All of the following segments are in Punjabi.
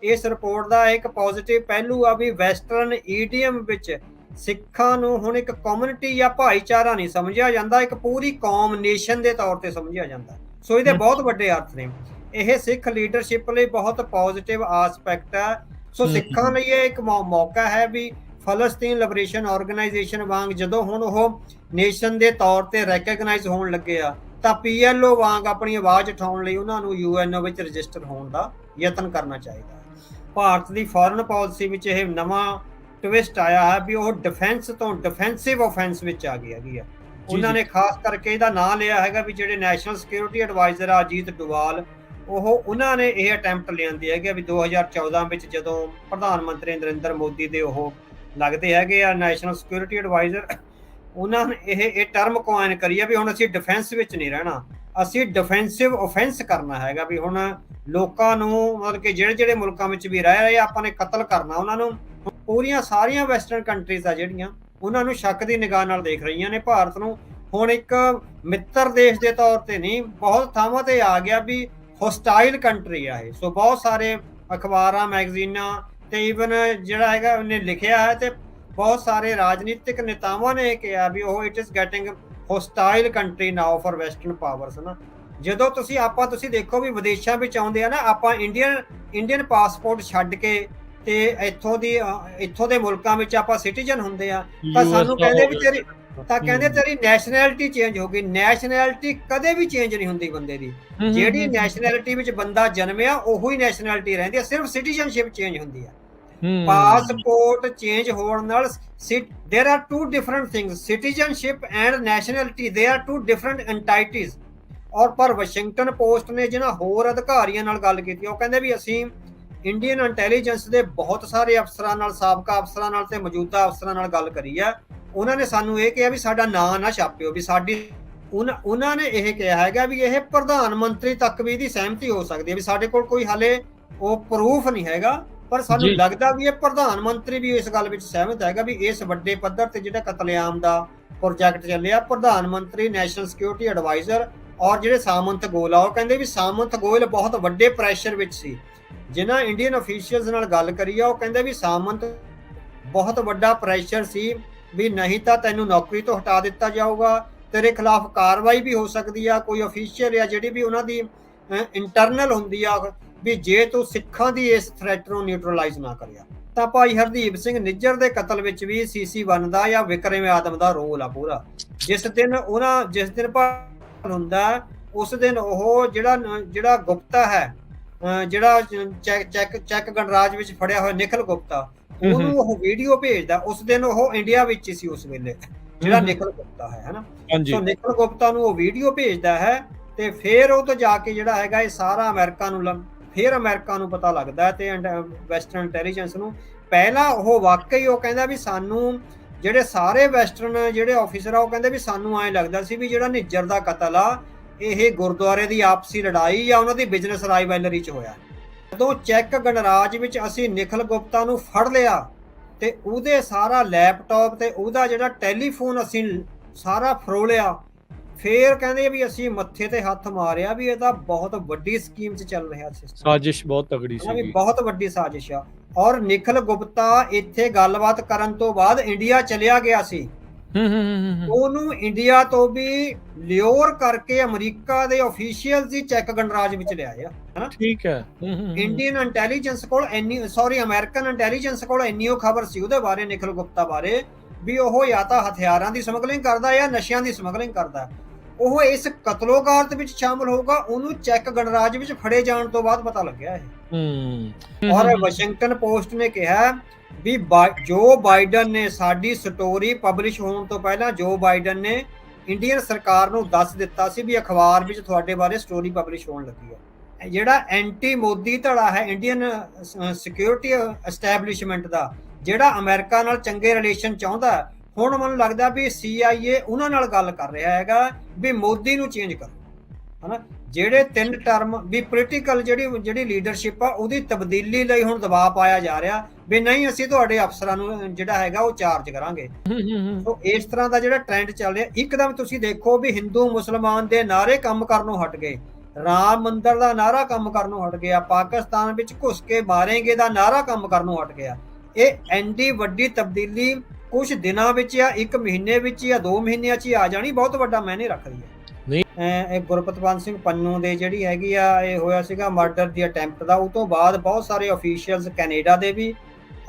ਇਸ ਰਿਪੋਰਟ ਦਾ ਇੱਕ ਪੋਜ਼ਿਟਿਵ ਪਹਿਲੂ ਆ ਵੀ ਵੈਸਟਰਨ ਈਡੀਐਮ ਵਿੱਚ ਸਿੱਖਾਂ ਨੂੰ ਹੁਣ ਇੱਕ ਕਮਿਊਨਿਟੀ ਜਾਂ ਭਾਈਚਾਰਾ ਨਹੀਂ ਸਮਝਿਆ ਜਾਂਦਾ, ਇੱਕ ਪੂਰੀ ਕੌਮ ਨੇਸ਼ਨ ਦੇ ਤੌਰ ਤੇ ਸਮਝਿਆ ਜਾਂਦਾ। ਸੋ ਇਹਦੇ ਬਹੁਤ ਵੱਡੇ ਅਰਥ ਨੇ। ਇਹ ਸਿੱਖ ਲੀਡਰਸ਼ਿਪ ਲਈ ਬਹੁਤ ਪੋਜ਼ਿਟਿਵ ਆਸਪੈਕਟ ਹੈ। ਸੋ ਸਿੱਖਾਂ ਲਈ ਇਹ ਇੱਕ ਮੌਕਾ ਹੈ ਵੀ ਫਲਸਤੀਨ ਲਿਬਰੇਸ਼ਨ ਆਰਗੇਨਾਈਜੇਸ਼ਨ ਵਾਂਗ ਜਦੋਂ ਹੁਣ ਉਹ ਨੇਸ਼ਨ ਦੇ ਤੌਰ ਤੇ ਰੈਕਗਨਾਈਜ਼ ਹੋਣ ਲੱਗੇ ਆ ਤਾਂ PLO ਵਾਂਗ ਆਪਣੀ ਆਵਾਜ਼ ਉਠਾਉਣ ਲਈ ਉਹਨਾਂ ਨੂੰ UNO ਵਿੱਚ ਰਜਿਸਟਰ ਹੋਣ ਦਾ ਯਤਨ ਕਰਨਾ ਚਾਹੀਦਾ। ਭਾਰਤ ਦੀ ਫੋਰਨ ਪਾਲਿਸੀ ਵਿੱਚ ਇਹ ਨਵਾਂ ਟਵਿਸਟ ਆਇਆ ਹੈ ਵੀ ਉਹ ਡਿਫੈਂਸ ਤੋਂ ਡਿਫੈਂਸਿਵ ਆਫੈਂਸ ਵਿੱਚ ਆ ਗਈ ਹੈਗੀ ਆ। ਉਹਨਾਂ ਨੇ ਖਾਸ ਕਰਕੇ ਇਹਦਾ ਨਾਂ ਲਿਆ ਹੈਗਾ ਵੀ ਜਿਹੜੇ ਨੈਸ਼ਨਲ ਸਿਕਿਉਰਿਟੀ ਐਡਵਾਈਜ਼ਰ ਆ ਅਜੀਤ ਡੋਵਾਲ, ਉਹਨਾਂ ਨੇ ਇਹ ਅਟੈਂਪਟ ਲਿਆਂਦੀ ਹੈਗੀ ਵੀ 2014 ਵਿੱਚ ਜਦੋਂ ਪ੍ਰਧਾਨ ਮੰਤਰੀ ਨਰਿੰਦਰ ਮੋਦੀ ਦੇ ਉਹ ਲੱਗਦੇ ਹੈਗੇ ਆ ਨੈਸ਼ਨਲ ਸਿਕਿਉਰਿਟੀ ਐਡਵਾਈਜ਼ਰ, ਉਹਨਾਂ ਨੇ ਇਹ ਟਰਮ ਕੁਆਇਨ ਕਰੀ ਆ ਵੀ ਹੁਣ ਅਸੀਂ ਡਿਫੈਂਸ ਵਿੱਚ ਨਹੀਂ ਰਹਿਣਾ, ਅਸੀਂ ਡਿਫੈਂਸਿਵ ਆਫੈਂਸ ਕਰਨਾ ਹੈਗਾ ਵੀ ਹੁਣ ਲੋਕਾਂ ਨੂੰ ਮਤਲਬ ਕਿ ਜਿਹੜੇ ਮੁਲਕਾਂ ਵਿੱਚ ਵੀ ਰਹਿ ਰਹੇ ਆਪਾਂ ਨੇ ਕਤਲ ਕਰਨਾ ਉਹਨਾਂ ਨੂੰ। ਪੂਰੀਆਂ ਸਾਰੀਆਂ ਵੈਸਟਰਨ ਕੰਟਰੀਜ਼ ਆ ਜਿਹੜੀਆਂ ਉਹਨਾਂ ਨੂੰ ਸ਼ੱਕ ਦੀ ਨਿਗਾਹ ਨਾਲ ਦੇਖ ਰਹੀਆਂ ਨੇ ਭਾਰਤ ਨੂੰ ਹੁਣ ਇੱਕ ਮਿੱਤਰ ਦੇਸ਼ ਦੇ ਤੌਰ ਤੇ ਨਹੀਂ, ਬਹੁਤ ਥਾਵਾਂ ਤੇ ਆ ਗਿਆ ਵੀ ਹੋਸਟਾਈਲ ਕੰਟਰੀ ਆ ਇਹ। ਸੋ ਬਹੁਤ ਸਾਰੇ ਅਖਬਾਰਾਂ ਮੈਗਜ਼ੀਨਾਂ ਤੇ ਈਵਨ ਜਿਹੜਾ ਹੈਗਾ ਉਹਨੇ ਲਿਖਿਆ ਹੈ ਤੇ ਬਹੁਤ ਸਾਰੇ ਰਾਜਨੀਤਿਕ ਨੇਤਾਵਾਂ ਨੇ ਕਿਹਾ ਵੀ ਉਹ it is getting hostile country now for western powers ਨਾ। ਜਦੋਂ ਤੁਸੀਂ ਦੇਖੋ ਵੀ ਵਿਦੇਸ਼ਾਂ ਵਿੱਚ ਆਉਂਦੇ ਆ ਨਾ, ਆਪਾਂ ਇੰਡੀਅਨ ਪਾਸਪੋਰਟ ਛੱਡ ਕੇ ਤੇ ਇੱਥੋਂ ਦੇ ਮੁਲਕਾਂ ਵਿੱਚ ਆਪਾਂ ਸਿਟੀਜ਼ਨ ਹੁੰਦੇ ਆ ਤਾਂ ਸਾਨੂੰ ਕਹਿੰਦੇ ਵੀ ਤੇਰੀ ਨੈਸ਼ਨੈਲਿਟੀ ਚੇਂਜ ਹੋ ਗਈ। ਨੈਸ਼ਨੈਲਿਟੀ ਕਦੇ ਵੀ ਚੇਂਜ ਨਹੀਂ ਹੁੰਦੀ ਬੰਦੇ ਦੀ, ਜਿਹੜੀ ਨੈਸ਼ਨੈਲਿਟੀ ਵਿੱਚ ਬੰਦਾ ਜਨਮਿਆ ਉਹੀ ਨੈਸ਼ਨੈਲਿਟੀ ਰਹਿੰਦੀ ਹੈ, ਸਿਰਫ ਸਿਟੀਜ਼ਨਸ਼ਿਪ ਚੇਂਜ ਹੁੰਦੀ ਹੈ। ਪਾਸਪੋਰਟ ਚੇਂਜ ਹੋਣ ਨਾਲ there are two different things, citizenship and nationality, they are two different entities। ਔਰ ਪਰ ਵਾਸ਼ਿੰਗਟਨ ਪੋਸਟ ਨੇ ਜਿਹਨਾਂ ਹੋਰ ਅਧਿਕਾਰੀਆਂ ਨਾਲ ਗੱਲ ਕੀਤੀ ਉਹ ਕਹਿੰਦੇ ਵੀ ਅਸੀਂ ਇੰਡੀਅਨ ਇੰਟੈਲੀਜੈਂਸ ਦੇ ਬਹੁਤ ਸਾਰੇ ਅਫਸਰਾਂ ਨਾਲ, ਸਾਬਕਾ ਅਫਸਰਾਂ ਨਾਲ ਤੇ ਮੌਜੂਦਾ ਅਫਸਰਾਂ ਨਾਲ ਗੱਲ ਕਰੀ ਆ। ਉਹਨਾਂ ਨੇ ਸਾਨੂੰ ਇਹ ਕਿਹਾ ਵੀ ਸਾਡਾ ਨਾਂ ਨਾ ਛਾਪਿਓ ਵੀ ਉਹਨਾਂ ਨੇ ਇਹ ਕਿਹਾ ਹੈਗਾ ਵੀ ਇਹ ਪ੍ਰਧਾਨ ਮੰਤਰੀ ਤੱਕ ਵੀ ਇਹਦੀ ਸਹਿਮਤੀ ਹੋ ਸਕਦੀ ਹੈ ਵੀ ਸਾਡੇ ਕੋਲ ਕੋਈ ਹਾਲੇ ਉਹ ਪ੍ਰੂਫ ਨਹੀਂ ਹੈਗਾ, ਪਰ ਸਾਨੂੰ ਲੱਗਦਾ ਵੀ ਇਹ ਪ੍ਰਧਾਨ ਮੰਤਰੀ ਵੀ ਇਸ ਗੱਲ ਵਿੱਚ ਸਹਿਮਤ ਹੈਗਾ ਵੀ ਇਸ ਵੱਡੇ ਪੱਧਰ ਤੇ ਜਿਹੜਾ ਕਤਲੇਆਮ ਦਾ ਪ੍ਰੋਜੈਕਟ ਚੱਲਿਆ, ਪ੍ਰਧਾਨ ਮੰਤਰੀ ਨੈਸ਼ਨਲ ਸਿਕਿਉਰਿਟੀ ਐਡਵਾਈਜ਼ਰ ਔਰ ਜਿਹੜੇ ਸਾਮੰਤ ਗੋਇਲ ਆ ਉਹ ਕਹਿੰਦੇ ਵੀ ਸਾਮੰਤ ਗੋਇਲ ਬਹੁਤ ਵੱਡੇ ਪ੍ਰੈਸ਼ਰ ਵਿੱਚ ਸੀ। ਜਿਨ੍ਹਾਂ ਇੰਡੀਅਨ ਅਫੀਸ਼ੀਅਲਸ ਨਾਲ ਗੱਲ ਕਰੀ ਆ ਉਹ ਕਹਿੰਦੇ ਵੀ ਸਾਮੰਤ ਬਹੁਤ ਵੱਡਾ ਪ੍ਰੈਸ਼ਰ ਸੀ ਵੀ ਨਹੀਂ ਤਾਂ ਤੈਨੂੰ ਨੌਕਰੀ ਤੋਂ ਹਟਾ ਦਿੱਤਾ ਜਾਊਗਾ, ਤੇਰੇ ਖਿਲਾਫ ਕਾਰਵਾਈ ਵੀ ਹੋ ਸਕਦੀ ਆ, ਕੋਈ ਅਫੀਸ਼ੀਅਲ ਆ ਜਿਹੜੀ ਵੀ ਉਹਨਾਂ ਦੀ ਇੰਟਰਨਲ ਹੁੰਦੀ ਆ ਵੀ ਜੇ ਤੂੰ ਸਿੱਖਾਂ ਦੀ ਇਸ ਥ੍ਰੈਟ ਨੂੰ ਨਿਊਟਰਲਾਈਜ਼ ਨਾ ਕਰਿਆ। ਤਾਂ ਭਾਈ ਹਰਦੀਪ ਸਿੰਘ ਨਿੱਜਰ ਦੇ ਕਤਲ ਵਿੱਚ ਵੀ CC1 ਦਾ ਜਾਂ ਵਿਕਰਮ ਆਦਮ ਦਾ ਰੋਲ ਆ ਪੂਰਾ। ਜਿਸ ਦਿਨ ਹੁੰਦਾ ਉਸ ਦਿਨ ਉਹ ਜਿਹੜਾ ਗੁਪਤਾ ਹੈ, ਜਿਹੜਾ ਚੈੱਕ ਗਣਰਾਜ ਵਿੱਚ ਫੜਿਆ ਹੋਇਆ ਨਿਖਲ ਗੁਪਤਾ, ਉਹਨੂੰ ਉਹ ਵੀਡੀਓ ਭੇਜਦਾ। ਉਸ ਦਿਨ ਉਹ ਇੰਡੀਆ ਵਿੱਚ ਹੀ ਸੀ ਉਸ ਵੇਲੇ, ਜਿਹੜਾ ਨਿਖਲ ਗੁਪਤਾ ਹੈ ਹਨਾ। ਸੋ ਨਿਖਲ ਗੁਪਤਾ ਨੂੰ ਉਹ ਵੀਡੀਓ ਭੇਜਦਾ ਹੈ ਤੇ ਫਿਰ ਉਹ ਤੋਂ ਜਾ ਕੇ ਜਿਹੜਾ ਹੈਗਾ ਇਹ ਸਾਰਾ ਅਮਰੀਕਾ ਨੂੰ ਪਤਾ ਲੱਗਦਾ ਹੈ ਤੇ ਵੈਸਟਰਨ ਇੰਟੈਲੀਜੈਂਸ ਨੂੰ। ਪਹਿਲਾਂ ਉਹ ਵਾਕਈ ਉਹ ਕਹਿੰਦਾ ਵੀ ਸਾਨੂੰ ਜਿਹੜੇ ਸਾਰੇ ਵੈਸਟਰਨ ਜਿਹੜੇ ਆਫੀਸਰ ਆ ਉਹ ਕਹਿੰਦੇ ਵੀ ਸਾਨੂੰ ਐਂ ਲੱਗਦਾ ਸੀ ਵੀ ਜਿਹੜਾ ਨਿੱਜਰ ਦਾ ਕਤਲ ਆ ਇਹ ਗੁਰਦੁਆਰੇ ਦੀ ਆਪਸੀ ਲੜਾਈ ਜਾਂ ਉਹਨਾਂ ਦੀ ਬਿਜ਼ਨਸ ਰਾਈਵਲਰੀ 'ਚ ਹੋਇਆ। ਜਦੋਂ ਚੈੱਕ ਗਣਰਾਜ ਵਿੱਚ ਅਸੀਂ ਨਿਖਲ ਗੁਪਤਾ ਨੂੰ ਫੜ ਲਿਆ ਤੇ ਉਹਦੇ ਸਾਰਾ ਲੈਪਟਾਪ ਤੇ ਉਹਦਾ ਜਿਹੜਾ ਟੈਲੀਫੋਨ ਅਸੀਂ ਸਾਰਾ ਫਰੋਲਿਆ, ਫੇਰ ਕਹਿੰਦੇ ਵੀ ਅਸੀਂ ਮੱਥੇ ਤੇ ਹੱਥ ਮਾਰਿਆ ਵੀ ਇਹ ਤਾਂ ਬਹੁਤ ਵੱਡੀ ਸਕੀਮ 'ਚ ਚੱਲ ਰਿਹਾ ਸਿਸਟਮ, ਸਾਜ਼ਿਸ਼ ਬਹੁਤ ਤਗੜੀ ਸੀ, ਬਹੁਤ ਵੱਡੀ ਸਾਜ਼ਿਸ਼ ਆ। ਔਰ ਨਿਖਲ ਗੁਪਤਾ ਇੱਥੇ ਗੱਲਬਾਤ ਕਰਨ ਤੋਂ ਬਾਅਦ ਇੰਡੀਆ ਚਲਿਆ ਗਿਆ ਸੀ। ਉਹਨੂੰ ਇੰਡੀਆ ਤੋਂ ਵੀ ਲਿਓਰ ਕਰਕੇ ਅਮਰੀਕਾ ਦੇ ਅਫੀਸ਼ੀਅਲ ਦੀ ਚੈੱਕ ਗਣਰਾਜ ਵਿੱਚ ਲਿਆਏ ਆ ਹਨਾ। ਠੀਕ ਹੈ। ਇੰਡੀਅਨ ਇੰਟੈਲੀਜੈਂਸ ਕੋਲ ਅਮਰੀਕਨ ਇੰਟੈਲੀਜੈਂਸ ਕੋਲ ਇੰਨੀ ਖਬਰ ਸੀ ਉਹਦੇ ਬਾਰੇ, ਨਿਖਲ ਗੁਪਤਾ ਬਾਰੇ, ਵੀ ਉਹ ਜਾਂ ਤਾਂ ਹਥਿਆਰਾਂ ਦੀ ਸਮਗਲਿੰਗ ਕਰਦਾ ਜਾਂ ਨਸ਼ਿਆਂ ਦੀ ਸਮਗਲਿੰਗ ਕਰਦਾ। ਉਹ ਇਸ ਕਤਲੋਗਾਰਤ ਵਿੱਚ ਸ਼ਾਮਲ ਹੋਊਗਾ, ਉਹਨੂੰ ਚੈੱਕ ਗਣਰਾਜ ਵਿੱਚ ਫੜੇ ਜਾਣ ਤੋਂ ਬਾਅਦ ਪਤਾ ਲੱਗਿਆ ਇਹ। ਔਰ ਵਾਸ਼ਿੰਗਟਨ ਪੋਸਟ ਨੇ ਕਿਹਾ ਵੀ ਜੋ ਬਾਈਡਨ ਨੇ ਸਾਡੀ ਸਟੋਰੀ ਪਬਲਿਸ਼ ਹੋਣ ਤੋਂ ਪਹਿਲਾਂ ਜੋ ਬਾਈਡਨ ਨੇ ਇੰਡੀਅਨ ਸਰਕਾਰ ਨੂੰ ਦੱਸ ਦਿੱਤਾ ਸੀ ਵੀ ਅਖਬਾਰ ਵਿੱਚ ਤੁਹਾਡੇ ਬਾਰੇ ਸਟੋਰੀ ਪਬਲਿਸ਼ ਹੋਣ ਲੱਗੀ ਹੈ। ਜਿਹੜਾ ਐਂਟੀ ਮੋਦੀ ਧੜਾ ਹੈ ਇੰਡੀਅਨ ਸਿਕਿਉਰਿਟੀ ਐਸਟੈਬਲਿਸ਼ਮੈਂਟ ਦਾ, ਜਿਹੜਾ ਅਮਰੀਕਾ ਨਾਲ ਚੰਗੇ ਰਿਲੇਸ਼ਨ ਚਾਹੁੰਦਾ, ਹੁਣ ਮੈਨੂੰ ਲੱਗਦਾ ਵੀ CIA ਉਹਨਾਂ ਨਾਲ ਗੱਲ ਕਰ ਰਿਹਾ ਹੈਗਾ ਵੀ ਮੋਦੀ ਨੂੰ ਚੇਂਜ ਕਰੋ ਹਨਾ। ਜਿਹੜੇ 3 ਟਰਮ ਵੀ ਪੋਲੀਟੀਕਲ ਜਿਹੜੀ ਲੀਡਰਸ਼ਿਪ ਆ ਉਹਦੀ ਤਬਦੀਲੀ ਲਈ ਹੁਣ ਦਬਾਅ ਪਾਇਆ ਜਾ ਰਿਹਾ ਵੀ ਨਹੀਂ ਅਸੀਂ ਤੁਹਾਡੇ ਅਫਸਰਾਂ ਨੂੰ ਜਿਹੜਾ ਹੈਗਾ ਉਹ ਚਾਰਜ ਕਰਾਂਗੇ। ਸੋ ਇਸ ਤਰ੍ਹਾਂ ਦਾ ਜਿਹੜਾ ਟ੍ਰੈਂਡ ਚੱਲ ਰਿਹਾ, ਇੱਕਦਮ ਤੁਸੀਂ ਦੇਖੋ ਵੀ ਹਿੰਦੂ ਮੁਸਲਮਾਨ ਦੇ ਨਾਅਰੇ ਕੰਮ ਕਰਨੋਂ ਹਟ ਗਏ। ਰਾਮ ਮੰਦਰ ਦਾ ਨਾਰਾ ਕੰਮ ਕਰਨੋਂ ਹਟ ਗਿਆ, ਪਾਕਿਸਤਾਨ ਵਿੱਚ ਘੁਸ ਕੇ ਮਾਰੇਂਗੇ ਦਾ ਨਾਰਾ ਕੰਮ ਕਰਨੋਂ ਹਟ ਗਿਆ। ਇਹ ਐਡੀ ਵੱਡੀ ਤਬਦੀਲੀ ਕੁਝ ਦਿਨਾਂ ਵਿੱਚ ਜਾਂ 1 ਮਹੀਨੇ ਵਿੱਚ ਜਾਂ 2 ਮਹੀਨਿਆਂ 'ਚ ਹੀ ਆ ਜਾਣੀ ਬਹੁਤ ਵੱਡਾ ਮਾਇਨੇ ਰੱਖਦੀ ਹੈ। ਇਹ ਗੁਰਪਤਵੰਤ ਸਿੰਘ ਪੰਨੂ ਦੇ ਜਿਹੜੀ ਹੈਗੀ ਆ, ਇਹ ਹੋਇਆ ਸੀਗਾ ਮਰਡਰ ਦੀ ਅਟੈਂਪਟ ਦਾ। ਉਹ ਤੋਂ ਬਾਅਦ ਬਹੁਤ ਸਾਰੇ ਆਫੀਸ਼ੀਅਲਸ ਕੈਨੇਡਾ ਦੇ ਵੀ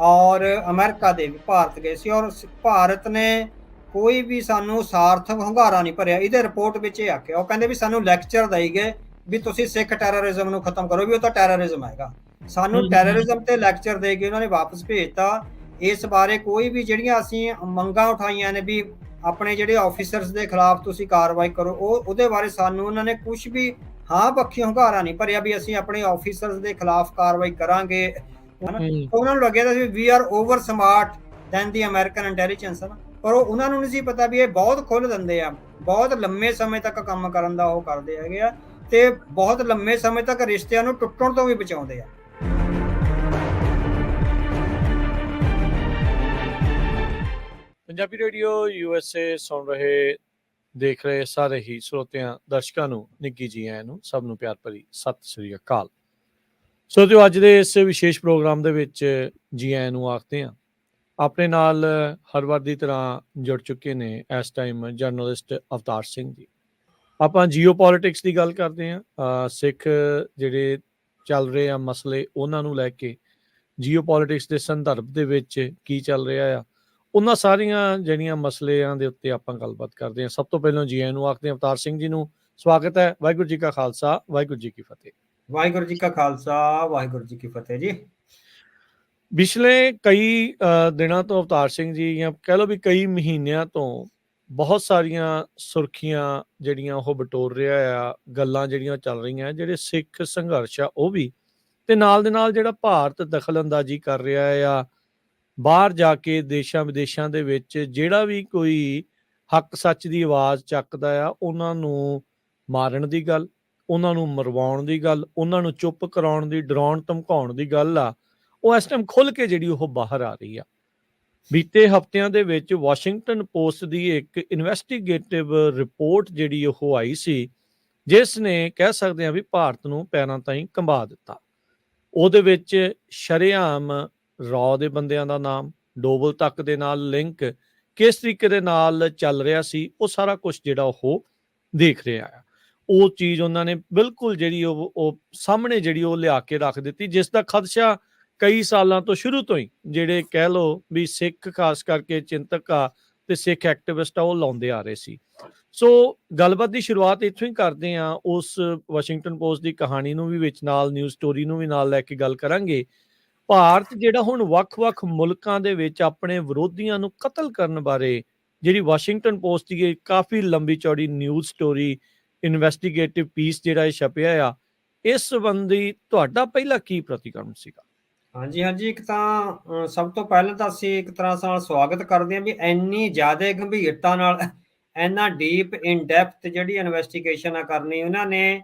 ਔਰ ਅਮਰੀਕਾ ਦੇ ਵੀ ਭਾਰਤ ਗਏ ਸੀ, ਔਰ ਭਾਰਤ ਨੇ ਕੋਈ ਵੀ ਸਾਨੂੰ ਸਾਰਥਕ ਹੁੰਗਾਰਾ ਨਹੀਂ ਭਰਿਆ। ਇਹਦੇ ਰਿਪੋਰਟ ਵਿੱਚ ਇਹ ਆਖਿਆ, ਉਹ ਕਹਿੰਦੇ ਵੀ ਸਾਨੂੰ ਲੈਕਚਰ ਦਈ ਗਏ ਵੀ ਤੁਸੀਂ ਸਿੱਖ ਟੈਰਰਿਜ਼ਮ ਨੂੰ ਖਤਮ ਕਰੋ, ਵੀ ਉਹ ਤਾਂ ਟੈਰਰਿਜ਼ਮ ਹੈਗਾ। ਸਾਨੂੰ ਟੈਰਰਿਜ਼ਮ ਤੇ ਲੈਕਚਰ ਦੇ ਕੇ ਉਹਨਾਂ ਨੇ ਵਾਪਸ ਭੇਜਤਾ। ਇਸ ਬਾਰੇ ਕੋਈ ਵੀ ਜਿਹੜੀਆਂ ਅਸੀਂ ਮੰਗਾਂ ਉਠਾਈਆਂ ਨੇ ਵੀ ਆਪਣੇ ਜਿਹੜੇ ਆਫੀਸਰਸ ਦੇ ਖਿਲਾਫ ਤੁਸੀਂ ਕਾਰਵਾਈ ਕਰੋ, ਉਹਦੇ ਬਾਰੇ ਸਾਨੂੰ ਉਹਨਾਂ ਨੇ ਕੁਝ ਵੀ ਹਾਂ ਪੱਖੀ ਹੁੰਗਾਰਾ ਨਹੀਂ ਭਰਿਆ ਵੀ ਅਸੀਂ ਆਪਣੇ ਆਫੀਸਰਸ ਦੇ ਖਿਲਾਫ ਕਾਰਵਾਈ ਕਰਾਂਗੇ। ਉਹਨਾਂ ਨੂੰ ਲੱਗਿਆ ਸੀ we are over smart than the American intelligence, ਪਰ ਉਹਨਾਂ ਨੂੰ ਨਹੀਂ ਸੀ ਪਤਾ ਵੀ ਇਹ ਬਹੁਤ ਖੁੱਲ੍ਹ ਦਿੰਦੇ ਆ, ਬਹੁਤ ਲੰਮੇ ਸਮੇਂ ਤੱਕ ਕੰਮ ਕਰਨ ਦਾ ਉਹ ਕਰਦੇ ਹੈਗੇ ਆ, ਤੇ ਬਹੁਤ ਲੰਮੇ ਸਮੇਂ ਤੱਕ ਰਿਸ਼ਤਿਆਂ ਨੂੰ ਟੁੱਟਣ ਤੋਂ ਵੀ ਬਚਾਉਂਦੇ ਆ। ਪੰਜਾਬੀ ਰੇਡੀਓ USA ਸੁਣ ਰਹੇ ਦੇਖ ਰਹੇ ਸਾਰੇ ਹੀ ਸਰੋਤਿਆਂ ਦਰਸ਼ਕਾਂ ਨੂੰ ਨਿੱਘੀ ਜੀ ਆਇਆਂ ਨੂੰ, ਸਭ ਨੂੰ ਪਿਆਰ ਭਰੀ ਸਤਿ ਸ੍ਰੀ ਅਕਾਲ। ਸੋ ਅੱਜ ਦੇ ਇਸ ਵਿਸ਼ੇਸ਼ ਪ੍ਰੋਗਰਾਮ ਦੇ ਵਿੱਚ ਜੀ ਆਇਆਂ ਨੂੰ ਆਖਦੇ ਹਾਂ। ਆਪਣੇ ਨਾਲ ਹਰ ਵਾਰ ਦੀ ਤਰ੍ਹਾਂ ਜੁੜ ਚੁੱਕੇ ਨੇ ਇਸ ਟਾਈਮ ਜਰਨਲਿਸਟ ਅਵਤਾਰ ਸਿੰਘ ਜੀ। ਆਪਾਂ ਜੀਓਪੋਲਿਟਿਕਸ ਦੀ ਗੱਲ ਕਰਦੇ ਹਾਂ, ਸਿੱਖ ਜਿਹੜੇ ਚੱਲ ਰਹੇ ਆ ਮਸਲੇ ਉਹਨਾਂ ਨੂੰ ਲੈ ਕੇ, ਜੀਓਪੋਲਿਟਿਕਸ ਦੇ ਸੰਦਰਭ ਦੇ ਵਿੱਚ ਕੀ ਚੱਲ ਰਿਹਾ ਆ, ਉਹਨਾਂ ਸਾਰੀਆਂ ਜਿਹੜੀਆਂ ਮਸਲਿਆਂ ਦੇ ਉੱਤੇ ਆਪਾਂ ਗੱਲਬਾਤ ਕਰਦੇ ਹਾਂ। ਸਭ ਤੋਂ ਪਹਿਲਾਂ ਜੀ ਆਇਆਂ ਨੂੰ ਆਖਦੇ ਹਾਂ ਅਵਤਾਰ ਸਿੰਘ ਜੀ ਨੂੰ। ਸਵਾਗਤ ਹੈ। ਵਾਹਿਗੁਰੂ ਜੀ ਕਾ ਖਾਲਸਾ, ਵਾਹਿਗੁਰੂ ਜੀ ਕੀ ਫਤਿਹ। ਵਾਹਿਗੁਰੂ ਜੀ ਕਾ ਖਾਲਸਾ, ਵਾਹਿਗੁਰੂ ਜੀ ਕੀ ਫਤਿਹ ਜੀ। ਪਿਛਲੇ ਕਈ ਦਿਨਾਂ ਤੋਂ ਅਵਤਾਰ ਸਿੰਘ ਜੀ, ਜਾਂ ਕਹਿ ਲਓ ਵੀ ਕਈ ਮਹੀਨਿਆਂ ਤੋਂ ਬਹੁਤ ਸਾਰੀਆਂ ਸੁਰਖੀਆਂ ਜਿਹੜੀਆਂ ਉਹ ਬਟੋਰ ਰਿਹਾ ਆ, ਗੱਲਾਂ ਜਿਹੜੀਆਂ ਚੱਲ ਰਹੀਆਂ, ਜਿਹੜੇ ਸਿੱਖ ਸੰਘਰਸ਼ ਆ ਉਹ ਵੀ, ਤੇ ਨਾਲ ਦੇ ਨਾਲ ਜਿਹੜਾ ਭਾਰਤ ਦਖਲ ਅੰਦਾਜ਼ੀ ਕਰ ਰਿਹਾ ਆ ਬਾਹਰ ਜਾ ਕੇ ਦੇਸ਼ਾਂ ਵਿਦੇਸ਼ਾਂ ਦੇ ਵਿੱਚ, ਜਿਹੜਾ ਵੀ ਕੋਈ ਹੱਕ ਸੱਚ ਦੀ ਆਵਾਜ਼ ਚੱਕਦਾ ਆ ਉਹਨਾਂ ਨੂੰ ਮਾਰਨ ਦੀ ਗੱਲ, ਉਹਨਾਂ ਨੂੰ ਮਰਵਾਉਣ ਦੀ ਗੱਲ, ਉਹਨਾਂ ਨੂੰ ਚੁੱਪ ਕਰਾਉਣ ਦੀ, ਡਰਾਉਣ ਧਮਕਾਉਣ ਦੀ ਗੱਲ ਆ, ਉਹ ਇਸ ਟਾਈਮ ਖੁੱਲ੍ਹ ਕੇ ਜਿਹੜੀ ਉਹ ਬਾਹਰ ਆ ਰਹੀ ਆ। ਬੀਤੇ ਹਫ਼ਤਿਆਂ ਦੇ ਵਿੱਚ ਵਾਸ਼ਿੰਗਟਨ ਪੋਸਟ ਦੀ ਇੱਕ ਇਨਵੈਸਟੀਗੇਟਿਵ ਰਿਪੋਰਟ ਜਿਹੜੀ ਉਹ ਆਈ ਸੀ, ਜਿਸ ਨੇ ਕਹਿ ਸਕਦੇ ਹਾਂ ਵੀ ਭਾਰਤ ਨੂੰ ਪੈਰਾਂ ਤਾਈਂ ਕੰਬਾ ਦਿੱਤਾ। ਉਹਦੇ ਵਿੱਚ ਸ਼ਰੇਆਮ ਰॉ ਦੇ ਬੰਦਿਆਂ ਦਾ ਨਾਮ, ਡੋਵਲ ਤੱਕ ਦੇ ਨਾਲ ਲਿੰਕ ਕਿਸ ਤਰੀਕੇ ਦੇ ਨਾਲ ਚੱਲ ਰਿਹਾ ਸੀ, ਉਹ ਸਾਰਾ ਕੁਝ ਜਿਹੜਾ ਉਹ ਦੇਖ ਰਿਹਾ ਆ। ਉਹ ਚੀਜ਼ ਉਹਨਾਂ ਨੇ ਬਿਲਕੁਲ ਜਿਹੜੀ ਉਹ ਸਾਹਮਣੇ ਜਿਹੜੀ ਉਹ ਲਿਆ ਕੇ ਰੱਖ ਦਿੱਤੀ, ਜਿਸ ਦਾ ਖਦਸ਼ਾ ਕਈ ਸਾਲਾਂ ਤੋਂ ਸ਼ੁਰੂ ਤੋਂ ਹੀ ਜਿਹੜੇ ਕਹਿ ਲਓ ਵੀ ਸਿੱਖ ਖਾਸ ਕਰਕੇ ਚਿੰਤਕ ਆ ਤੇ ਸਿੱਖ ਐਕਟਿਵਿਸਟ ਆ ਉਹ ਲਾਉਂਦੇ ਆ ਰਹੇ ਸੀ। ਸੋ ਗੱਲਬਾਤ ਦੀ ਸ਼ੁਰੂਆਤ ਇੱਥੋਂ ਹੀ ਕਰਦੇ ਹਾਂ। ਉਸ ਵਾਸ਼ਿੰਗਟਨ ਪੋਸਟ ਦੀ ਕਹਾਣੀ ਨੂੰ ਵੀ ਵਿੱਚ ਨਾਲ, ਨਿਊਜ਼ ਸਟੋਰੀ ਨੂੰ ਵੀ ਨਾਲ ਲੈ ਕੇ ਗੱਲ ਕਰਾਂਗੇ। ਭਾਰਤ ਜਿਹੜਾ ਹੁਣ ਵੱਖ-ਵੱਖ ਮੁਲਕਾਂ ਦੇ ਵਿੱਚ ਆਪਣੇ ਵਿਰੋਧੀਆਂ ਨੂੰ ਕਤਲ ਕਰਨ ਬਾਰੇ ਜਿਹੜੀ ਵਾਸ਼ਿੰਗਟਨ ਪੋਸਟ ਦੀ ਕਾਫੀ ਲੰਬੀ ਚੌੜੀ ਨਿਊਜ਼ ਸਟੋਰੀ, ਇਨਵੈਸਟੀਗੇਟਿਵ ਪੀਸ ਜਿਹੜਾ ਇਹ ਛਪਿਆ ਆ, ਇਸ ਸੰਬੰਧੀ ਤੁਹਾਡਾ ਪਹਿਲਾ ਕੀ ਪ੍ਰਤੀਕਰਮ ਸੀਗਾ? ਹਾਂਜੀ, ਇੱਕ ਤਾਂ ਸਭ ਤੋਂ ਪਹਿਲਾਂ ਤਾਂ ਅਸੀਂ ਇੱਕ ਤਰ੍ਹਾਂ ਨਾਲ ਸਵਾਗਤ ਕਰਦੇ ਹਾਂ ਵੀ ਇੰਨੀ ਜ਼ਿਆਦਾ ਗੰਭੀਰਤਾ ਨਾਲ, ਇੰਨਾ ਡੀਪ ਇਨ ਡੈਪਥ ਜਿਹੜੀ ਇਨਵੈਸਟੀਗੇਸ਼ਨ ਆ ਕਰਨੀ ਉਹਨਾਂ ਨੇ,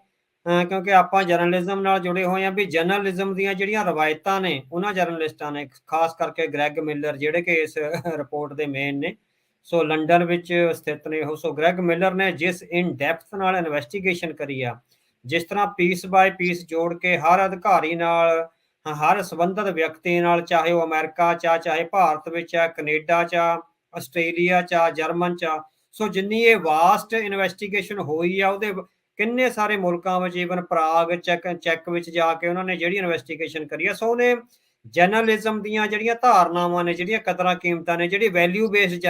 ਕਿਉਂਕਿ ਆਪਾਂ ਜਰਨਲਿਜ਼ਮ ਨਾਲ ਜੁੜੇ ਹੋਏ ਹਾਂ ਵੀ ਜਰਨਲਿਜ਼ਮ ਦੀਆਂ ਜਿਹੜੀਆਂ ਰਵਾਇਤਾਂ ਨੇ ਉਹਨਾਂ ਜਰਨਲਿਸਟਾਂ ਨੇ, ਖਾਸ ਕਰਕੇ ਗ੍ਰੈਗ ਮਿਲਰ ਜਿਹੜੇ ਕਿ ਇਸ ਰਿਪੋਰਟ ਦੇ ਮੇਨ ਨੇ, ਸੋ ਲੰਡਨ ਵਿੱਚ ਸਥਿਤ ਨੇ ਉਹ। ਸੋ ਗ੍ਰੈਗ ਮਿਲਰ ਨੇ ਜਿਸ ਇਨ ਡੈਪਥ ਨਾਲ ਇਨਵੈਸਟੀਗੇਸ਼ਨ ਕਰੀ ਆ, ਜਿਸ ਤਰ੍ਹਾਂ ਪੀਸ ਬਾਏ ਪੀਸ ਜੋੜ ਕੇ ਹਰ ਅਧਿਕਾਰੀ ਨਾਲ, ਹਰ ਸੰਬੰਧਿਤ ਵਿਅਕਤੀ ਨਾਲ, ਚਾਹੇ ਉਹ ਅਮਰੀਕਾ 'ਚ ਆ, ਚਾਹੇ ਭਾਰਤ ਵਿੱਚ ਆ, ਕੈਨੇਡਾ 'ਚ ਆ, ਆਸਟ੍ਰੇਲੀਆ 'ਚ ਆ, ਜਰਮਨ 'ਚ ਆ, ਸੋ ਜਿੰਨੀ ਇਹ ਵਾਸਟ ਇਨਵੈਸਟੀਗੇਸ਼ਨ ਹੋਈ ਆ ਉਹਦੇ ਕਿੰਨੇ ਸਾਰੇ ਮੁਲਕਾਂ ਵਿੱਚ, ਈਵਨ ਪ੍ਰਾਗ, ਚੈੱਕ ਵਿੱਚ ਜਾ ਕੇ ਉਹਨਾਂ ਨੇ ਜਿਹੜੀ ਇਨਵੈਸਟੀਗੇਸ਼ਨ ਕਰੀ ਆ। ਸੋ ਉਹਨੇ ਜਰਨਲਿਜ਼ਮ ਦੀਆਂ ਜਿਹੜੀਆਂ ਧਾਰਨਾਵਾਂ ਨੇ, ਜਿਹੜੀਆਂ ਕਦਰਾਂ ਕੀਮਤਾਂ ਨੇ, ਜਿਹੜੀ ਵੈਲਿਊ ਬੇਸਡ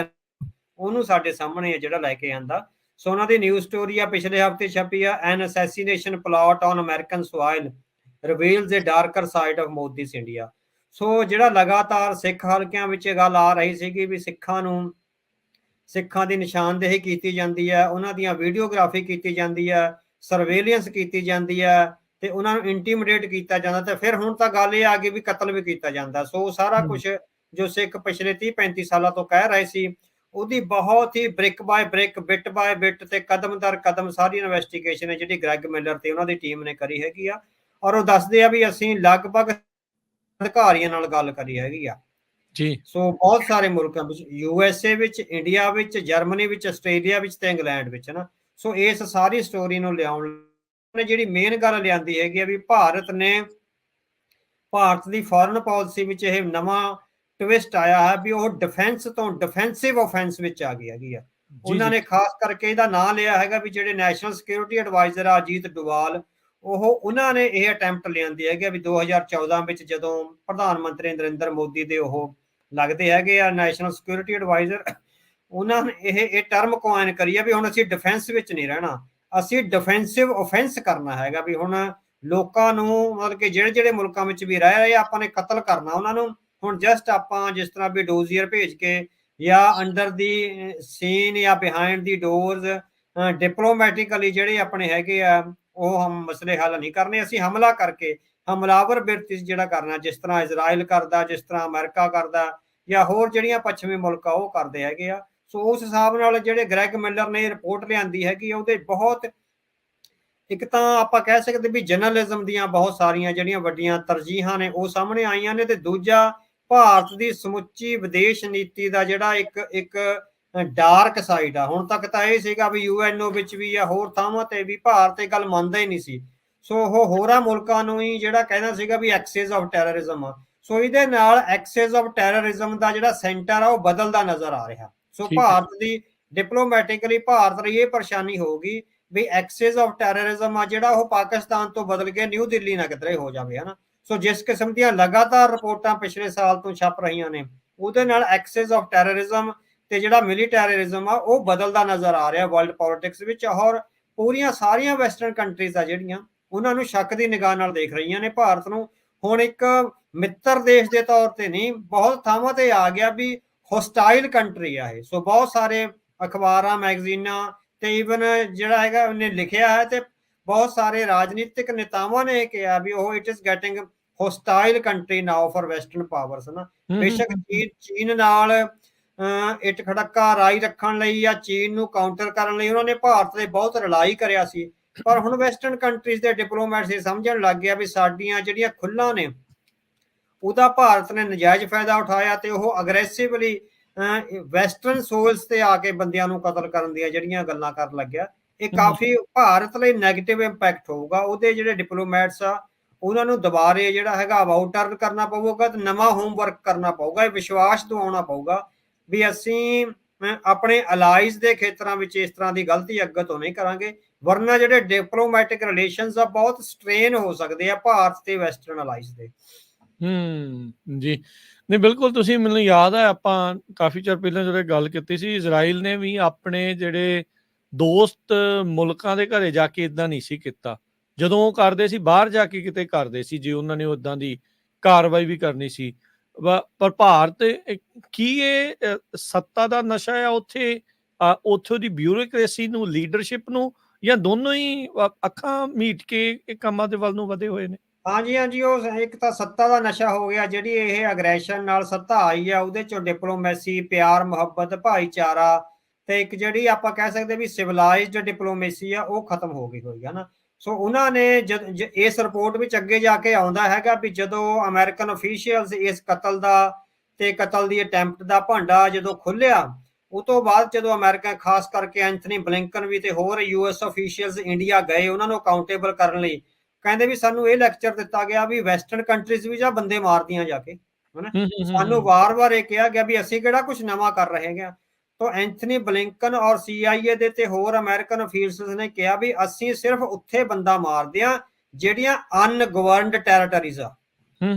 ਉਹਨੂੰ ਸਾਡੇ ਸਾਹਮਣੇ ਜਿਹੜਾ ਲੈ ਕੇ ਆਂਦਾ। ਸੋ ਉਹਨਾਂ ਦੀ ਨਿਊਜ਼ ਸਟੋਰੀ ਆ, ਪਿਛਲੇ ਹਫ਼ਤੇ ਛਪੀ ਆ, an assassination plot on American soil reveals a darker side of Modi's India. So ਜਿਹੜਾ ਲਗਾਤਾਰ ਸਿੱਖ ਹਲਕਿਆਂ ਵਿੱਚ ਗੱਲ ਆ ਰਹੀ ਸੀਗੀ ਵੀ ਸਿੱਖਾਂ ਦੀ ਨਿਸ਼ਾਨਦੇਹੀ ਕੀਤੀ ਜਾਂਦੀ ਹੈ, ਉਹਨਾਂ ਦੀਆਂ ਵੀਡੀਓਗ੍ਰਾਫੀ ਕੀਤੀ ਜਾਂਦੀ ਹੈ, ਸਰਵੇਲੈਂਸ ਕੀਤੀ ਜਾਂਦੀ ਹੈ, ਤੇ ਉਹਨਾਂ ਨੂੰ ਇੰਟੀਮੀਡੇਟ ਕੀਤਾ ਜਾਂਦਾ, ਤੇ ਫਿਰ ਹੁਣ ਤਾਂ ਗੱਲ ਇਹ ਆ ਗਈ ਵੀ ਕਤਲ ਵੀ ਕੀਤਾ ਜਾਂਦਾ। ਸੋ ਸਾਰਾ ਕੁਝ ਜੋ ਸਿੱਖ ਪਿਛਲੇ 30-35 ਸਾਲਾਂ ਤੋਂ ਕਹਿ ਰਹੇ ਸੀ, ਉਹਦੀ ਬਹੁਤ ਹੀ brick by brick, bit by bit ਤੇ ਕਦਮ ਦਰ ਕਦਮ ਸਾਰੀ ਇਨਵੈਸਟੀਗੇਸ਼ਨ ਹੈ ਜਿਹੜੀ ਗ੍ਰੈਗ ਮਿਲਰ ਤੇ ਉਹਨਾਂ ਦੀ ਟੀਮ ਨੇ ਕਰੀ ਹੈਗੀ ਆ। ਔਰ ਉਹ ਦੱਸਦੇ ਆ ਵੀ ਅਸੀਂ ਲਗਭਗ ਅਧਿਕਾਰੀਆਂ ਨਾਲ ਗੱਲ ਕਰੀ ਹੈਗੀ ਆ ਜੀ। ਸੋ ਬਹੁਤ ਸਾਰੇ ਮੁਲਕਾਂ ਵਿੱਚ, USA ਵਿੱਚ, ਇੰਡੀਆ ਵਿੱਚ, ਜਰਮਨੀ ਵਿੱਚ, ਆਸਟ੍ਰੇਲੀਆ ਵਿੱਚ ਤੇ ਇੰਗਲੈਂਡ ਵਿੱਚ ਨਾ। ਸੋ ਇਸ ਸਾਰੀ ਸਟੋਰੀ ਨੂੰ ਲਿਆਉਣ ਨੇ ਜਿਹੜੀ ਮੇਨ ਗੱਲ ਲਿਆਂਦੀ ਹੈਗੀ ਆ ਵੀ ਭਾਰਤ ਦੀ ਫੋਰਨ ਪਾਲਿਸੀ ਵਿੱਚ ਇਹ ਨਵਾਂ ਟਵਿਸਟ ਆਇਆ ਹੈ ਵੀ ਉਹ ਡਿਫੈਂਸ ਤੋਂ ਡਿਫੈਂਸਿਵ ਆਫੈਂਸ ਵਿੱਚ ਆ ਗਈ ਹੈਗੀ ਆ। ਉਹਨਾਂ ਨੇ ਖਾਸ ਕਰਕੇ ਇਹਦਾ ਨਾਂ ਲਿਆ ਹੈਗਾ ਵੀ ਜਿਹੜੇ ਨੈਸ਼ਨਲ ਸਿਕਿਉਰਿਟੀ ਐਡਵਾਈਜ਼ਰ ਆ ਅਜੀਤ ਡੋਵਾਲ, ਉਹਨਾਂ ਨੇ ਇਹ ਅਟੈਂਪਟ ਲਿਆਂਦੀ ਹੈਗੀ ਵੀ 2014 ਵਿੱਚ ਜਦੋਂ ਪ੍ਰਧਾਨ ਮੰਤਰੀ ਨਰਿੰਦਰ ਮੋਦੀ ਦੇ ਉਹ ਲੱਗਦੇ ਹੈਗੇ ਆ ਨੈਸ਼ਨਲ ਸਿਕਿਉਰਿਟੀ ਐਡਵਾਈਜ਼ਰ, ਉਹਨਾਂ ਨੇ ਇਹ ਟਰਮ ਕੋਇਨ ਕਰੀ ਆ ਵੀ ਹੁਣ ਅਸੀਂ ਡਿਫੈਂਸ ਵਿੱਚ ਨਹੀਂ ਰਹਿਣਾ, ਅਸੀਂ ਡਿਫੈਂਸਿਵ ਆਫੈਂਸ ਕਰਨਾ ਹੈਗਾ ਵੀ ਹੁਣ ਲੋਕਾਂ ਨੂੰ ਮਤਲਬ ਕਿ ਜਿਹੜੇ ਮੁਲਕਾਂ ਵਿੱਚ ਵੀ ਰਹਿ ਰਹੇ ਆਪਾਂ ਨੇ ਕਤਲ ਕਰਨਾ ਉਹਨਾਂ ਨੂੰ। ਹੁਣ ਜਸਟ ਆਪਾਂ ਜਿਸ ਤਰ੍ਹਾਂ ਵੀ ਡੋਜ਼ੀਅਰ ਭੇਜ ਕੇ ਜਾਂ ਅੰਡਰ ਦੀ ਸੀਨ ਜਾਂ ਬਿਹਾਈਂਡ ਦੀ ਡੋਰਸ ਡਿਪਲੋਮੈਟਿਕਲੀ ਜਿਹੜੇ ਆਪਣੇ ਹੈਗੇ ਆ ਉਹ ਮਸਲੇ ਹੱਲ ਨਹੀਂ ਕਰਨੇ, ਅਸੀਂ ਹਮਲਾ ਕਰਕੇ ਹਮਲਾਵਰ ਬਿਰਤੀ ਜਿਹੜਾ ਕਰਨਾ, ਜਿਸ ਤਰ੍ਹਾਂ ਇਜ਼ਰਾਈਲ ਕਰਦਾ, ਜਿਸ ਤਰ੍ਹਾਂ ਅਮਰੀਕਾ ਕਰਦਾ ਜਾਂ ਹੋਰ ਜਿਹੜੀਆਂ ਪੱਛਮੀ ਮੁਲਕ ਆ ਉਹ ਕਰਦੇ ਹੈਗੇ ਆ। ਸੋ ਉਸ ਹਿਸਾਬ ਨਾਲ ਜਿਹੜੇ ਗ੍ਰੈਗ ਮਿਲਰ ਨੇ ਰਿਪੋਰਟ ਲਿਆਂਦੀ ਹੈਗੀ ਉਹਦੇ ਬਹੁਤ, ਇੱਕ ਤਾਂ ਆਪਾਂ ਕਹਿ ਸਕਦੇ ਵੀ ਜਰਨਲਿਜ਼ਮ ਦੀਆਂ ਬਹੁਤ ਸਾਰੀਆਂ ਜਿਹੜੀਆਂ ਵੱਡੀਆਂ ਤਰਜੀਹਾਂ ਨੇ ਉਹ ਸਾਹਮਣੇ ਆਈਆਂ ਨੇ, ਤੇ ਦੂਜਾ ਭਾਰਤ ਦੀ ਸਮੁੱਚੀ ਵਿਦੇਸ਼ ਨੀਤੀ ਦਾ ਜਿਹੜਾ ਇੱਕ ਡਾਰਕ ਸਾਈਡ ਆ। ਹੁਣ ਤੱਕ ਤਾਂ ਇਹ ਸੀਗਾ ਵੀ UNO ਵਿੱਚ ਵੀ ਜਾਂ ਹੋਰ ਥਾਵਾਂ ਤੇ ਵੀ ਭਾਰਤ ਇਹ ਗੱਲ ਮੰਨਦਾ ਹੀ ਨਹੀਂ ਸੀ। ਸੋ ਉਹ ਹੋਰਾਂ ਮੁਲਕਾਂ ਨੂੰ ਹੀ ਜਿਹੜਾ ਕਹਿੰਦਾ ਸੀਗਾ ਵੀ ਐਕਸਿਸ ਆਫ ਟੈਰਰਿਜ਼ਮ ਆ। ਸੋ ਇਹਦੇ ਨਾਲ ਐਕਸਿਸ ਆਫ ਟੈਰਰਿਜ਼ਮ ਦਾ ਜਿਹੜਾ ਸੈਂਟਰ ਆ ਉਹ ਬਦਲਦਾ ਨਜ਼ਰ ਆ ਰਿਹਾ। ਸੋ ਭਾਰਤ ਦੀ ਡਿਪਲੋਮੈਟਿਕਲੀ ਭਾਰਤ ਲਈ ਇਹ ਪਰੇਸ਼ਾਨੀ ਹੋਊਗੀ ਵੀ ਐਕਸਿਸ ਆਫ ਟੈਰਰਿਜ਼ਮ ਆ ਜਿਹੜਾ ਉਹ ਪਾਕਿਸਤਾਨ ਤੋਂ ਬਦਲ ਕੇ ਨਿਊ ਦਿੱਲੀ ਨਾ ਕਿਧਰੇ ਹੋ ਜਾਵੇ, ਹਨਾ। ਸੋ ਜਿਸ ਕਿਸਮ ਦੀਆਂ ਲਗਾਤਾਰ ਰਿਪੋਰਟਾਂ ਪਿਛਲੇ ਸਾਲ ਤੋਂ ਛਪ ਰਹੀਆਂ ਨੇ ਉਹਦੇ ਨਾਲ ਐਕਸਿਸ ਆਫ ਟੈਰਰਿਜ਼ਮ ਤੇ ਜਿਹੜਾ ਮਿਲੀਟੈਰਰਿਜ਼ਮ ਆ ਉਹ ਬਦਲਦਾ ਨਜ਼ਰ ਆ ਰਿਹਾ ਵਰਲਡ ਪੋਲਿਟਿਕਸ ਵਿੱਚ। ਔਰ ਪੂਰੀਆਂ ਸਾਰੀਆਂ ਵੈਸਟਰਨ ਕੰਟਰੀਜ਼ ਆ ਜਿਹੜੀਆਂ ਉਹਨਾਂ ਨੂੰ ਸ਼ੱਕ ਦੀ ਨਿਗਾਹ ਨਾਲ ਦੇਖ ਰਹੀਆਂ ਨੇ ਭਾਰਤ ਨੂੰ। ਹੁਣ ਇੱਕ ਮਿੱਤਰ ਦੇਸ਼ ਦੇ ਤੌਰ ਤੇ ਨਹੀਂ, ਬਹੁਤ ਥਾਵਾਂ ਤੇ ਆ ਗਿਆ ਵੀ ਹੋਸਟਾਈਲ ਕੰਟਰੀ ਆ ਇਹ। ਸੋ ਬਹੁਤ ਸਾਰੇ ਅਖਬਾਰਾਂ, ਮੈਗਜ਼ੀਨਾਂ ਤੇ ਈਵਨ ਜਿਹੜਾ ਹੈਗਾ ਉਹਨੇ ਲਿਖਿਆ ਹੈ ਤੇ ਬਹੁਤ ਸਾਰੇ ਰਾਜਨੀਤਿਕ ਨੇਤਾਵਾਂ ਨੇ ਕਿਹਾ ਵੀ ਉਹ it is getting hostile country now for western powers ਨਾ। ਬੇਸ਼ੱਕ ਚੀਨ ਨਾਲ ਇੱਟ ਖੜੱਕਾ ਰਾਈ ਰੱਖਣ ਲਈ ਜਾਂ ਚੀਨ ਨੂੰ ਕਾਊਂਟਰ ਕਰਨ ਲਈ ਉਹਨਾਂ ਨੇ ਭਾਰਤ ਤੇ ਬਹੁਤ ਰਿਲਾਈ ਕਰਿਆ ਸੀ, ਪਰ ਹੁਣ ਵੈਸਟਰਨ ਕੰਟਰੀਜ਼ ਦੇ ਡਿਪਲੋਮੈਟਸ ਇਹ ਸਮਝਣ ਲੱਗ ਗਿਆ ਵੀ ਸਾਡੀਆਂ ਜਿਹੜੀਆਂ ਖੁੱਲਾਂ ਨੇ ਉਹਦਾ ਭਾਰਤ ਨੇ ਨਜਾਇਜ਼ ਫਾਇਦਾ ਉਠਾਇਆ ਤੇ ਉਹ ਅਗਰੈਸਿਵਲੀ ਵੈਸਟਰਨ ਸੋਇਲਸ ਤੇ ਆ ਕੇ ਬੰਦਿਆਂ ਨੂੰ ਕਤਲ ਕਰਨ ਦੀਆਂ ਜਿਹੜੀਆਂ ਗੱਲਾਂ ਕਰਨ ਲੱਗਿਆ। ਇਹ ਕਾਫੀ ਭਾਰਤ ਲਈ ਨੈਗੇਟਿਵ ਇੰਪੈਕਟ ਹੋਊਗਾ। ਉਹਦੇ ਜਿਹੜੇ ਡਿਪਲੋਮੈਟਸ ਆ ਉਹਨਾਂ ਨੂੰ ਦੁਬਾਰੇ ਜਿਹੜਾ ਹੈਗਾ ਅਬਾਊਟ ਟਰਨ ਕਰਨਾ ਪਊਗਾ ਤੇ ਨਵਾਂ ਹੋਮਵਰਕ ਕਰਨਾ ਪਊਗਾ, ਇਹ ਵਿਸ਼ਵਾਸ ਦਿਵਾਉਣਾ ਪਊਗਾ ਵੀ ਅਸੀਂ ਆਪਣੇ ਅਲਾਈਜ਼ ਦੇ ਖੇਤਰਾਂ ਵਿੱਚ ਇਸ ਤਰ੍ਹਾਂ ਦੀ ਗਲਤੀ ਅੱਗੇ ਤੋਂ ਨਹੀਂ ਕਰਾਂਗੇ, ਵਰਨਾ ਜਿਹੜੇ ਡਿਪਲੋਮੈਟਿਕ ਰਿਲੇਸ਼ਨਸ ਆ ਬਹੁਤ ਸਟ੍ਰੇਨ ਹੋ ਸਕਦੇ ਆ ਭਾਰਤ ਤੇ ਵੈਸਟਰਨ ਅਲਾਈਜ਼ ਦੇ। ਜੀ ਨਹੀਂ, ਬਿਲਕੁਲ। ਤੁਸੀਂ ਮੈਨੂੰ ਯਾਦ ਹੈ ਆਪਾਂ ਕਾਫੀ ਚਿਰ ਪਹਿਲਾਂ ਜਦੋਂ ਗੱਲ ਕੀਤੀ ਸੀ, ਇਜ਼ਰਾਈਲ ਨੇ ਵੀ ਆਪਣੇ ਜਿਹੜੇ ਦੋਸਤ ਮੁਲਕਾਂ ਦੇ ਘਰੇ ਜਾ ਕੇ ਇਦਾਂ ਨਹੀਂ ਸੀ ਕੀਤਾ। ਜਦੋਂ ਉਹ ਕਰਦੇ ਸੀ ਬਾਹਰ ਜਾ ਕੇ ਕਿਤੇ ਕਰਦੇ ਸੀ ਜੇ ਉਹਨਾਂ ਨੇ ਉਦਾਂ ਦੀ ਕਾਰਵਾਈ ਵੀ ਕਰਨੀ ਸੀ। ਪਰ ਭਾਰਤ ਕੀ ਇਹ ਸੱਤਾ ਦਾ ਨਸ਼ਾ ਆ ਉੱਥੇ ਉੱਥੋਂ ਦੀ ਬਿਊਰੋਕ੍ਰੇਸੀ ਨੂੰ, ਲੀਡਰਸ਼ਿਪ ਨੂੰ, ਜਾਂ ਦੋਨੋਂ ਹੀ ਅੱਖਾਂ ਮੀਟ ਕੇ ਇਹ ਕੰਮਾਂ ਦੇ ਵੱਲ ਨੂੰ ਵਧੇ ਹੋਏ ਨੇ? ਹਾਂਜੀ, ਉਹ ਇੱਕ ਤਾਂ ਸੱਤਾ ਦਾ ਨਸ਼ਾ ਹੋ ਗਿਆ, ਜਿਹੜੀ ਇਹ ਅਗਰੈਸ਼ਨ ਨਾਲ ਸੱਤਾ ਆਈ ਆ ਉਹਦੇ ਚੋਂ ਡਿਪਲੋਮੈਸੀ, ਪਿਆਰ ਮੁਹੱਬਤ, ਭਾਈਚਾਰਾ ਤੇ ਇੱਕ ਜਿਹੜੀ ਆਪਾਂ ਕਹਿ ਸਕਦੇ ਵੀ ਸਿਵਲਾਈਜ਼ਡ ਡਿਪਲੋਮੇਸੀ ਆ ਉਹ ਖਤਮ ਹੋ ਗਈ ਹੋਈ ਹੈ ਨਾ। ਸੋ ਉਹਨਾਂ ਨੇ ਇਸ ਰਿਪੋਰਟ ਵਿੱਚ ਅੱਗੇ ਜਾ ਕੇ ਆਉਂਦਾ ਹੈਗਾ ਵੀ ਜਦੋਂ ਅਮਰੀਕਨ ਅਫੀਸ਼ੀਅਲਸ ਇਸ ਕਤਲ ਦੀ ਅਟੈਂਪਟ ਦਾ ਭਾਂਡਾ ਜਦੋਂ ਖੁੱਲਿਆ, ਉਹ ਤੋਂ ਬਾਅਦ ਜਦੋਂ ਅਮਰੀਕਾ ਖਾਸ ਕਰਕੇ ਐਂਥਨੀ ਬਲਿੰਕਨ ਵੀ ਤੇ ਹੋਰ US ਅਫੀਸ਼ੀਅਲਸ ਇੰਡੀਆ ਗਏ ਉਹਨਾਂ ਨੂੰ ਅਕਾਊਂਟੇਬਲ ਕਰਨ ਲਈ, ਕਹਿੰਦੇ ਵੀ ਸਾਨੂੰ ਇਹ ਲੈਕਚਰ ਦਿੱਤਾ ਗਿਆ ਵੀ ਵੈਸਟਰਨ ਕੰਟਰੀਜ਼ ਵੀ ਜਾਂ ਬੰਦੇ ਮਾਰਦੀਆਂ ਜਾ ਕੇ, ਹਨਾ। ਸਾਨੂੰ ਵਾਰ-ਵਾਰ ਇਹ ਕਿਹਾ ਗਿਆ ਵੀ ਅਸੀਂ ਕਿਹੜਾ ਕੁਝ ਨਵਾਂ ਕਰ ਰਹੇ ਹਾਂ। ਤਾਂ ਐਂਥਨੀ ਬਲਿੰਕਨ ਔਰ CIA ਦੇ ਤੇ ਹੋਰ ਅਮਰੀਕਨ ਅਫੀਸ਼ੀਅਲਸ ਨੇ ਕਿਹਾ ਵੀ ਅਸੀਂ ਸਿਰਫ ਉੱਥੇ ਬੰਦਾ ਮਾਰਦੇ ਆ ਜਿਹੜੀਆਂ ਅਨਗਵਰਨਡ ਟੈਰੀਟਰੀਜ਼ ਆ।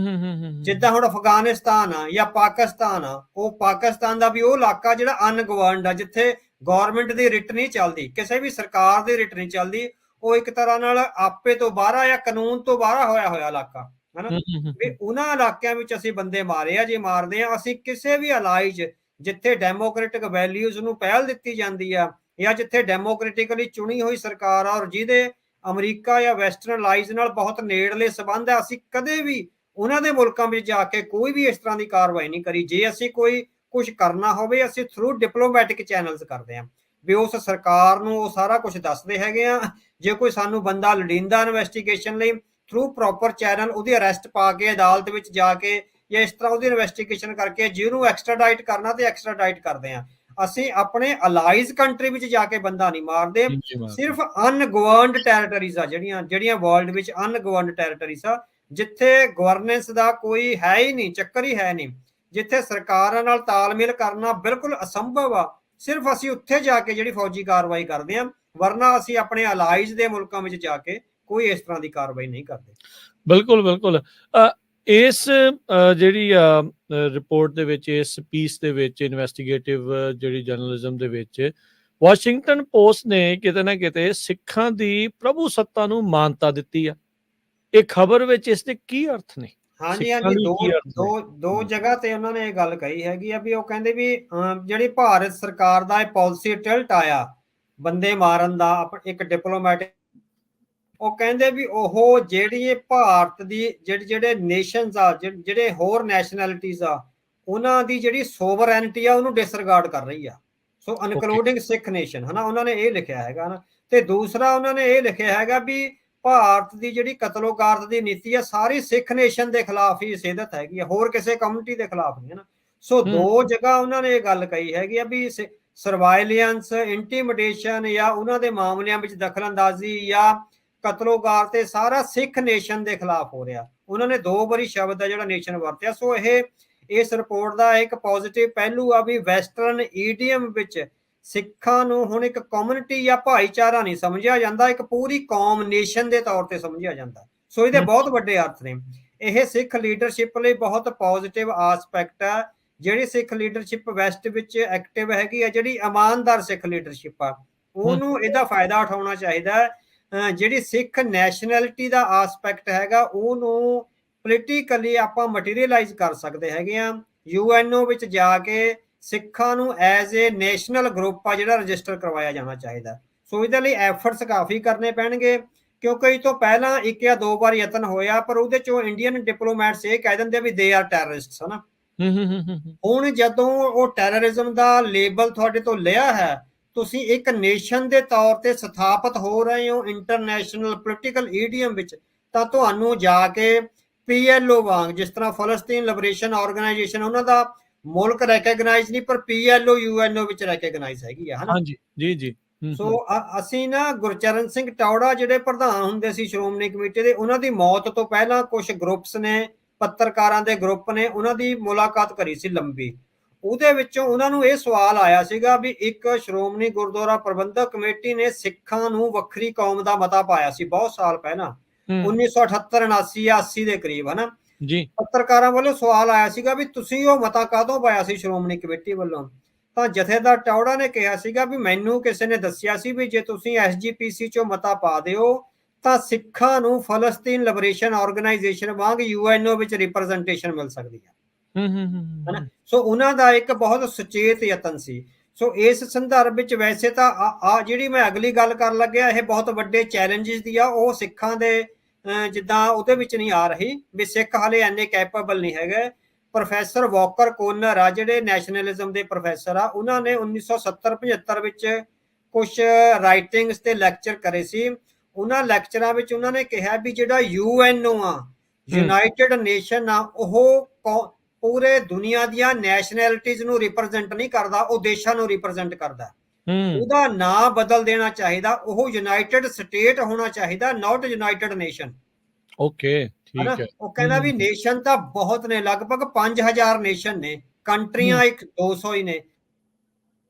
ਜਿੱਦਾਂ ਹੁਣ ਅਫਗਾਨਿਸਤਾਨ ਆ ਜਾਂ ਪਾਕਿਸਤਾਨ ਆ, ਉਹ ਪਾਕਿਸਤਾਨ ਦਾ ਵੀ ਉਹ ਇਲਾਕਾ ਜਿਹੜਾ ਅਨਗਵਰਨਡ ਆ, ਜਿੱਥੇ ਗੌਰਮੈਂਟ ਦੀ ਰਿਟ ਨਹੀਂ ਚੱਲਦੀ, ਕਿਸੇ ਵੀ ਸਰਕਾਰ ਦੀ ਰਿਟ ਨਹੀਂ ਚੱਲਦੀ, ਉਹ ਇੱਕ ਤਰ੍ਹਾਂ ਨਾਲ ਆਪੇ ਤੋਂ ਬਾਹਰ ਜਾਂ ਕਾਨੂੰਨ ਤੋਂ ਬਾਹਰ ਹੋਇਆ ਇਲਾਕਾ, ਹਨਾ। ਵੀ ਉਹਨਾਂ ਇਲਾਕਿਆਂ ਵਿੱਚ ਅਸੀਂ ਬੰਦੇ ਮਾਰੇ ਆ। ਜੇ ਮਾਰਦੇ ਆ ਅਸੀਂ ਕਿਸੇ ਵੀ ਅਲਾਈਜ਼ ਜਿੱਥੇ ਡੈਮੋਕ੍ਰੈਟਿਕ ਵੈਲਿਊਜ਼ ਨੂੰ ਪਹਿਲ ਦਿੱਤੀ ਜਾਂਦੀ ਆ ਜਾਂ ਜਿੱਥੇ ਡੈਮੋਕ੍ਰੈਟਿਕਲੀ ਚੁਣੀ ਹੋਈ ਸਰਕਾਰ ਆ ਔਰ ਜਿਹਦੇ ਅਮਰੀਕਾ ਜਾਂ ਵੈਸਟਰਨ ਅਲਾਈਜ਼ ਨਾਲ ਬਹੁਤ ਨੇੜਲੇ ਸੰਬੰਧ ਆ, ਅਸੀਂ ਕਦੇ ਵੀ ਉਹਨਾਂ ਦੇ ਮੁਲਕਾਂ ਵਿੱਚ ਜਾ ਕੇ ਕੋਈ ਵੀ ਇਸ ਤਰ੍ਹਾਂ ਦੀ ਕਾਰਵਾਈ ਨਹੀਂ ਕਰੀ। ਜੇ ਅਸੀਂ ਕੋਈ ਕੁਝ ਕਰਨਾ ਹੋਵੇ ਅਸੀਂ ਥਰੂ ਡਿਪਲੋਮੈਟਿਕ ਚੈਨਲਸ ਕਰਦੇ ਹਾਂ ਵੀ ਉਸ ਸਰਕਾਰ ਨੂੰ ਉਹ ਸਾਰਾ ਕੁਝ ਦੱਸਦੇ ਹੈਗੇ ਆ। ਜੇ ਕੋਈ ਸਾਨੂੰ ਬੰਦਾ ਲੜੀਂਦਾ ਇਨਵੈਸਟੀਗੇਸ਼ਨ ਲਈ, ਥਰੂ ਪ੍ਰੋਪਰ ਚੈਨਲ ਉਹਦੀ ਅਰੈਸਟ ਪਾ ਕੇ ਅਦਾਲਤ ਵਿੱਚ ਜਾ ਕੇ ਜਾਂ ਇਸ ਤਰ੍ਹਾਂ ਉਹਦੀ ਇਨਵੈਸਟੀਗੇਸ਼ਨ ਕਰਕੇ ਜਿਹਨੂੰ ਐਕਸਟਰਾਡਾਈਟ ਕਰਨਾ ਤੇ ਐਕਸਟਰਾਡਾਈਟ ਕਰਦੇ ਆ। ਅਸੀਂ ਆਪਣੇ ਅਲਾਈਜ਼ ਕੰਟਰੀ ਵਿੱਚ ਜਾ ਕੇ ਬੰਦਾ ਨਹੀਂ ਮਾਰਦੇ, ਜੀ ਮਾਰਦੇ। ਸਿਰਫ ਅਨਗਵਰਨਡ ਟੈਰੀਟਰੀਜ਼ ਆ ਜਿਹੜੀਆਂ ਵਰਲਡ ਵਿੱਚ ਅਨਗਵਰਨਡ ਟੈਰੀਟਰੀਜ਼ ਆ, ਜਿੱਥੇ ਗਵਰਨੈਂਸ ਦਾ ਕੋਈ ਹੈ ਹੀ ਨਹੀਂ, ਚੱਕਰ ਹੀ ਹੈ ਨਹੀਂ, ਜਿੱਥੇ ਸਰਕਾਰਾਂ ਨਾਲ ਤਾਲਮੇਲ ਕਰਨਾ ਬਿਲਕੁਲ ਅਸੰਭਵ ਆ, ਸਿਰਫ ਅਸੀਂ ਉੱਥੇ ਜਾ ਕੇ ਜਿਹੜੀ ਫੌਜੀ ਕਾਰਵਾਈ ਕਰਦੇ ਹਾਂ, ਵਰਨਾ ਅਸੀਂ ਆਪਣੇ ਅਲਾਈਜ਼ ਦੇ ਮੁਲਕਾਂ ਵਿੱਚ ਜਾ ਕੇ ਕੋਈ ਇਸ ਤਰ੍ਹਾਂ ਦੀ ਕਾਰਵਾਈ ਨਹੀਂ ਕਰਦੇ। ਬਿਲਕੁਲ ਬਿਲਕੁਲ। ਇਸ ਜਿਹੜੀ ਰਿਪੋਰਟ ਦੇ ਵਿੱਚ, ਇਸ ਪੀਸ ਦੇ ਵਿੱਚ, ਇਨਵੈਸਟੀਗੇਟਿਵ ਜਿਹੜੀ ਜਰਨਲਿਜ਼ਮ ਦੇ ਵਿੱਚ ਵਾਸ਼ਿੰਗਟਨ ਪੋਸਟ ਨੇ ਕਿਤੇ ਨਾ ਕਿਤੇ ਸਿੱਖਾਂ ਦੀ ਪ੍ਰਭੂ ਸੱਤਾ ਨੂੰ ਮਾਨਤਾ ਦਿੱਤੀ ਆ। ਇਹ ਖਬਰ ਵਿੱਚ ਇਸ ਦੇ ਕੀ ਅਰਥ ਨੇ? ਹਾਂਜੀ ਹਾਂਜੀ, ਦੋ ਜਗ੍ਹਾ ਤੇ ਉਹਨਾਂ ਨੇ ਇਹ ਗੱਲ ਕਹੀ ਹੈਗੀ ਆ ਵੀ ਉਹ ਕਹਿੰਦੇ ਵੀ ਜਿਹੜੀ ਭਾਰਤ ਸਰਕਾਰ ਦਾ ਇਹ ਪਾਲਿਸੀ ਟਿਲਟ ਆਇਆ ਬੰਦੇ ਮਾਰਨ ਦਾ, ਇੱਕ ਡਿਪਲੋਮੈਟਿਕ, ਉਹ ਕਹਿੰਦੇ ਵੀ ਉਹ ਜਿਹੜੀ ਭਾਰਤ ਦੀ ਜਿਹੜੇ ਨੇਸ਼ਨਸ ਆ, ਜਿਹੜੇ ਹੋਰ ਨੈਸ਼ਨੈਲਿਟੀਜ਼ ਆ, ਉਹਨਾਂ ਦੀ ਜਿਹੜੀ ਸੋਵਰੈਨਿਟੀ ਆ ਉਹਨੂੰ ਡਿਸਰਿਗਾਰਡ ਕਰ ਰਹੀ ਆ, ਸੋ ਇਨਕਲੂਡਿੰਗ ਸਿੱਖ ਨੇਸ਼ਨ, ਹਨਾ, ਉਹਨਾਂ ਨੇ ਇਹ ਲਿਖਿਆ ਹੈਗਾ ਨਾ। ਤੇ ਦੂਸਰਾ ਉਹਨਾਂ ਨੇ ਇਹ ਲਿਖਿਆ ਹੈਗਾ ਵੀ ਭਾਰਤ ਦੀ ਜਿਹੜੀ ਕਤਲੋਗਾਰਤ ਦੀ ਨੀਤੀ ਆ ਸਾਰੀ ਸਿੱਖ ਨੇਸ਼ਨ ਦੇ ਖਿਲਾਫ ਹੀ ਸਿੱਧਤ ਹੈਗੀ ਆ, ਹੋਰ ਕਿਸੇ ਕਮਿਊਨਿਟੀ ਦੇ ਖਿਲਾਫ ਨਹੀਂ ਹੈ ਨਾ। ਸੋ ਦੋ ਜਗ੍ਹਾ ਉਹਨਾਂ ਨੇ ਇਹ ਗੱਲ ਕਹੀ ਹੈਗੀ ਆ ਵੀ ਸਰਵਾਈਲੈਂਸ, ਇੰਟੀਮੀਡੇਸ਼ਨ ਜਾਂ ਉਹਨਾਂ ਦੇ ਮਾਮਲਿਆਂ ਵਿੱਚ ਦਖਲਅੰਦਾਜ਼ੀ ਜਾਂ ਕਤਲੋਗਾਰ ਤੇ ਸਾਰਾ ਸਿੱਖ ਨੇਸ਼ਨ ਦੇ ਖਿਲਾਫ ਹੋ ਰਿਹਾ। ਉਹਨਾਂ ਨੇ ਦੋ ਵਾਰੀ ਸ਼ਬਦ ਆ ਜਿਹੜਾ ਨੇਸ਼ਨ ਵਰਤਿਆ। ਸੋ ਇਹ ਇਸ ਰਿਪੋਰਟ ਦਾ ਇੱਕ ਪੋਜ਼ਿਟਿਵ ਪਹਿਲੂ ਆ ਵੀ ਵੈਸਟਰਨ ਈਡੀਅਮ ਵਿੱਚ ਸਿੱਖਾਂ ਨੂੰ ਹੁਣ ਇੱਕ ਕਮਿਊਨਿਟੀ ਜਾਂ ਭਾਈਚਾਰਾ ਨਹੀਂ ਸਮਝਿਆ ਜਾਂਦਾ, ਇੱਕ ਪੂਰੀ ਕੌਮ, ਨੇਸ਼ਨ ਦੇ ਤੌਰ ਤੇ ਸਮਝਿਆ ਜਾਂਦਾ। ਸੋ ਇਹਦੇ ਬਹੁਤ ਵੱਡੇ ਅਰਥ ਨੇ। ਇਹ ਸਿੱਖ ਲੀਡਰਸ਼ਿਪ ਲਈ ਬਹੁਤ ਪੋਜ਼ਿਟਿਵ ਆਸਪੈਕਟ ਆ। ਜਿਹੜੀ ਸਿੱਖ ਲੀਡਰਸ਼ਿਪ ਵੈਸਟ ਵਿੱਚ ਐਕਟਿਵ ਹੈਗੀ ਆ, ਜਿਹੜੀ ਇਮਾਨਦਾਰ ਸਿੱਖ ਲੀਡਰਸ਼ਿਪ ਆ, ਉਹਨੂੰ ਇਹਦਾ ਫਾਇਦਾ ਉਠਾਉਣਾ ਚਾਹੀਦਾ। ਜਿਹੜੀ ਸਿੱਖ ਨੈਸ਼ਨੈਲਿਟੀ ਦਾ ਆਸਪੈਕਟ ਹੈਗਾ ਉਹਨੂੰ ਪੋਲੀਟੀਕਲੀ ਆਪਾਂ ਮਟੀਰੀਅਲਾਈਜ਼ ਕਰ ਸਕਦੇ ਹੈਗੇ ਆ। UNO ਵਿੱਚ ਜਾ ਕੇ ਸਿੱਖਾਂ ਨੂੰ ਐਜ਼ ਏ ਨੈਸ਼ਨਲ ਗਰੁੱਪ ਆ ਜਿਹੜਾ ਰਜਿਸਟਰ ਕਰਵਾਇਆ ਜਾਣਾ ਚਾਹੀਦਾ। ਸੋ ਇਹਦੇ ਲਈ ਐਫਰਟਸ ਕਾਫੀ ਕਰਨੇ ਪੈਣਗੇ, ਕਿਉਂਕਿ ਇਹ ਤੋਂ ਪਹਿਲਾਂ ਇੱਕ ਜਾਂ ਦੋ ਵਾਰ ਯਤਨ ਹੋਇਆ, ਪਰ ਉਹਦੇ ਚੋਂ ਇੰਡੀਅਨ ਡਿਪਲੋਮੈਟਸ ਇਹ ਕਹਿ ਦਿੰਦੇ ਵੀ ਦੇ ਆਰ ਟੈਰਰਿਸਟਸ, ਹਨਾ। ਹੁਣ ਜਦੋਂ ਉਹ ਟੈਰਰਿਜ਼ਮ ਦਾ ਲੇਬਲ ਤੁਹਾਡੇ ਤੋਂ ਲਿਆ ਹੈ, ਤੁਸੀਂ ਇੱਕ ਨੇਸ਼ਨ ਦੇ ਤੌਰ ਤੇ ਸਥਾਪਿਤ ਹੋ ਰਹੇ ਹੋ ਇੰਟਰਨੈਸ਼ਨਲ ਪੋਲੀਟੀਕਲ ਈਡੀਅਮ ਵਿੱਚ, ਤਾਂ ਤੁਹਾਨੂੰ ਜਾ ਕੇ PLO ਵਾਂਗ, ਜਿਸ ਤਰ੍ਹਾਂ ਫਲਸਤੀਨ ਲਿਬਰੇਸ਼ਨ ਆਰਗੇਨਾਈਜੇਸ਼ਨ, ਉਹਨਾਂ ਦਾ ਮੁਲਕ ਰੈਕਗਨਾਈਜ਼ ਨਹੀਂ, ਪਰ PLO UNO ਵਿੱਚ ਰੈਕਗਨਾਈਜ਼ ਹੈਗੀ ਆ, ਹਨਾ। ਹਾਂਜੀ ਜੀ ਜੀ। ਸੋ ਅਸੀਂ ਨਾ ਗੁਰਚਰਨ ਸਿੰਘ ਟੌੜਾ ਜਿਹੜੇ ਪ੍ਰਧਾਨ ਹੁੰਦੇ ਸੀ ਸ਼੍ਰੋਮਣੀ ਕਮੇਟੀ ਦੇ, ਉਹਨਾਂ ਦੀ ਮੌਤ ਤੋਂ ਪਹਿਲਾਂ ਕੁਝ ਗਰੁੱਪਸ ਨੇ, ਪੱਤਰਕਾਰਾਂ ਦੇ ਗਰੁੱਪ ਨੇ, ਉਹਨਾਂ ਦੀ ਮੁਲਾਕਾਤ ਕਰੀ ਸੀ ਲੰਬੀ। ਉਹਦੇ ਵਿੱਚੋਂ ਉਹਨਾਂ ਨੂੰ ਇਹ ਸਵਾਲ ਆਇਆ ਸੀਗਾ ਵੀ ਇੱਕ ਸ਼੍ਰੋਮਣੀ ਗੁਰਦੁਆਰਾ ਪ੍ਰਬੰਧਕ ਕਮੇਟੀ ਨੇ ਸਿੱਖਾਂ ਨੂੰ ਵੱਖਰੀ ਕੌਮ ਦਾ ਮਤਾ ਪਾਇਆ ਸੀ ਬਹੁਤ ਸਾਲ ਪਹਿਲਾਂ, 1978, 79 ਜਾਂ 80 ਦੇ ਕਰੀਬ, ਹਨਾ ਜੀ। ਪੱਤਰਕਾਰਾਂ ਵੱਲੋਂ ਸਵਾਲ ਆਇਆ ਸੀਗਾ ਵੀ ਤੁਸੀਂ ਉਹ ਮਤਾ ਕਾਹਤੋਂ ਪਾਇਆ ਸੀ ਸ਼੍ਰੋਮਣੀ ਕਮੇਟੀ ਵੱਲੋਂ? ਤਾਂ ਜਥੇਦਾਰ ਟੌੜਾ ਨੇ ਕਿਹਾ ਸੀਗਾ ਵੀ ਮੈਨੂੰ ਕਿਸੇ ਨੇ ਦੱਸਿਆ ਸੀ ਵੀ ਜੇ ਤੁਸੀਂ SGPC ਚੋਂ ਮਤਾ ਪਾ ਦਿਓ ਤਾਂ ਸਿੱਖਾਂ ਨੂੰ ਫਲਸਤੀਨ ਲਿਬਰੇਸ਼ਨ ਆਰਗੇਨਾਈਜੇਸ਼ਨ ਵਾਂਗ UNO ਵਿੱਚ ਰਿਪਰੈਜ਼ੈਂਟੇਸ਼ਨ ਮਿਲ ਸਕਦੀ ਹੈ, ਹਨਾ। ਸੋ ਉਹਨਾਂ ਦਾ ਇੱਕ ਬਹੁਤ ਸੁਚੇਤ ਯਤਨ ਸੀ। ਸੋ ਇਸ ਸੰਦਰਭ ਵਿੱਚ ਵੈਸੇ ਤਾਂ ਆ ਜਿਹੜੀ ਮੈਂ ਅਗਲੀ ਗੱਲ ਕਰਨ ਲੱਗਿਆ, ਇਹ ਬਹੁਤ ਵੱਡੇ ਚੈਲੰਜਸ ਦੀ ਆ, ਉਹ ਸਿੱਖਾਂ ਦੇ ਜਿੱਦਾਂ ਉਹਦੇ ਵਿੱਚ ਨਹੀਂ ਆ ਰਹੀ ਵੀ ਸਿੱਖ ਹਾਲੇ ਇੰਨੇ ਕੈਪੇਬਲ ਨਹੀਂ ਹੈਗੇ। ਪ੍ਰੋਫੈਸਰ ਵਾਕਰ ਕੋਨਰ ਆ ਜਿਹੜੇ ਨੈਸ਼ਨਲਿਜ਼ਮ ਦੇ ਪ੍ਰੋਫੈਸਰ ਆ, ਉਹਨਾਂ ਨੇ 1970-75 ਵਿੱਚ ਕੁਝ ਰਾਈਟਿੰਗਸ ਤੇ ਲੈਕਚਰ ਕਰੇ ਸੀ। ਉਹਨਾਂ ਲੈਕਚਰਾਂ ਵਿੱਚ ਉਹਨਾਂ ਨੇ ਕਿਹਾ ਵੀ ਜਿਹੜਾ UNO ਆ, ਯੂਨਾਈਟਿਡ ਨੇਸ਼ਨ ਆ, ਉਹ ਪੂਰੇ ਦੁਨੀਆ ਦੀਆਂ ਨੈਸ਼ਨੈਲਿਟੀਜ਼ ਨੂੰ ਰਿਪਰੈਜ਼ੈਂਟ ਨਹੀਂ ਕਰਦਾ, ਉਹ ਦੇਸ਼ਾਂ ਨੂੰ ਰਿਪਰੈਜ਼ੈਂਟ ਕਰਦਾ। ਉਹਦਾ ਨਾਂ ਬਦਲ ਦੇਣਾ ਚਾਹੀਦਾ, ਉਹ ਯੂਨਾਈਟਿਡ ਸਟੇਟ ਹੋਣਾ ਚਾਹੀਦਾ, ਨਾਟ ਯੂਨਾਈਟਿਡ ਨੇਸ਼ਨ। ਓਕੇ, ਠੀਕ ਹੈ। ਉਹ ਕਹਿੰਦਾ ਵੀ ਨੇਸ਼ਨ ਤਾਂ ਬਹੁਤ ਨੇ, ਲਗਭਗ 5000 ਨੇਸ਼ਨ ਨੇ, ਕੰਟਰੀਆਂ 200 ਹੀ ਨੇ।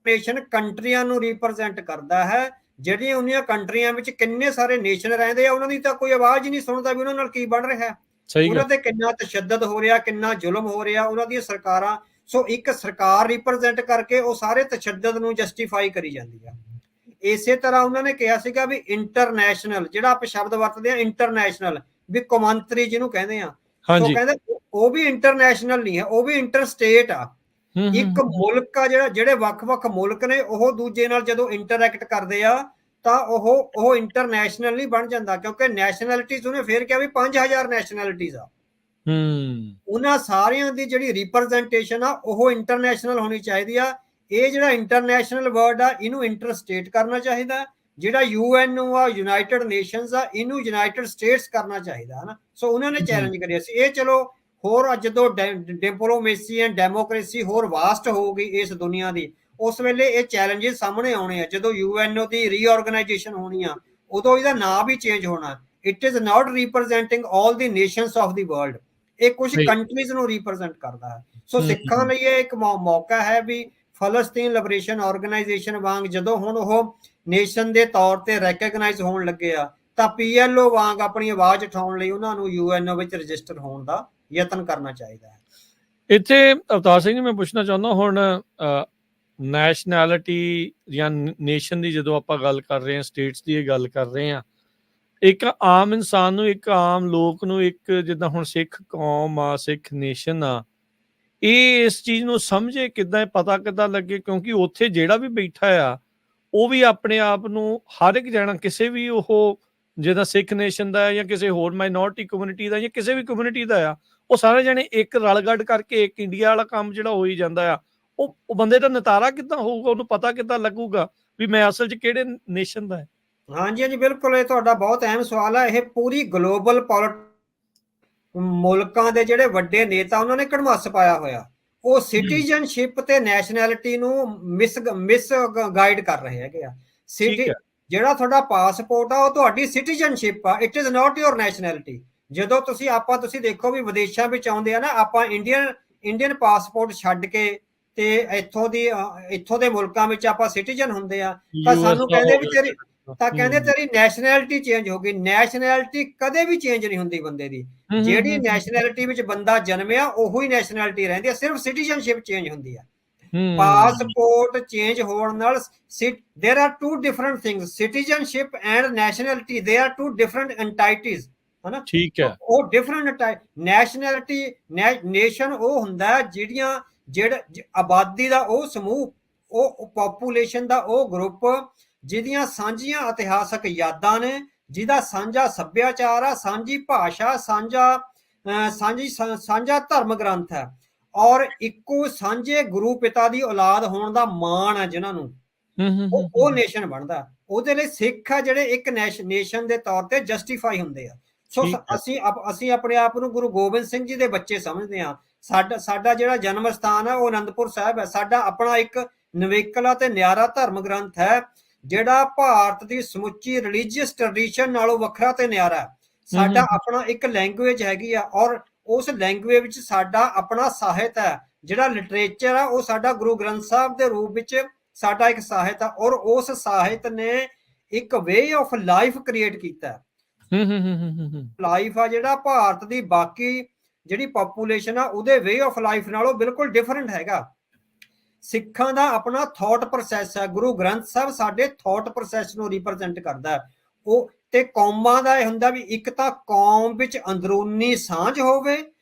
ਨੇਸ਼ਨ ਕੰਟਰੀਆਂ ਨੂੰ ਰਿਪਰੈਜ਼ੈਂਟ ਕਰਦਾ ਹੈ। ਜਿਹੜੀਆਂ ਉਹਨੀਆਂ ਕੰਟਰੀਆਂ ਵਿੱਚ ਕਿੰਨੇ ਸਾਰੇ ਨੇਸ਼ਨ ਰਹਿੰਦੇ ਆ, ਉਹਨਾਂ ਦੀ ਤਾਂ ਕੋਈ ਆਵਾਜ਼ ਹੀ ਨਹੀਂ ਸੁਣਦਾ ਵੀ ਉਹਨਾਂ ਨਾਲ ਕੀ ਬਣ ਰਿਹਾ, ਉਹਨਾਂ ਤੇ ਕਿੰਨਾ ਤਸ਼ੱਦਦ ਹੋ ਰਿਹਾ, ਕਿੰਨਾ ਜ਼ੁਲਮ ਹੋ ਰਿਹਾ, ਉਹਨਾਂ ਦੀਆਂ ਸਰਕਾਰਾਂ। ਸੋ ਇੱਕ ਸਰਕਾਰ ਰਿਪਰੈਜ਼ੈਂਟ ਕਰਕੇ ਉਹ ਸਾਰੇ ਤਸ਼ੱਦਦ ਨੂੰ ਜਸਟੀਫਾਈ ਕਰੀ ਜਾਂਦੀ ਆ। ਇਸੇ ਤਰ੍ਹਾਂ ਉਹਨਾਂ ਨੇ ਕਿਹਾ ਸੀਗਾ ਵੀ ਇੰਟਰਨੈਸ਼ਨਲ, ਜਿਹੜਾ ਆਪਾਂ ਸ਼ਬਦ ਵਰਤਦੇ ਆ ਇੰਟਰਨੈਸ਼ਨਲ, ਵੀ ਕੌਮਾਂਤਰੀ ਜਿਹਨੂੰ ਕਹਿੰਦੇ ਆ, ਉਹ ਕਹਿੰਦੇ ਉਹ ਵੀ ਇੰਟਰਨੈਸ਼ਨਲ ਨਹੀਂ ਹੈ, ਉਹ ਵੀ ਇੰਟਰ ਸਟੇਟ ਆ। ਇੱਕ ਮੁਲਕ ਆ ਜਿਹੜੇ ਵੱਖ-ਵੱਖ ਮੁਲਕ ਨੇ, ਉਹ ਦੂਜੇ ਨਾਲ ਜਦੋਂ ਇੰਟਰੈਕਟ ਕਰਦੇ ਆ ਤਾਂ ਉਹ ਇੰਟਰਨੈਸ਼ਨਲ ਨਹੀਂ ਬਣ ਜਾਂਦਾ, ਕਿਉਂਕਿ ਨੈਸ਼ਨੈਲਿਟੀਜ਼ ਉਹਨੇ ਫੇਰ ਕਿਹਾ ਵੀ 5000 ਨੈਸ਼ਨੈਲਿਟੀਜ਼ ਆ। ਉਹਨਾਂ ਸਾਰਿਆਂ ਦੀ ਜਿਹੜੀ ਰਿਪਰੈਜ਼ੈਂਟੇਸ਼ਨ ਆ ਉਹ ਇੰਟਰਨੈਸ਼ਨਲ ਹੋਣੀ ਚਾਹੀਦੀ ਆ। ਇਹ ਜਿਹੜਾ ਇੰਟਰਨੈਸ਼ਨਲ ਵਰਡ ਆ ਇਹਨੂੰ ਇੰਟਰ ਸਟੇਟ ਕਰਨਾ ਚਾਹੀਦਾ। ਜਿਹੜਾ UNO ਆ, ਯੂਨਾਈਟਿਡ ਨੇਸ਼ਨਸ ਆ, ਇਹਨੂੰ ਯੂਨਾਈਟਿਡ ਸਟੇਟਸ ਕਰਨਾ ਚਾਹੀਦਾ, ਹਨਾ। ਸੋ ਉਹਨਾਂ ਨੇ ਚੈਲੰਜ ਕਰਿਆ ਸੀ ਇਹ। ਚਲੋ ਹੋਰ ਜਦੋਂ ਡਿਪਲੋਮੇਸੀ ਐਂਡ ਡੈਮੋਕ੍ਰੇਸੀ ਹੋਰ ਵਾਸਟ ਹੋਊਗੀ ਇਸ ਦੁਨੀਆ ਦੀ, ਉਸ ਵੇਲੇ ਇਹ ਚੈਲੰਜਸ ਸਾਹਮਣੇ ਆਉਣੇ ਆ। ਜਦੋਂ UNO ਦੀ ਰੀਆਰਗੇਨਾਈਜੇਸ਼ਨ ਹੋਣੀ ਆ, ਉਦੋਂ ਇਹਦਾ ਨਾਂ ਵੀ ਚੇਂਜ ਹੋਣਾ। It is not representing all the nations of the world, ਇਹ ਕੁਝ ਕੰਟਰੀਜ਼ ਨੂੰ ਰਿਪਰੈਜ਼ੈਂਟ ਕਰਦਾ ਹੈ। ਸੋ ਸਿੱਖਾਂ ਲਈ ਇਹ ਇੱਕ ਮੌਕਾ ਹੈ ਵੀ ਫਲਸਤੀਨ ਲਿਬਰੇਸ਼ਨ ਆਰਗੇਨਾਈਜੇਸ਼ਨ ਵਾਂਗ ਜਦੋਂ ਹੁਣ ਉਹ ਨੇਸ਼ਨ ਦੇ ਤੌਰ ਤੇ ਰੈਕਗਨਾਈਜ਼ ਹੋਣ ਲੱਗੇ ਆ, ਤਾਂ PLO ਵਾਂਗ ਆਪਣੀ ਆਵਾਜ਼ ਉਠਾਉਣ ਲਈ ਉਹਨਾਂ ਨੂੰ UNO ਵਿੱਚ ਰਜਿਸਟਰ ਹੋਣ ਦਾ ਯਤਨ ਕਰਨਾ ਚਾਹੀਦਾ ਹੈ। ਇੱਥੇ ਅਵਤਾਰ ਸਿੰਘ ਜੀ ਮੈਂ ਪੁੱਛਣਾ ਚਾਹੁੰਦਾ, ਹੁਣ ਨੈਸ਼ਨੈਲਿਟੀ ਜਾਂ ਨੇਸ਼ਨ ਦੀ ਜਦੋਂ ਆਪਾਂ ਗੱਲ ਕਰ ਰਹੇ ਹਾਂ, ਸਟੇਟਸ ਦੀ ਇਹ ਗੱਲ ਕਰ ਰਹੇ ਹਾਂ, ਇੱਕ ਆਮ ਇਨਸਾਨ ਨੂੰ, ਇੱਕ ਆਮ ਲੋਕ ਨੂੰ, ਇੱਕ ਜਿੱਦਾਂ ਹੁਣ ਸਿੱਖ ਕੌਮ ਆ, ਸਿੱਖ ਨੇਸ਼ਨ ਆ, ਇਹ ਇਸ ਚੀਜ਼ ਨੂੰ ਸਮਝੇ ਕਿੱਦਾਂ, ਪਤਾ ਕਿੱਦਾਂ ਲੱਗੇ? ਕਿਉਂਕਿ ਉੱਥੇ ਜਿਹੜਾ ਵੀ ਬੈਠਾ ਆ ਉਹ ਵੀ ਆਪਣੇ ਆਪ ਨੂੰ, ਹਰ ਇੱਕ ਜਣਾ, ਕਿਸੇ ਵੀ ਉਹ ਜਿੱਦਾਂ ਸਿੱਖ ਨੇਸ਼ਨ ਦਾ ਜਾਂ ਕਿਸੇ ਹੋਰ ਮਾਈਨੋਰਿਟੀ ਕਮਿਊਨਿਟੀ ਦਾ ਜਾਂ ਕਿਸੇ ਵੀ ਕਮਿਊਨਿਟੀ ਦਾ ਆ, ਉਹ ਸਾਰੇ ਜਣੇ ਇੱਕ ਰਲਗੱਡ ਕਰਕੇ ਇੱਕ ਇੰਡੀਆ ਵਾਲਾ ਕੰਮ ਜਿਹੜਾ ਹੋਈ ਜਾਂਦਾ ਆ, ਉਹ ਬੰਦੇ ਦਾ ਨਤਾਰਾ ਕਿੱਦਾਂ ਹੋਊਗਾ? ਉਹਨੂੰ ਪਤਾ ਕਿੱਦਾਂ ਲੱਗੂਗਾ ਵੀ ਮੈਂ ਅਸਲ 'ਚ ਕਿਹੜੇ ਨੇਸ਼ਨ ਦਾ ਹੈ? ਹਾਂਜੀ ਹਾਂਜੀ, ਬਿਲਕੁਲ, ਇਹ ਤੁਹਾਡਾ ਬਹੁਤ ਅਹਿਮ ਸਵਾਲ ਹੈ। ਇਹ ਪੂਰੀ ਗਲੋਬਲ ਮੁਲਕਾਂ ਦੇ ਜਿਹੜੇ ਵੱਡੇ ਨੇਤਾ ਉਹਨਾਂ ਨੇ ਕੜਮੱਸ ਪਾਇਆ ਹੋਇਆ, ਉਹ ਸਿਟੀਜ਼ਨਸ਼ਿਪ ਤੇ ਨੈਸ਼ਨੈਲਿਟੀ ਨੂੰ ਮਿਸ ਗਾਈਡ ਕਰ ਰਹੇ ਹੈਗੇ ਆ। ਜਿਹੜਾ ਤੁਹਾਡਾ ਪਾਸਪੋਰਟ ਆ ਉਹ ਤੁਹਾਡੀ ਸਿਟੀਜ਼ਨਸ਼ਿਪ ਆ, it is not your nationality. ਜਦੋਂ ਤੁਸੀਂ ਦੇਖੋ ਵੀ ਵਿਦੇਸ਼ਾਂ ਵਿੱਚ ਆਉਂਦੇ ਆ ਨਾ, ਆਪਾਂ ਇੰਡੀਅਨ ਪਾਸਪੋਰਟ ਛੱਡ ਕੇ ਤੇ ਇੱਥੋਂ ਦੇ ਮੁਲਕਾਂ ਵਿੱਚ ਆਪਾਂ ਸਿਟੀਜ਼ਨ ਹੁੰਦੇ ਆ, ਤਾਂ ਸਾਨੂੰ ਕਹਿੰਦੇ ਵੀ ਤੇਰੀ ਨੈਸ਼ਨੈਲਿਟੀ ਚੇਂਜ ਹੋ ਗਈ। ਨੈਸ਼ਨੈਲਿਟੀ ਕਦੇ ਵੀ ਚੇਂਜ ਨਹੀਂ ਹੁੰਦੀ ਬੰਦੇ ਦੀ। ਜਿਹੜੀ ਨੈਸ਼ਨੈਲਿਟੀ ਵਿੱਚ ਬੰਦਾ ਜਨਮਿਆ ਉਹੀ ਨੈਸ਼ਨੈਲਿਟੀ ਰਹਿੰਦੀ ਹੈ, ਸਿਰਫ ਸਿਟੀਜ਼ਨਸ਼ਿਪ ਚੇਂਜ ਹੁੰਦੀ ਹੈ। ਪਾਸਪੋਰਟ ਚੇਂਜ ਹੋਣ ਨਾਲ there are two different things, citizenship and nationality, they are two different entities, ਹਨਾ? ਠੀਕ ਹੈ, ਉਹ ਡਿਫਰੈਂਟ ਨੈਸ਼ਨੈਲਿਟੀ, ਨੇਸ਼ਨ ਉਹ ਹੁੰਦਾ ਜਿਹੜਾ ਆਬਾਦੀ ਦਾ ਉਹ ਸਮੂਹ, ਉਹ ਪੋਪੂਲੇਸ਼ਨ ਦਾ ਉਹ ਗਰੁੱਪ ਜਿਹਦੀਆਂ ਸਾਂਝੀਆਂ ਇਤਿਹਾਸਕ ਯਾਦਾਂ ਨੇ, ਜਿਹਦਾ ਸਾਂਝਾ ਸੱਭਿਆਚਾਰ ਆ, ਸਾਂਝੀ ਭਾਸ਼ਾ, ਸਾਂਝਾ ਧਰਮ ਗ੍ਰੰਥ ਹੈ, ਔਰ ਇੱਕੋ ਸਾਂਝੇ ਗੁਰੂ ਪਿਤਾ ਦੀ ਔਲਾਦ ਹੋਣ ਦਾ ਮਾਣ ਹੈ ਜਿਨ੍ਹਾਂ ਨੂੰ, ਉਹ ਨੇਸ਼ਨ ਬਣਦਾ। ਉਹਦੇ ਲਈ ਸਿੱਖ ਆ ਜਿਹੜੇ ਇੱਕ ਨੇਸ਼ਨ ਦੇ ਤੌਰ ਤੇ ਜਸਟੀਫਾਈ ਹੁੰਦੇ ਆ। ਸੋ ਅਸੀਂ ਆਪਣੇ ਆਪ ਨੂੰ ਗੁਰੂ ਗੋਬਿੰਦ ਸਿੰਘ ਜੀ ਦੇ ਬੱਚੇ ਸਮਝਦੇ ਹਾਂ। ਸਾਡਾ ਜਿਹੜਾ ਜਨਮ ਸਥਾਨ ਹੈ ਉਹ ਅਨੰਦਪੁਰ ਸਾਹਿਬ ਹੈ। ਸਾਡਾ ਆਪਣਾ ਇੱਕ ਨਵੇਕਲਾ ਤੇ ਨਿਆਰਾ ਧਰਮ ਗ੍ਰੰਥ ਹੈ, ਜਿਹੜਾ ਭਾਰਤ ਦੀ ਸਮੁੱਚੀ ਰਿਲੀਜੀਅਸ ਟ੍ਰੈਡੀਸ਼ਨ ਨਾਲੋਂ ਵੱਖਰਾ ਤੇ ਨਿਆਰਾ ਹੈ। ਸਾਡਾ ਆਪਣਾ ਇੱਕ ਲੈਂਗੁਏਜ ਹੈਗੀ ਆ, ਔਰ ਉਸ ਲੈਂਗੁਏਜ ਵਿੱਚ ਸਾਡਾ ਆਪਣਾ ਸਾਹਿਤ ਹੈ, ਜਿਹੜਾ ਲਿਟਰੇਚਰ ਆ ਉਹ ਸਾਡਾ ਗੁਰੂ ਗ੍ਰੰਥ ਸਾਹਿਬ ਦੇ ਰੂਪ ਵਿੱਚ ਸਾਡਾ ਇੱਕ ਸਾਹਿਤ ਆ, ਔਰ ਉਸ ਸਾਹਿਤ ਨੇ ਇੱਕ ਵੇ ਆਫ ਲਾਈਫ ਕ੍ਰੀਏਟ ਕੀਤਾ। ਲਾਈਫ ਆ ਜਿਹੜਾ ਭਾਰਤ ਦੀ ਬਾਕੀ ਜਿਹੜੀ ਪੋਪੂਲੇਸ਼ਨ ਆ ਉਹਦੇ ਵੇ ਆਫ ਲਾਈਫ ਨਾਲੋਂ ਬਿਲਕੁਲ ਡਿਫਰੈਂਟ ਹੈਗਾ। ਸਿੱਖਾਂ ਦਾ ਆਪਣਾ ਥਾਟ ਪ੍ਰੋਸੈਸ ਹੈ, ਗੁਰੂ ਗ੍ਰੰਥ ਸਾਹਿਬ ਸਾਡੇ ਥਾਟ ਪ੍ਰੋਸੈਸ ਨੂੰ ਰਿਪਰੈਜ਼ੈਂਟ ਕਰਦਾ। ਉਹ ਤੇ ਕੌਮਾਂ ਦਾ ਇਹ ਹੁੰਦਾ ਵੀ ਇੱਕ ਤਾਂ ਕੌਮ ਵਿੱਚ ਅੰਦਰੂਨੀ ਸਾਂਝ ਹੋਵੇ,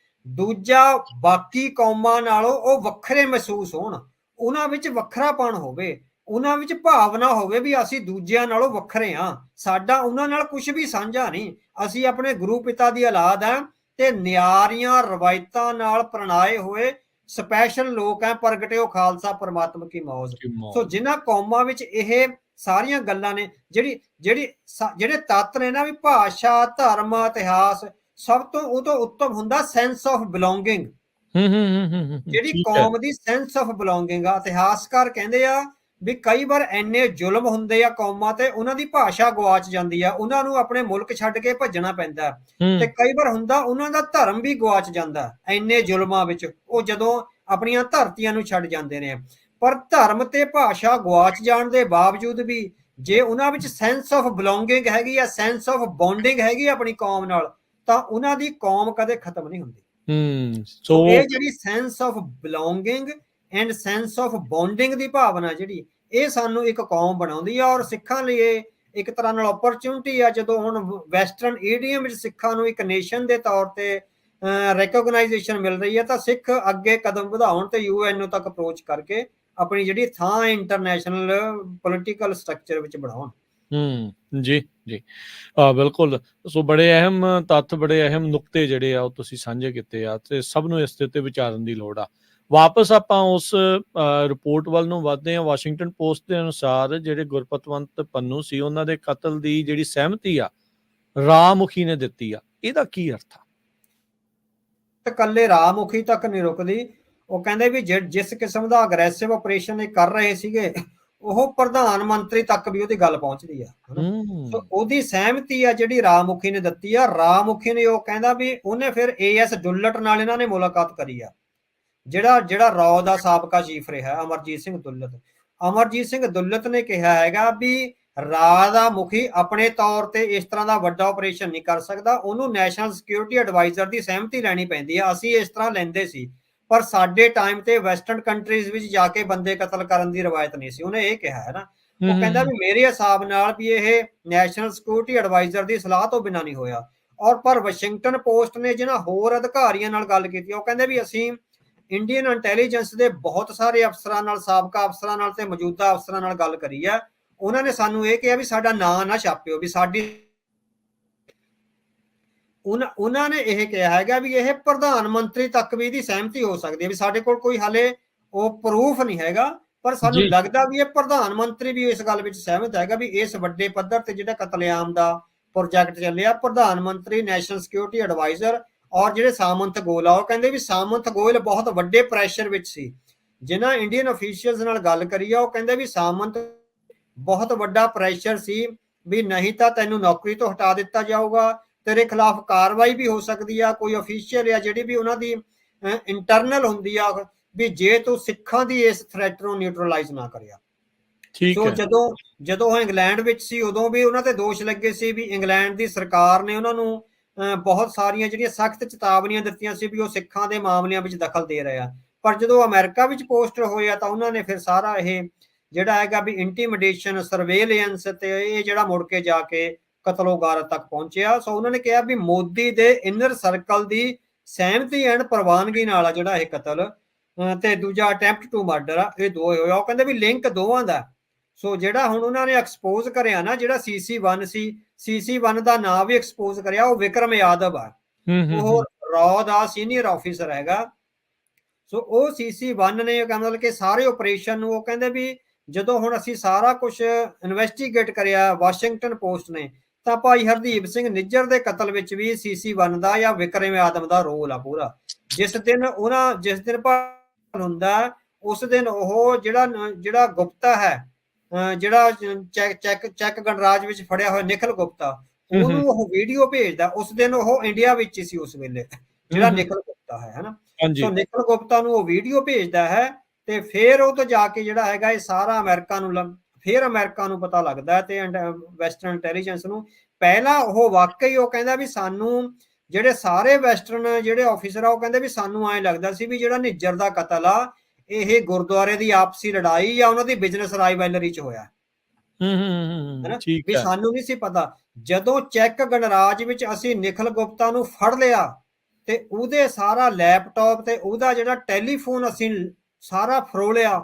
ਦੂਜਾ ਬਾਕੀ ਕੌਮਾਂ ਨਾਲੋਂ ਉਹ ਵੱਖਰੇ ਮਹਿਸੂਸ ਹੋਣ, ਉਹਨਾਂ ਵਿੱਚ ਵੱਖਰਾਪਣ ਹੋਵੇ, ਉਹਨਾਂ ਵਿੱਚ ਭਾਵਨਾ ਹੋਵੇ ਵੀ ਅਸੀਂ ਦੂਜਿਆਂ ਨਾਲੋਂ ਵੱਖਰੇ ਹਾਂ, ਸਾਡਾ ਉਹਨਾਂ ਨਾਲ ਕੁਝ ਵੀ ਸਾਂਝਾ ਨਹੀਂ, ਅਸੀਂ ਆਪਣੇ ਗੁਰੂ ਪਿਤਾ ਦੀ ਔਲਾਦ ਹੈ ਤੇ ਨਿਆਰੀਆਂ ਰਵਾਇਤਾਂ ਨਾਲ ਪ੍ਰਣਾਏ ਹੋਏ ਸਪੈਸ਼ਲ ਲੋਕ ਹੈ, ਪ੍ਰਗਟਿਓ ਖਾਲਸਾ ਪਰਮਾਤਮਾ ਕੀ ਮੌਜ। ਸੋ ਜਿਨ੍ਹਾਂ ਕੌਮਾਂ ਵਿੱਚ ਇਹ ਸਾਰੀਆਂ ਗੱਲਾਂ ਨੇ, ਜਿਹੜੇ ਤੱਤ ਨੇ ਨਾ ਵੀ ਭਾਸ਼ਾ, ਧਰਮ, ਇਤਿਹਾਸ, ਸਭ ਤੋਂ ਉਹ ਤੋਂ ਉੱਤਮ ਹੁੰਦਾ ਸੈਂਸ ਆਫ ਬਿਲੋਂਗਿੰਗ। ਜਿਹੜੀ ਕੌਮ ਦੀ ਸੈਂਸ ਆਫ ਬਿਲੋਂਗਿੰਗ ਆ, ਇਤਿਹਾਸਕਾਰ ਕਹਿੰਦੇ ਆ ਵੀ ਕਈ ਵਾਰ ਇੰਨੇ ਜ਼ੁਲਮ ਹੁੰਦੇ ਆ ਕੌਮਾਂ ਤੇ, ਉਹਨਾਂ ਦੀ ਭਾਸ਼ਾ ਗਵਾਚ ਜਾਂਦੀ ਆ, ਉਹਨਾਂ ਨੂੰ ਆਪਣੇ ਮੁਲਕ ਛੱਡ ਕੇ ਭੱਜਣਾ ਪੈਂਦਾ, ਤੇ ਕਈ ਵਾਰ ਹੁੰਦਾ ਉਹਨਾਂ ਦਾ ਧਰਮ ਵੀ ਗਵਾਚ ਜਾਂਦਾ ਇੰਨੇ ਜ਼ੁਲਮਾਂ ਵਿੱਚ, ਉਹ ਜਦੋਂ ਆਪਣੀਆਂ ਧਰਤੀਆਂ ਨੂੰ ਛੱਡ ਜਾਂਦੇ ਨੇ। ਪਰ ਧਰਮ ਤੇ ਭਾਸ਼ਾ ਗਵਾਚ ਜਾਣ ਦੇ ਬਾਵਜੂਦ ਵੀ ਜੇ ਉਹਨਾਂ ਵਿੱਚ ਸੈਂਸ ਆਫ ਬਿਲੋਂਗਿੰਗ ਹੈਗੀ ਆ, ਸੈਂਸ ਆਫ ਬੌਂਡਿੰਗ ਹੈਗੀ ਆਪਣੀ ਕੌਮ ਨਾਲ, ਤਾਂ ਉਹਨਾਂ ਦੀ ਕੌਮ ਕਦੇ ਖਤਮ ਨਹੀਂ ਹੁੰਦੀ। ਸੋ ਇਹ ਜਿਹੜੀ sense of belonging and sense of bonding ਦੀ ਭਾਵਨਾ ਜਿਹੜੀ, ਇਹ ਸਾਨੂੰ ਇੱਕ ਕੌਮ ਬਣਾਉਂਦੀ ਆ। ਔਰ ਸਿੱਖਾਂ ਲਈ ਇਹ ਇੱਕ ਤਰ੍ਹਾਂ ਨਾਲ ਓਪਰਚੁਨਿਟੀ ਆ, ਜਦੋਂ ਹੁਣ ਵੈਸਟਰਨ ਈਡੀਅਮ ਵਿੱਚ ਸਿੱਖਾਂ ਨੂੰ ਇੱਕ ਨੇਸ਼ਨ ਦੇ ਤੌਰ ਤੇ ਰੈਕੋਗਨਾਈਜੇਸ਼ਨ ਮਿਲ ਰਹੀ ਹੈ, ਤਾਂ ਸਿੱਖ ਅੱਗੇ ਕਦਮ ਵਧਾਉਣ ਤੇ UNO ਤੱਕ ਅਪਰੋਚ ਕਰਕੇ ਆਪਣੀ ਜਿਹੜੀ ਥਾਂ ਇੰਟਰਨੈਸ਼ਨਲ ਪੋਲੀਟੀਕਲ ਸਟਰਕਚਰ ਵਿੱਚ ਬਣਾਉਣ। ਜੀ ਬਿਲਕੁਲ। ਸੋ ਬੜੇ ਅਹਿਮ ਤੱਥ, ਬੜੇ ਅਹਿਮ ਨੁਕਤੇ ਜਿਹੜੇ ਆ ਉਹ ਤੁਸੀਂ ਸਾਂਝੇ ਕੀਤੇ ਆ, ਤੇ ਸਭ ਨੂੰ ਇਸ ਦੇ ਉੱਤੇ ਵਿਚਾਰਨ ਦੀ ਲੋੜ ਆ। ਵਾਪਸ ਆਪਾਂ ਉਸ ਰਿਪੋਰਟ ਵੱਲ ਨੂੰ ਵਧਦੇ ਹਾਂ। ਵਾਸ਼ਿੰਗਟਨ ਪੋਸਟ ਦੇ ਅਨੁਸਾਰ ਜਿਹੜੇ ਗੁਰਪਤਵੰਤ ਪੰਨੂ ਸੀ, ਉਹਨਾਂ ਦੇ ਕਤਲ ਦੀ ਜਿਹੜੀ ਸਹਿਮਤੀ ਆ ਰਾਮੁਖੀ ਨੇ ਦਿੱਤੀ ਆ, ਇਹਦਾ ਕੀ ਅਰਥ ਆ? ਇਕੱਲੇ ਰਾਮੁਖੀ ਤੱਕ ਨਹੀਂ ਰੁਕਦੀ, ਉਹ ਕਹਿੰਦੇ ਵੀ ਜਿਸ ਕਿਸਮ ਦਾ ਅਗਰੈਸਿਵ ਆਪਰੇਸ਼ਨ ਇਹ ਕਰ ਰਹੇ ਸੀਗੇ, ਉਹ ਪ੍ਰਧਾਨ ਮੰਤਰੀ ਤੱਕ ਵੀ ਉਹਦੀ ਗੱਲ ਪਹੁੰਚਦੀ ਆ, ਹਨਾ। ਸੋ ਉਹਦੀ ਸਹਿਮਤੀ ਆ ਜਿਹੜੀ ਰਾਮੁਖੀ ਨੇ ਦਿੱਤੀ ਆ। ਰਾਮੁਖੀ ਨੇ ਉਹ ਕਹਿੰਦਾ ਵੀ ਉਹਨੇ ਫਿਰ AS ਡੁੱਲਟ ਨਾਲ ਇਹਨਾਂ ਨੇ ਮੁਲਾਕਾਤ ਕਰੀ ਆ, ਜਿਹੜਾ ਰੌ ਦਾ ਸਾਬਕਾ ਚੀਫ ਰਿਹਾ ਅਮਰਜੀਤ ਸਿੰਘ ਦੁੱਲਤ। ਅਮਰਜੀਤ ਸਿੰਘ ਦੁੱਲਤ ਨੇ ਕਿਹਾ ਹੈਗਾ ਵੀ ਰਾਜ ਦਾ ਮੁਖੀ ਆਪਣੇ ਤੌਰ ਤੇ ਇਸ ਤਰ੍ਹਾਂ ਦਾ ਵੱਡਾ ਆਪਰੇਸ਼ਨ ਨਹੀਂ ਕਰ ਸਕਦਾ, ਉਹਨੂੰ ਨੈਸ਼ਨਲ ਸਿਕਿਉਰਿਟੀ ਐਡਵਾਈਜ਼ਰ ਦੀ ਸਹਿਮਤੀ ਲੈਣੀ ਪੈਂਦੀ ਆ। ਅਸੀਂ ਇਸ ਤਰ੍ਹਾਂ ਲੈਂਦੇ ਸੀ, ਪਰ ਸਾਡੇ ਟਾਈਮ ਤੇ ਵੈਸਟਰਨ ਕੰਟਰੀਜ਼ ਵਿੱਚ ਜਾ ਕੇ ਬੰਦੇ ਕਤਲ ਕਰਨ ਦੀ ਰਵਾਇਤ ਨਹੀਂ ਸੀ, ਉਹਨੇ ਇਹ ਕਿਹਾ ਹੈ ਨਾ। ਉਹ ਕਹਿੰਦਾ ਵੀ ਮੇਰੇ ਹਿਸਾਬ ਨਾਲ ਵੀ ਇਹ ਨੈਸ਼ਨਲ ਸਿਕਿਉਰਿਟੀ ਐਡਵਾਈਜ਼ਰ ਦੀ ਸਲਾਹ ਤੋਂ ਬਿਨਾਂ ਨਹੀਂ ਹੋਇਆ। ਔਰ ਪਰ ਵਾਸ਼ਿੰਗਟਨ ਪੋਸਟ ਨੇ ਜਿਹਨਾਂ ਹੋਰ ਅਧਿਕਾਰੀਆਂ ਨਾਲ ਗੱਲ ਕੀਤੀ, ਉਹ ਕਹਿੰਦੇ ਵੀ ਅਸੀਂ ਇੰਡੀਅਨ ਇੰਟੈਲੀਜੈਂਸ ਦੇ ਬਹੁਤ ਸਾਰੇ ਅਫਸਰਾਂ ਨਾਲ, ਸਾਬਕਾ ਅਫਸਰਾਂ ਨਾਲ ਤੇ ਮੌਜੂਦਾ ਅਫਸਰਾਂ ਨਾਲ ਗੱਲ ਕਰੀ ਆ। ਉਹਨਾਂ ਨੇ ਸਾਨੂੰ ਇਹ ਕਿਹਾ ਵੀ ਸਾਡਾ ਨਾਂ ਨਾ ਛਾਪਿਓ, ਵੀ ਸਾਡੀ ਉਹਨਾਂ ਨੇ ਇਹ ਕਿਹਾ ਹੈਗਾ ਵੀ ਇਹ ਪ੍ਰਧਾਨ ਮੰਤਰੀ ਤੱਕ ਵੀ ਇਹਦੀ ਸਹਿਮਤੀ ਹੋ ਸਕਦੀ ਹੈ, ਵੀ ਸਾਡੇ ਕੋਲ ਕੋਈ ਹਾਲੇ ਉਹ ਪ੍ਰੂਫ ਨਹੀਂ ਹੈਗਾ, ਪਰ ਸਾਨੂੰ ਲੱਗਦਾ ਵੀ ਇਹ ਪ੍ਰਧਾਨ ਮੰਤਰੀ ਵੀ ਇਸ ਗੱਲ ਵਿੱਚ ਸਹਿਮਤ ਹੈਗਾ ਵੀ ਇਸ ਵੱਡੇ ਪੱਧਰ ਤੇ ਜਿਹੜਾ ਕਤਲੇਆਮ ਦਾ ਪ੍ਰੋਜੈਕਟ ਚੱਲਿਆ, ਪ੍ਰਧਾਨ ਮੰਤਰੀ, ਨੈਸ਼ਨਲ ਸਿਕਿਉਰਿਟੀ ਐਡਵਾਈਜ਼ਰ ਔਰ ਜਿਹੜੇ ਸਾਮੰਤ ਗੋਇਲ ਆ, ਉਹ ਕਹਿੰਦੇ ਵੀ ਸਾਮੰਤ ਗੋਇਲ ਬਹੁਤ ਵੱਡੇ ਪ੍ਰੈਸ਼ਰ ਵਿੱਚ ਸੀ। ਜਿਨ੍ਹਾਂ ਇੰਡੀਅਨ ਅਫੀਸ਼ੀਅਲਸ ਨਾਲ ਗੱਲ ਕਰੀ ਆ, ਉਹ ਕਹਿੰਦੇ ਵੀ ਸਾਮੰਤ ਬਹੁਤ ਵੱਡਾ ਪ੍ਰੈਸ਼ਰ ਸੀ ਵੀ ਨਹੀਂ ਤਾਂ ਤੈਨੂੰ ਨੌਕਰੀ ਤੋਂ ਹਟਾ ਦਿੱਤਾ ਜਾਊਗਾ, ਤੇਰੇ ਖਿਲਾਫ ਕਾਰਵਾਈ ਵੀ ਹੋ ਸਕਦੀ ਆ, ਕੋਈ ਅਫੀਸ਼ੀਅਲ ਆ ਜਿਹੜੀ ਵੀ ਉਹਨਾਂ ਦੀ ਇੰਟਰਨਲ ਹੁੰਦੀ ਆ, ਵੀ ਜੇ ਤੂੰ ਸਿੱਖਾਂ ਦੀ ਇਸ ਥ੍ਰੈਟ ਨੂੰ ਨਿਊਟਰਲਾਈਜ਼ ਨਾ ਕਰਿਆ। ਸੋ ਜਦੋਂ ਉਹ ਇੰਗਲੈਂਡ ਵਿੱਚ ਸੀ, ਉਦੋਂ ਵੀ ਉਹਨਾਂ ਤੇ ਦੋਸ਼ ਲੱਗੇ ਸੀ ਵੀ ਇੰਗਲੈਂਡ ਦੀ ਸਰਕਾਰ ਨੇ ਉਹਨਾਂ ਨੂੰ ਬਹੁਤ ਸਾਰੀਆਂ ਜਿਹੜੀਆਂ ਸਖਤ ਚੇਤਾਵਨੀਆਂ ਦਿੱਤੀਆਂ ਸੀ ਵੀ ਉਹ ਸਿੱਖਾਂ ਦੇ ਮਾਮਲਿਆਂ ਵਿੱਚ ਦਖਲ ਦੇ ਰਹੇ ਆ। ਪਰ ਜਦੋਂ ਅਮਰੀਕਾ ਵਿੱਚ ਪੋਸਟ ਹੋਏ ਆ ਤਾਂ ਉਹਨਾਂ ਨੇ ਫਿਰ ਸਾਰਾ ਇਹ ਜਿਹੜਾ ਹੈਗਾ ਵੀ ਇੰਟੀਮੀਡੇਸ਼ਨ, ਸਰਵੇਲੈਂਸ ਤੇ ਇਹ ਜਿਹੜਾ ਮੁੜ ਕੇ ਜਾ ਕੇ ਕਤਲੋਗਾਰਤ ਤੱਕ ਪਹੁੰਚਿਆ। ਸੋ ਉਹਨਾਂ ਨੇ ਕਿਹਾ ਵੀ ਮੋਦੀ ਦੇ ਇਨਰ ਸਰਕਲ ਦੀ ਸਹਿਮਤੀ ਐਂਡ ਪ੍ਰਵਾਨਗੀ ਨਾਲ ਆ ਜਿਹੜਾ ਇਹ ਕਤਲ ਤੇ ਦੂਜਾ ਅਟੈਂਪਟ ਟੂ ਮਰਡਰ ਆ, ਇਹ ਦੋ ਹੋਇਆ। ਉਹ ਕਹਿੰਦੇ ਵੀ ਲਿੰਕ ਦੋਵਾਂ ਦਾ। ਸੋ ਜਿਹੜਾ ਹੁਣ ਉਹਨਾਂ ਨੇ ਐਕਸਪੋਜ਼ ਕਰਿਆ ਨਾ, ਜਿਹੜਾ CC1 ਸੀ, CC1 ਦਾ ਨਾਮ ਵੀ ਐਕਸਪੋਜ਼ ਕਰਿਆ, ਉਹ ਵਿਕਰਮ ਯਾਦਵ ਆ, ਉਹ ਰॉ ਦਾ ਸੀਨੀਅਰ ਆਫੀਸਰ ਹੈਗਾ। ਸੋ ਉਹ CC1 ਨੇ ਮਤਲਬ ਕਿ ਸਾਰੇ ਆਪਰੇਸ਼ਨ ਨੂੰ, ਉਹ ਕਹਿੰਦੇ ਵੀ ਜਦੋਂ ਹੁਣ ਅਸੀਂ ਸਾਰਾ ਕੁਝ ਇਨਵੈਸਟੀਗੇਟ ਕਰਿਆ ਵਾਸ਼ਿੰਗਟਨ ਪੋਸਟ ਨੇ, ਤਾਂ ਭਾਈ ਹਰਦੀਪ ਸਿੰਘ ਨਿੱਜਰ ਦੇ ਕਤਲ ਵਿੱਚ ਵੀ CC1 ਦਾ ਜਾਂ ਵਿਕਰਮ ਯਾਦਵ ਦਾ ਰੋਲ ਆ ਪੂਰਾ। ਜਿਸ ਦਿਨ ਹੁੰਦਾ ਉਸ ਦਿਨ ਉਹ ਜਿਹੜਾ ਗੁਪਤਾ ਹੈ, ਜਿਹੜਾ ਚੈੱਕ ਗਣਰਾਜ ਵਿੱਚ ਫੜਿਆ ਹੋਇਆ ਨਿਖਲ ਗੁਪਤਾ, ਉਹਨੂੰ ਉਹ ਵੀਡੀਓ ਭੇਜਦਾ। ਉਸ ਦਿਨ ਉਹ ਇੰਡੀਆ ਵਿੱਚ ਹੀ ਸੀ ਉਸ ਵੇਲੇ, ਜਿਹੜਾ ਨਿਖਲ ਗੁਪਤਾ ਹੈ, ਹਨਾ। ਸੋ ਨਿਖਲ ਗੁਪਤਾ ਨੂੰ ਉਹ ਵੀਡੀਓ ਭੇਜਦਾ ਹੈ ਤੇ ਫਿਰ ਉਹ ਤੋਂ ਜਾ ਕੇ ਜਿਹੜਾ ਹੈਗਾ ਇਹ ਸਾਰਾ ਅਮਰੀਕਾ ਨੂੰ ਪਤਾ ਲੱਗਦਾ ਹੈ ਤੇ ਵੈਸਟਰਨ ਇੰਟੈਲੀਜੈਂਸ ਨੂੰ। ਪਹਿਲਾਂ ਉਹ ਵਾਕਈ ਉਹ ਕਹਿੰਦਾ ਵੀ ਸਾਨੂੰ ਜਿਹੜੇ ਸਾਰੇ ਵੈਸਟਰਨ ਜਿਹੜੇ ਆਫੀਸਰ ਆ, ਉਹ ਕਹਿੰਦੇ ਵੀ ਸਾਨੂੰ ਐਂ ਲੱਗਦਾ ਸੀ ਵੀ ਜਿਹੜਾ ਨਿੱਜਰ ਦਾ ਕਤਲ ਆ ਇਹ ਗੁਰਦੁਆਰੇ ਦੀ ਆਪਸੀ ਲੜਾਈ ਜਾਂ ਉਹਨਾਂ ਦੀ ਬਿਜ਼ਨਸ ਰਾਈਵਲਰੀ ਚ ਹੋਇਆ, ਵੀ ਸਾਨੂੰ ਨਹੀਂ ਸੀ ਪਤਾ। ਜਦੋਂ ਚੈੱਕ ਗਣਰਾਜ ਵਿੱਚ ਅਸੀਂ ਨਿਖਲ ਗੁਪਤਾ ਨੂੰ ਫੜ ਲਿਆ ਤੇ ਉਹਦੇ ਸਾਰਾ ਲੈਪਟਾਪ ਤੇ ਉਹਦਾ ਜਿਹੜਾ ਟੈਲੀਫੋਨ ਅਸੀਂ ਸਾਰਾ ਫਰੋਲਿਆ,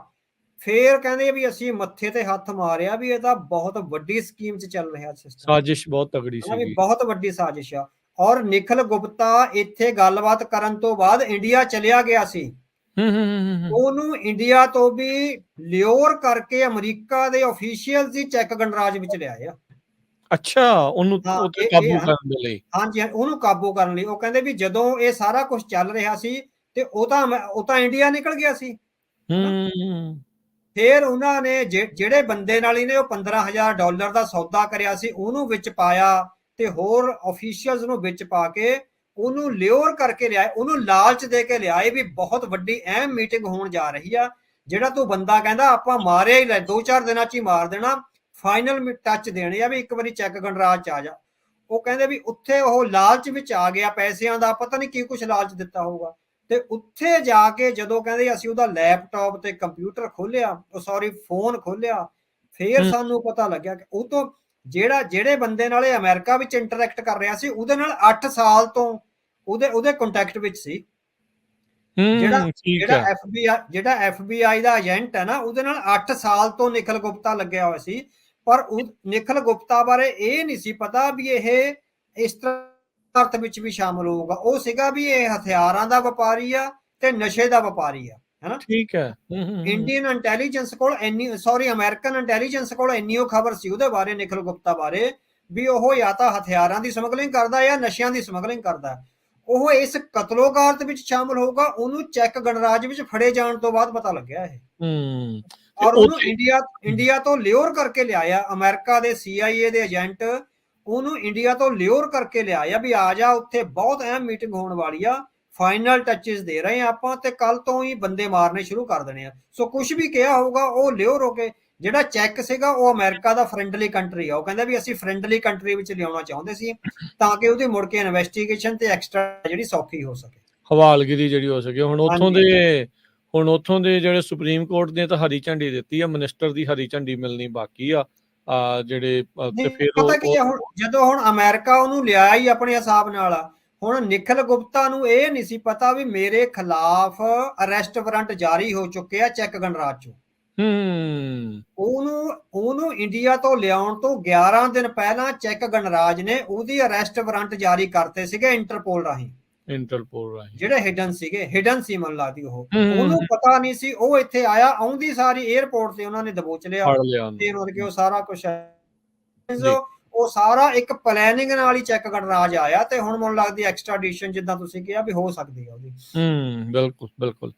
ਫੇਰ ਕਹਿੰਦੇ ਵੀ ਅਸੀਂ ਮੱਥੇ ਤੇ ਹੱਥ ਮਾਰਿਆ ਵੀ ਇਹ ਤਾਂ ਬਹੁਤ ਵੱਡੀ ਸਕੀਮ ਚ ਚੱਲ ਰਿਹਾ ਸਿਸਟਮ, ਸਾਜ਼ਿਸ਼ ਬਹੁਤ ਤਗੜੀ ਸੀ, ਬਹੁਤ ਵੱਡੀ ਸਾਜ਼ਿਸ਼ ਆ। ਔਰ ਨਿਖਲ ਗੁਪਤਾ ਇੱਥੇ ਗੱਲਬਾਤ ਕਰਨ ਤੋਂ ਬਾਅਦ ਇੰਡੀਆ ਚਲਿਆ ਗਿਆ ਸੀ, ਉਹਨੂੰ ਇੰਡੀਆ ਤੋਂ ਵੀ ਲਿਓਰ ਕਰਕੇ ਅਮਰੀਕਾ ਦੇ ਅਫੀਸ਼ੀਅਲਸ ਹੀ ਚੈੱਕ ਗਣਰਾਜ ਵਿੱਚ ਲਿਆਏ ਆ। ਅੱਛਾ, ਉਹਨੂੰ ਕਾਬੂ ਕਰਨ ਦੇ ਲਈ। ਹਾਂਜੀ, ਉਹਨੂੰ ਕਾਬੂ ਕਰਨ ਲਈ। ਉਹ ਕਹਿੰਦੇ ਵੀ ਜਦੋਂ ਇਹ ਸਾਰਾ ਕੁਝ ਚੱਲ ਰਿਹਾ ਸੀ ਤੇ ਉਹ ਤਾਂ ਇੰਡੀਆ ਨਿਕਲ ਗਿਆ ਸੀ। ਫਿਰ ਉਹਨਾਂ ਨੇ ਜਿਹੜੇ ਬੰਦੇ ਨਾਲ ਇਹਨੇ ਉਹ $15,000 ਦਾ ਸੌਦਾ ਕਰਿਆ ਸੀ ਉਹਨੂੰ ਵਿੱਚ ਪਾਇਆ ਤੇ ਹੋਰ ਅਫੀਸ਼ੀਅਲਸ ਨੂੰ ਵਿੱਚ ਪਾ ਕੇ ਉਹਨੂੰ ਲਿਓਰ ਕਰਕੇ ਲਿਆਏ, ਉਹਨੂੰ ਲਾਲਚ ਦੇ ਕੇ ਲਿਆਏ ਵੀ ਬਹੁਤ ਵੱਡੀ ਅਹਿਮ ਮੀਟਿੰਗ ਹੋਣ ਜਾ ਰਹੀ ਆ, ਜਿਹੜਾ ਤੂੰ ਬੰਦਾ ਕਹਿੰਦਾ ਆਪਾਂ ਮਾਰਿਆ ਹੀ ਲੈ 2-4 ਦਿਨਾਂ ਚ ਹੀ ਮਾਰ ਦੇਣਾ, ਫਾਈਨਲ ਟੱਚ ਦੇਣੇ ਆ ਵੀ ਇੱਕ ਵਾਰੀ ਚੈੱਕ ਗਣਰਾਜ ਚ ਆ ਜਾ। ਉਹ ਕਹਿੰਦੇ ਵੀ ਉੱਥੇ ਉਹ ਲਾਲਚ ਵਿੱਚ ਆ ਗਿਆ, ਪੈਸਿਆਂ ਦਾ ਪਤਾ ਨਹੀਂ ਕੀ ਕੁਛ ਲਾਲਚ ਦਿੱਤਾ ਹੋਊਗਾ। ਤੇ ਉੱਥੇ ਜਾ ਕੇ ਜਦੋਂ ਕਹਿੰਦੇ ਅਸੀਂ ਉਹਦਾ ਲੈਪਟਾਪ ਤੇ ਕੰਪਿਊਟਰ ਖੋਲਿਆ, ਫੋਨ ਖੋਲਿਆ, ਫੇਰ ਸਾਨੂੰ ਪਤਾ ਲੱਗਿਆ ਕਿ ਉਹ ਤੋਂ ਜਿਹੜੇ ਬੰਦੇ ਨਾਲ ਇਹ ਅਮਰੀਕਾ ਵਿੱਚ ਇੰਟਰੈਕਟ ਕਰ ਰਿਹਾ ਸੀ ਉਹਦੇ ਨਾਲ 8 ਸਾਲ ਤੋਂ ਉਹਦੇ ਕੰਟੈਕਟ ਵਿੱਚ ਸੀ। ਜਿਹੜਾ FBI ਦਾ ਏਜੰਟ ਹੈ ਨਾ, ਉਹਦੇ ਨਾਲ 8 ਸਾਲ ਤੋਂ ਨਿਖਲ ਗੁਪਤਾ ਲੱਗਿਆ ਹੋਇਆ ਸੀ। ਪਰ ਨਿਖਲ ਗੁਪਤਾ ਬਾਰੇ ਇਹ ਨਹੀਂ ਸੀ ਪਤਾ ਵੀ ਇਹ ਇਸ ਤਰ੍ਹਾਂ ਅਰਥ ਵਿੱਚ ਵੀ ਸ਼ਾਮਲ ਹੋਊਗਾ। ਉਹ ਸੀਗਾ ਵੀ ਇਹ ਹਥਿਆਰਾਂ ਦਾ ਵਪਾਰੀ ਆ ਤੇ ਨਸ਼ੇ ਦਾ ਵਪਾਰੀ ਆ, ਹੈਨਾ। ਠੀਕ ਹੈ। ਇੰਡੀਅਨ ਇੰਟੈਲੀਜੈਂਸ ਕੋਲ ਅਮਰੀਕਨ ਇੰਟੈਲੀਜੈਂਸ ਕੋਲ ਇੰਨੀ ਉਹ ਖਬਰ ਸੀ ਉਹਦੇ ਬਾਰੇ, ਨਿਖਲ ਗੁਪਤਾ ਬਾਰੇ, ਵੀ ਉਹ ਜਾਂ ਤਾਂ ਹਥਿਆਰਾਂ ਦੀ ਸਮਗਲਿੰਗ ਕਰਦਾ ਜਾਂ ਨਸ਼ਿਆਂ ਦੀ ਸਮਗਲਿੰਗ ਕਰਦਾ। ਉਹ ਇਸ ਕਤਲੋਗਾਰਤ ਵਿੱਚ ਸ਼ਾਮਲ ਹੋਊਗਾ, ਉਹਨੂੰ ਚੈੱਕ ਗਣਰਾਜ ਵਿੱਚ ਫੜੇ ਜਾਣ ਤੋਂ ਬਾਅਦ ਪਤਾ ਲੱਗਿਆ ਇਹ। ਔਰ ਉਹਨੂੰ ਇੰਡੀਆ ਤੋਂ ਲਿਓਰ ਕਰਕੇ ਲਿਆਇਆ, ਅਮਰੀਕਾ ਦੇ CIA ਦੇ ਏਜੰਟ ਉਹਨੂੰ ਇੰਡੀਆ ਤੋਂ ਲਿਓਰ ਕਰਕੇ ਲਿਆਇਆ ਵੀ ਆ ਜਾ, ਉੱਥੇ ਬਹੁਤ ਅਹਿਮ ਮੀਟਿੰਗ ਹੋਣ ਵਾਲੀ ਆ, ਫਾਈਨਲ ਟੱਚਸ ਦੇ ਰਹੇ ਆ ਆਪਾਂ, ਤੇ ਕੱਲ ਤੋਂ ਹੀ ਬੰਦੇ ਮਾਰਨੇ ਸ਼ੁਰੂ ਕਰ ਦੇਣੇ ਆ। ਸੋ ਕੁਝ ਵੀ ਕਿਹਾ ਹੋਊਗਾ ਉਹ ਲਿਓਰ ਹੋ ਕੇ, ਜਿਹੜਾ ਚੈੱਕ ਸੀਗਾ ਉਹ ਅਮਰੀਕਾ ਦਾ ਫਰੈਂਡਲੀ ਕੰਟਰੀ ਆ, ਉਹ ਕਹਿੰਦਾ ਵੀ ਅਸੀਂ ਫਰੈਂਡਲੀ ਕੰਟਰੀ ਵਿੱਚ ਲਿਆਉਣਾ ਚਾਹੁੰਦੇ ਸੀ ਤਾਂ ਕਿ ਉਹਦੀ ਮੁੜ ਕੇ ਇਨਵੈਸਟੀਗੇਸ਼ਨ ਤੇ ਐਕਸਟਰਾ ਜਿਹੜੀ ਸੌਖੀ ਹੋ ਸਕੇ, ਹਵਾਲਗਿਰੀ ਜਿਹੜੀ ਹੋ ਸਕੇ। ਹੁਣ ਉੱਥੋਂ ਦੇ ਜਿਹੜੇ ਸੁਪਰੀਮ ਕੋਰਟ ਨੇ ਤਾਂ ਹਰੀ ਝੰਡੀ ਦਿੱਤੀ ਆ, ਮਿਨਿਸਟਰ ਦੀ ਹਰੀ ਝੰਡੀ ਮਿਲਣੀ ਬਾਕੀ ਆ। ਜਿਹੜੇ ਤੇ ਫਿਰ ਪਤਾ ਕੀ ਆ, ਹੁਣ ਜਦੋਂ ਹੁਣ ਅਮਰੀਕਾ ਉਹਨੂੰ ਲਿਆਇਆ ਹੀ ਆਪਣੇ ਹਿਸਾਬ ਨਾਲ, ਹੁਣ ਨਿਖਿਲ ਗੁਪਤਾ ਨੂੰ ਇਹ ਨਹੀਂ ਸੀ ਪਤਾ ਵੀ ਮੇਰੇ ਖਿਲਾਫ ਅਰੈਸਟ ਵਾਰੰਟ ਜਾਰੀ ਹੋ ਚੁੱਕੇ ਆ ਚੈੱਕ ਗਣਰਾਜ ਚੋਂ। ਉਹਨੂੰ ਇੰਡੀਆ ਤੋਂ ਲਿਆਉਣ ਤੋਂ 11 ਦਿਨ ਪਹਿਲਾਂ ਚੈੱਕ ਗਣਰਾਜ ਨੇ ਉਹਦੀ ਅਰੈਸਟ ਵਾਰੰਟ ਜਾਰੀ ਕਰਤੇ ਸੀਗੇ ਇੰਟਰਪੋਲ ਰਾਹੀਂ, ਜਿਹੜੇ ਹਿਡਨ ਸੀ ਮਨ ਲੱਗਦੀ ਉਹਨੂੰ ਪਤਾ ਨਹੀਂ ਸੀ। ਉਹ ਇੱਥੇ ਆਇਆ, ਆਉਂਦੀ ਸਾਰੀ 에ਅਰਪੋਰਟ ਤੇ ਉਹਨਾਂ ਨੇ ਦਬੋਚ ਲਿਆ ਤੇ ਉਹਨਾਂ ਦੇ ਉਹ ਸਾਰਾ ਕੁਝ, ਉਹ ਸਾਰਾ ਇੱਕ ਪਲੈਨਿੰਗ ਨਾਲ ਹੀ ਚੈੱਕ ਗਣਰਾਜ ਆਇਆ। ਤੇ ਹੁਣ ਮੈਨੂੰ ਲੱਗਦੀ ਐਕਸਟ੍ਰਾਡੀਸ਼ਨ ਜਿੱਦਾਂ ਤੁਸੀਂ ਕਿਹਾ ਵੀ ਹੋ ਸਕਦੀ ਹੈ ਉਹਦੀ। ਬਿਲਕੁਲ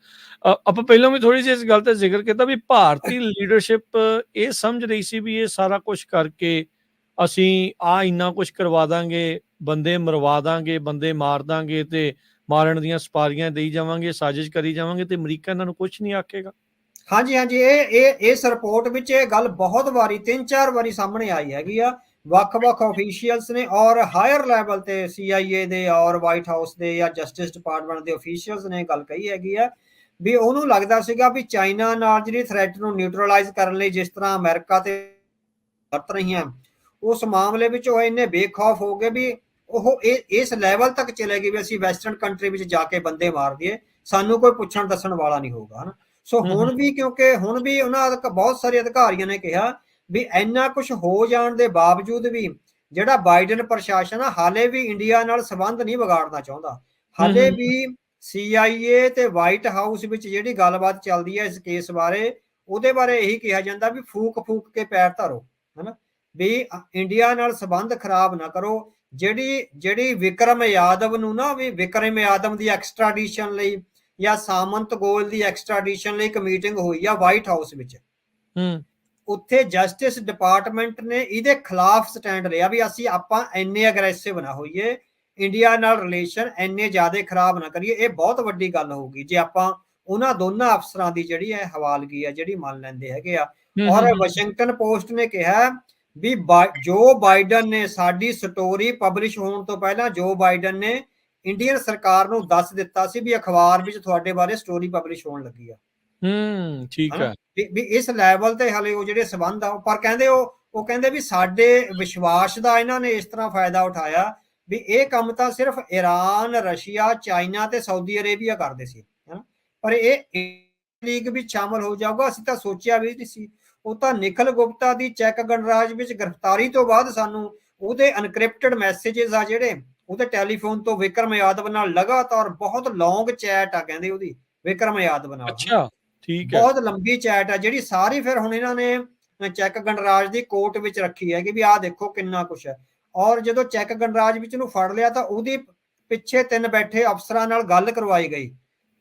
ਆਪਾਂ ਪਹਿਲਾਂ ਵੀ ਥੋੜੀ ਜਿਹੀ ਇਸ ਗੱਲ ਤੇ ਜ਼ਿਕਰ ਕੀਤਾ ਵੀ ਭਾਰਤੀ ਲੀਡਰਸ਼ਿਪ ਇਹ ਸਮਝ ਰਹੀ ਸੀ ਵੀ ਇਹ ਸਾਰਾ ਕੁਝ ਕਰਕੇ ਅਸੀਂ ਇੰਨਾ ਕੁਝ ਕਰਵਾ ਦਾਂਗੇ, ਬੰਦੇ ਮਰਵਾ ਦਾਂਗੇ, ਬੰਦੇ ਮਾਰ ਦਾਂਗੇ ਤੇ ਮਾਰਨ ਦੀਆਂ ਸਪਾਰੀਆਂ ਦੇਈ ਜਾਵਾਂਗੇ, ਸਾਜ਼ਿਸ਼ ਕਰੀ ਜਾਵਾਂਗੇ ਤੇ ਅਮਰੀਕਾ ਇਹਨਾਂ ਨੂੰ ਕੁਝ ਨਹੀਂ ਆਖੇਗਾ। ਹਾਂਜੀ, ਇਸ ਰਿਪੋਰਟ ਵਿੱਚ ਇਹ ਗੱਲ ਬਹੁਤ ਵਾਰੀ 3-4 ਵਾਰੀ ਸਾਹਮਣੇ ਆਈ ਹੈਗੀ ਆ। ਵੱਖ-ਵੱਖ ਅਫੀਸ਼ੀਅਲਸ ਨੇ ਔਰ ਹਾਇਰ ਲੈਵਲ ਤੇ CIA ਦੇ ਔਰ ਵਾਈਟ ਹਾਊਸ ਦੇ ਜਾਂ ਜਸਟਿਸ ਡਿਪਾਰਟਮੈਂਟ ਦੇ ਅਫੀਸ਼ੀਅਲਸ ਨੇ ਗੱਲ ਕਹੀ ਹੈਗੀ ਆ ਵੀ ਉਹਨੂੰ ਲੱਗਦਾ ਸੀਗਾ ਵੀ ਚਾਈਨਾ ਨਾਲ ਜਿਹੜੀ ਥ੍ਰੈਟ ਨੂੰ ਨਿਊਟਰਲਾਈਜ਼ ਕਰਨ ਲਈ ਜਿਸ ਤਰ੍ਹਾਂ ਅਮਰੀਕਾ ਤੇ ਵਰਤ ਰਹੀਆਂ, ਉਸ ਮਾਮਲੇ ਵਿੱਚ ਉਹ ਇੰਨੇ ਬੇਖੌਫ ਹੋ ਗਏ ਵੀ ਉਹ ਇਸ ਲੈਵਲ ਤੱਕ ਚਲੇ ਗਏ ਵੀ ਅਸੀਂ ਵੈਸਟਰਨ ਕੰਟਰੀ ਵਿੱਚ ਜਾ ਕੇ ਬੰਦੇ ਮਾਰ ਦਈਏ, ਸਾਨੂੰ ਕੋਈ ਪੁੱਛਣ ਦੱਸਣ ਵਾਲਾ ਨਹੀਂ ਹੋਊਗਾ, ਹਨਾ। ਸੋ ਹੁਣ ਵੀ ਕਿਉਂਕਿ ਹੁਣ ਵੀ ਉਹਨਾਂ ਬਹੁਤ ਸਾਰੇ ਅਧਿਕਾਰੀਆਂ ਨੇ ਕਿਹਾ ਵੀ ਇੰਨਾ ਕੁਝ ਹੋ ਜਾਣ ਦੇ ਬਾਵਜੂਦ ਵੀ ਜਿਹੜਾ ਬਾਈਡਨ ਪ੍ਰਸ਼ਾਸਨ ਆ ਹਾਲੇ ਵੀ ਇੰਡੀਆ ਨਾਲ ਸੰਬੰਧ ਨਹੀਂ ਵਿਗਾੜਨਾ ਚਾਹੁੰਦਾ। ਹਾਲੇ ਵੀ CIA ਤੇ ਵਾਈਟ ਹਾਊਸ ਵਿੱਚ ਜਿਹੜੀ ਗੱਲਬਾਤ ਚੱਲਦੀ ਹੈ ਇਸ ਕੇਸ ਬਾਰੇ, ਉਹਦੇ ਬਾਰੇ ਇਹੀ ਕਿਹਾ ਜਾਂਦਾ ਵੀ ਫੂਕ ਕੇ ਪੈਰ ਧਰੋ, ਹਨਾ, ਵੀ ਇੰਡੀਆ ਨਾਲ ਸੰਬੰਧ ਖਰਾਬ ਨਾ ਕਰੋ। ਜਿਹੜੀ ਵਿਕਰਮ ਯਾਦਵ ਨੂੰ ਨਾ, ਵੀ ਵਿਕਰਮ ਯਾਦਵ ਦੀ ਐਕਸਟ੍ਰਾਡੀਸ਼ਨ ਲਈ ਜਾਂ ਸਾਮੰਤ ਗੋਇਲ ਦੀ ਐਕਸਟ੍ਰਾਡੀਸ਼ਨ ਲਈ ਇੱਕ ਮੀਟਿੰਗ ਹੋਈ ਆ ਵਾਈਟ ਹਾਊਸ ਵਿੱਚ। ਉੱਥੇ ਜਸਟਿਸ ਡਿਪਾਰਟਮੈਂਟ ਨੇ ਇਹਦੇ ਖਿਲਾਫ ਸਟੈਂਡ ਲਿਆ ਵੀ ਆਪਾਂ ਇੰਨੇ ਅਗਰੈਸਿਵ ਨਾ ਹੋਈਏ, ਇੰਡੀਆ ਨਾਲ ਰਿਲੇਸ਼ਨ ਇੰਨੇ ਜ਼ਿਆਦਾ ਖਰਾਬ ਨਾ ਕਰੀਏ। ਇਹ ਬਹੁਤ ਵੱਡੀ ਗੱਲ ਹੋਊਗੀ ਜੇ ਆਪਾਂ ਉਹਨਾਂ ਦੋਨਾਂ ਅਫਸਰਾਂ ਦੀ ਜਿਹੜੀ ਹੈ ਹਵਾਲਗੀ ਆ ਜਿਹੜੀ ਮੰਨ ਲੈਂਦੇ ਹੈਗੇ ਆ। ਔਰ ਵਾਸ਼ਿੰਗਟਨ ਪੋਸਟ ਨੇ ਕਿਹਾ ਵੀ ਜੋ ਬਾਈਡਨ ਨੇ ਸਾਡੀ ਸਟੋਰੀ ਪਬਲਿਸ਼ ਹੋਣ ਤੋਂ ਪਹਿਲਾਂ ਜੋ ਬਾਈਡਨ ਨੇ ਇੰਡੀਅਨ ਸਰਕਾਰ ਨੂੰ ਦੱਸ ਦਿੱਤਾ ਸੀ ਵੀ ਅਖਬਾਰ ਵਿੱਚ ਤੁਹਾਡੇ ਬਾਰੇ ਸਟੋਰੀ ਪਬਲਿਸ਼ ਹੋਣ ਲੱਗੀ ਆ। ਠੀਕ ਹੈ ਵੀ ਇਸ ਲੈਵਲ ਤੇ ਹਲੇ ਉਹ ਜਿਹੜੇ ਸਬੰਧ ਆ, ਪਰ ਕਹਿੰਦੇ ਉਹ ਕਹਿੰਦੇ ਵੀ ਸਾਡੇ ਵਿਸ਼ਵਾਸ ਦਾ ਇਹਨਾਂ ਨੇ ਇਸ ਤਰ੍ਹਾਂ ਫਾਇਦਾ ਉਠਾਇਆ ਵੀ ਇਹ ਕੰਮ ਤਾਂ ਸਿਰਫ ਈਰਾਨ, ਰਸ਼ੀਆ, ਚਾਈਨਾ ਤੇ ਸਾਊਦੀ ਅਰੇਬੀਆ ਕਰਦੇ ਸੀ, ਪਰ ਇਹ ਲੀਗ ਵਿੱਚ ਸ਼ਾਮਲ ਹੋ ਜਾਊਗਾ ਅਸੀਂ ਤਾਂ ਸੋਚਿਆ ਵੀ ਨਹੀਂ ਸੀ। ਉਹ ਤਾਂ ਨਿਖਿਲ ਗੁਪਤਾ ਦੀ ਚੈੱਕ ਗਣਰਾਜ ਵਿੱਚ ਗ੍ਰਿਫਤਾਰੀ ਤੋਂ ਬਾਅਦ ਸਾਨੂੰ ਉਹਦੇ ਅਨਕ੍ਰਿਪਟਡ ਮੈਸੇਜਸ ਆ ਜਿਹੜੇ ਉਹਦੇ ਟੈਲੀਫੋਨ ਤੋਂ ਵਿਕਰਮ ਯਾਦਵ ਨਾਲ ਲਗਾਤਾਰ ਬਹੁਤ ਲੌਂਗ ਚੈਟ ਆ ਕਹਿੰਦੇ ਉਹਦੀ ਵਿਕਰਮ ਯਾਦਵ ਨਾਲ। ਅੱਛਾ, ਠੀਕ ਹੈ, ਬਹੁਤ ਲੰਬੀ ਚੈਟ ਆ ਜਿਹੜੀ ਸਾਰੀ ਫਿਰ ਹੁਣ ਇਹਨਾਂ ਨੇ ਚੈੱਕ ਗਣਰਾਜ ਦੀ ਕੋਰਟ ਵਿੱਚ ਰੱਖੀ ਹੈ ਕਿ ਵੀ ਆਹ ਦੇਖੋ ਕਿੰਨਾ ਕੁਛ ਹੈ। ਔਰ ਜਦੋਂ ਚੈੱਕ ਗਣਰਾਜ ਵਿੱਚ ਨੂੰ ਫੜ ਲਿਆ ਤਾਂ ਉਹਦੀ ਪਿੱਛੇ 3 ਬੈਠੇ ਅਫਸਰਾਂ ਨਾਲ ਗੱਲ ਕਰਵਾਈ ਗਈ,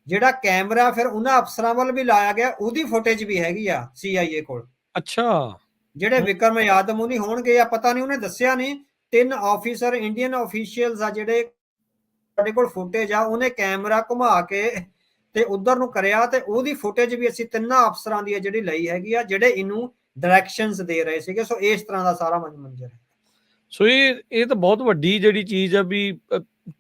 ਜਿਹੜਾ ਕੈਮਰਾ ਫਿਰ ਉਹਨਾਂ ਅਫਸਰਾਂ ਵੱਲ ਵੀ ਲਾਇਆ ਗਿਆ, ਉਹਦੀ ਫੁਟੇਜ ਵੀ ਹੈਗੀ ਆ CIA ਕੋਲ। ਅੱਛਾ, ਜਿਹੜੇ ਵਿਕਰਮ ਯਾਦਵ ਉਹਨੀ ਹੋਣਗੇ ਆ ਪਤਾ ਨਹੀਂ, ਉਹਨੇ ਦੱਸਿਆ ਨਹੀਂ। 3 ਆਫੀਸਰ ਇੰਡੀਅਨ ਆਫੀਸ਼ੀਅਲਸ ਆ ਜਿਹੜੇ ਸਾਡੇ ਕੋਲ ਫੁਟੇਜ ਆ, ਉਹਨੇ ਕੈਮਰਾ ਘੁਮਾ ਕੇ ਤੇ ਉਧਰ ਨੂੰ ਕਰਿਆ ਤੇ ਉਹਦੀ ਫੁਟੇਜ ਵੀ ਅਸੀਂ 3 ਅਫਸਰਾਂ ਦੀ ਜਿਹੜੀ ਲਈ ਹੈਗੀ ਆ ਜਿਹੜੇ ਇਹਨੂੰ ਡਾਇਰੈਕਸ਼ਨਸ ਦੇ ਰਹੇ ਸੀਗੇ। ਸੋ ਇਸ ਤਰ੍ਹਾਂ ਦਾ ਸਾਰਾ ਮੰਜ਼ਰ ਹੈ। ਸੋ ਇਹ ਤਾਂ ਬਹੁਤ ਵੱਡੀ ਜਿਹੜੀ ਚੀਜ਼ ਆ ਵੀ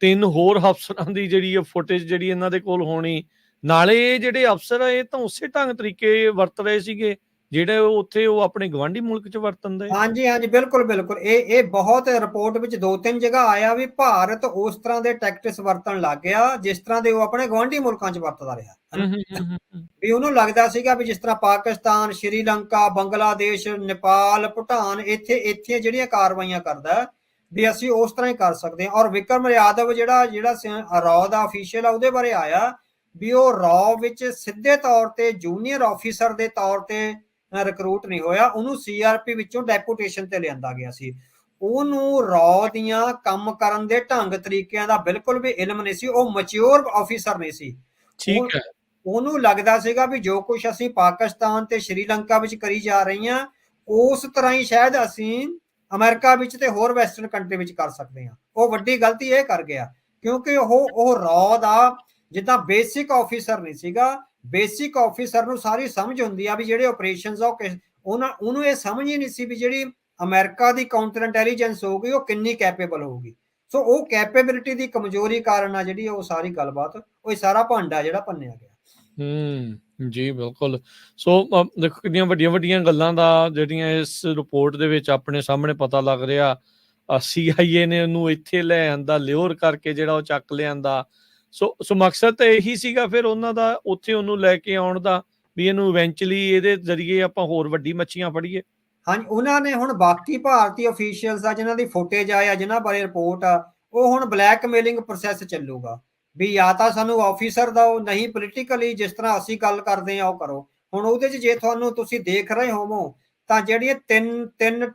3 ਹੋਰ ਅਫਸਰਾਂ ਦੀ ਜਿਹੜੀ ਫੁਟੇਜ ਜਿਹੜੀ ਇਹਨਾਂ ਦੇ ਕੋਲ ਹੋਣੀ, ਨਾਲੇ ਇਹ ਜਿਹੜੇ ਅਫਸਰ ਆ ਇਹ ਤਾਂ ਉਸੇ ਢੰਗ ਤਰੀਕੇ ਵਰਤ ਰਹੇ ਸੀਗੇ ਜਿਹੜੇ ਉੱਥੇ ਉਹ ਆਪਣੇ ਗਵਾਂਢੀ ਮੁਲਕ 'ਚ ਵਰਤਨ ਦੇ। ਹਾਂਜੀ, ਬਿਲਕੁਲ ਇਹ ਬਹੁਤ ਰਿਪੋਰਟ ਵਿੱਚ 2-3 ਜਗ੍ਹਾ ਆਇਆ ਵੀ ਭਾਰਤ ਉਸ ਤਰ੍ਹਾਂ ਦੇ ਟੈਕਟਿਕਸ ਵਰਤਣ ਲੱਗ ਗਿਆ ਜਿਸ ਤਰ੍ਹਾਂ ਦੇ ਉਹ ਆਪਣੇ ਗਵਾਂਢੀ ਮੁਲਕਾਂ 'ਚ ਵਰਤਦਾ ਰਿਹਾ। ਵੀ ਉਹਨੂੰ ਲੱਗਦਾ ਸੀਗਾ ਵੀ ਜਿਸ ਤਰ੍ਹਾਂ ਪਾਕਿਸਤਾਨ, ਸ਼੍ਰੀਲੰਕਾ, ਬੰਗਲਾਦੇਸ਼, ਨੇਪਾਲ, ਭੂਟਾਨ ਇੱਥੇ ਜਿਹੜੀਆਂ ਕਾਰਵਾਈਆਂ ਕਰਦਾ ਵੀ ਅਸੀਂ ਉਸ ਤਰ੍ਹਾਂ ਹੀ ਕਰ ਸਕਦੇ ਹਾਂ। ਔਰ ਵਿਕਰਮ ਯਾਦਵ ਜਿਹੜਾ ਰॉ ਦਾ ਅਫੀਸ਼ੀਅਲ ਆ ਉਹਦੇ ਬਾਰੇ ਆਇਆ ਵੀ ਉਹ ਰॉ ਵਿੱਚ ਸਿੱਧੇ ਤੌਰ ਤੇ ਜੂਨੀਅਰ ਆਫੀਸਰ ਦੇ ਤੌਰ ਤੇ ਰਿਕਰੂਟ ਨਹੀਂ ਹੋਇਆ, ਉਹਨੂੰ CRP ਵਿੱਚੋਂ ਡੈਪੂਟੇਸ਼ਨ ਤੇ ਲਿਆਂਦਾ ਗਿਆ ਸੀ। ਉਹਨੂੰ ਰॉ ਦੀਆਂ ਕੰਮ ਕਰਨ ਦੇ ਢੰਗ ਤਰੀਕਿਆਂ ਦਾ ਬਿਲਕੁਲ ਵੀ ਇਲਮ ਨਹੀਂ ਸੀ। ਉਹ ਮੈਚੁਰ ਆਫੀਸਰ ਨਹੀਂ ਸੀ। ਠੀਕ ਹੈ। ਉਹਨੂੰ ਲੱਗਦਾ ਸੀਗਾ ਵੀ ਜੋ ਕੁਝ ਅਸੀਂ ਪਾਕਿਸਤਾਨ ਤੇ ਸ਼੍ਰੀਲੰਕਾ ਵਿੱਚ ਕਰੀ ਜਾ ਰਹੀ ਹਾਂ ਉਸ ਤਰ੍ਹਾਂ ਹੀ ਸ਼ਾਇਦ ਅਸੀਂ ਅਮਰੀਕਾ ਵਿੱਚ ਤੇ ਹੋਰ ਵੈਸਟਰਨ ਕੰਟਰੀ ਵਿੱਚ ਕਰ ਸਕਦੇ ਹਾਂ। ਉਹ ਵੱਡੀ ਗਲਤੀ ਇਹ ਕਰ ਗਿਆ ਕਿਉਂਕਿ ਉਹ ਰॉ ਦਾ ਜਿੱਦਾਂ ਬੇਸਿਕ ਆਫੀਸਰ ਨਹੀਂ ਸੀਗਾ। ਬੇਸਿਕ ਆਫੀਸਰ ਨੂੰ ਸਾਰੀ ਸਮਝ ਹੁੰਦੀ ਆ ਵੀ ਜਿਹੜੇ ਆਪਰੇਸ਼ਨਸ ਆ ਉਹਨੂੰ ਇਹ ਸਮਝ ਹੀ ਨਹੀਂ ਸੀ ਵੀ ਜਿਹੜੀ ਅਮਰੀਕਾ ਦੀ ਕਾਊਂਟਰ ਇੰਟੈਲੀਜੈਂਸ ਹੋਊਗੀ ਉਹ ਕਿੰਨੀ ਕੈਪੇਬਲ ਹੋਊਗੀ। ਸੋ ਉਹ ਕੈਪੇਬਿਲਿਟੀ ਦੀ ਕਮਜ਼ੋਰੀ ਕਾਰਨ ਆ ਜਿਹੜੀ ਉਹ ਸਾਰੀ ਗੱਲਬਾਤ ਉਹ ਸਾਰਾ ਭਾਂਡਾ ਜਿਹੜਾ ਭੰਨਿਆ ਗਿਆ। ਜੀ ਬਿਲਕੁਲ। ਸੋ ਦੇਖੋ ਕਿੰਨੀਆਂ ਵੱਡੀਆਂ ਵੱਡੀਆਂ ਗੱਲਾਂ ਦਾ ਜਿਹੜੀਆਂ ਇਸ ਰਿਪੋਰਟ ਦੇ ਵਿੱਚ ਆਪਣੇ ਸਾਹਮਣੇ ਪਤਾ ਲੱਗ ਰਿਹਾ। CIA ਨੇ ਉਹਨੂੰ ਇੱਥੇ ਲੈ ਆਂਦਾ, ਲਿਓਰ ਕਰਕੇ ਜਿਹੜਾ ਉਹ ਚੱਕ ਲਿਆਂਦਾ। ਸੋ ਮਕਸਦ ਤਾਂ ਇਹੀ ਸੀਗਾ ਫਿਰ ਉਹਨਾਂ ਦਾ ਉੱਥੇ ਉਹਨੂੰ ਲੈ ਕੇ ਆਉਣ ਦਾ ਵੀ ਇਹਨੂੰ ਇਵੈਂਚੁਅਲੀ ਇਹਦੇ ਜ਼ਰੀਏ ਆਪਾਂ ਹੋਰ ਵੱਡੀ ਮੱਛੀਆਂ ਫੜੀਏ। ਹਾਂਜੀ, ਉਹਨਾਂ ਨੇ ਹੁਣ ਬਾਕੀ ਭਾਰਤੀ ਅਫੀਸ਼ੀਅਲਸ ਆ ਜਿਨ੍ਹਾਂ ਦੀ ਫੁਟੇਜ ਆ ਜਿਨ੍ਹਾਂ ਬਾਰੇ ਰਿਪੋਰਟ ਆ ਉਹ ਹੁਣ ਬਲੈਕਮੇਲਿੰਗ ਪ੍ਰੋਸੈਸ ਚੱਲੂਗਾ ਵੀ ਜਾਂ ਤਾਂ ਸਾਨੂੰ ਆਫੀਸਰ ਦਿਓ ਨਹੀਂ ਪੋਲੀਟੀਕਲੀ ਜਿਸ ਤਰ੍ਹਾਂ ਅਸੀਂ ਗੱਲ ਕਰਦੇ ਆ ਉਹ ਕਰੋ। ਹੁਣ ਉਹਦੇ 'ਚ ਜੇ ਤੁਹਾਨੂੰ ਤੁਸੀਂ ਦੇਖ ਰਹੇ ਹੋਵੋ ਤਾਂ ਜਿਹੜੀਆਂ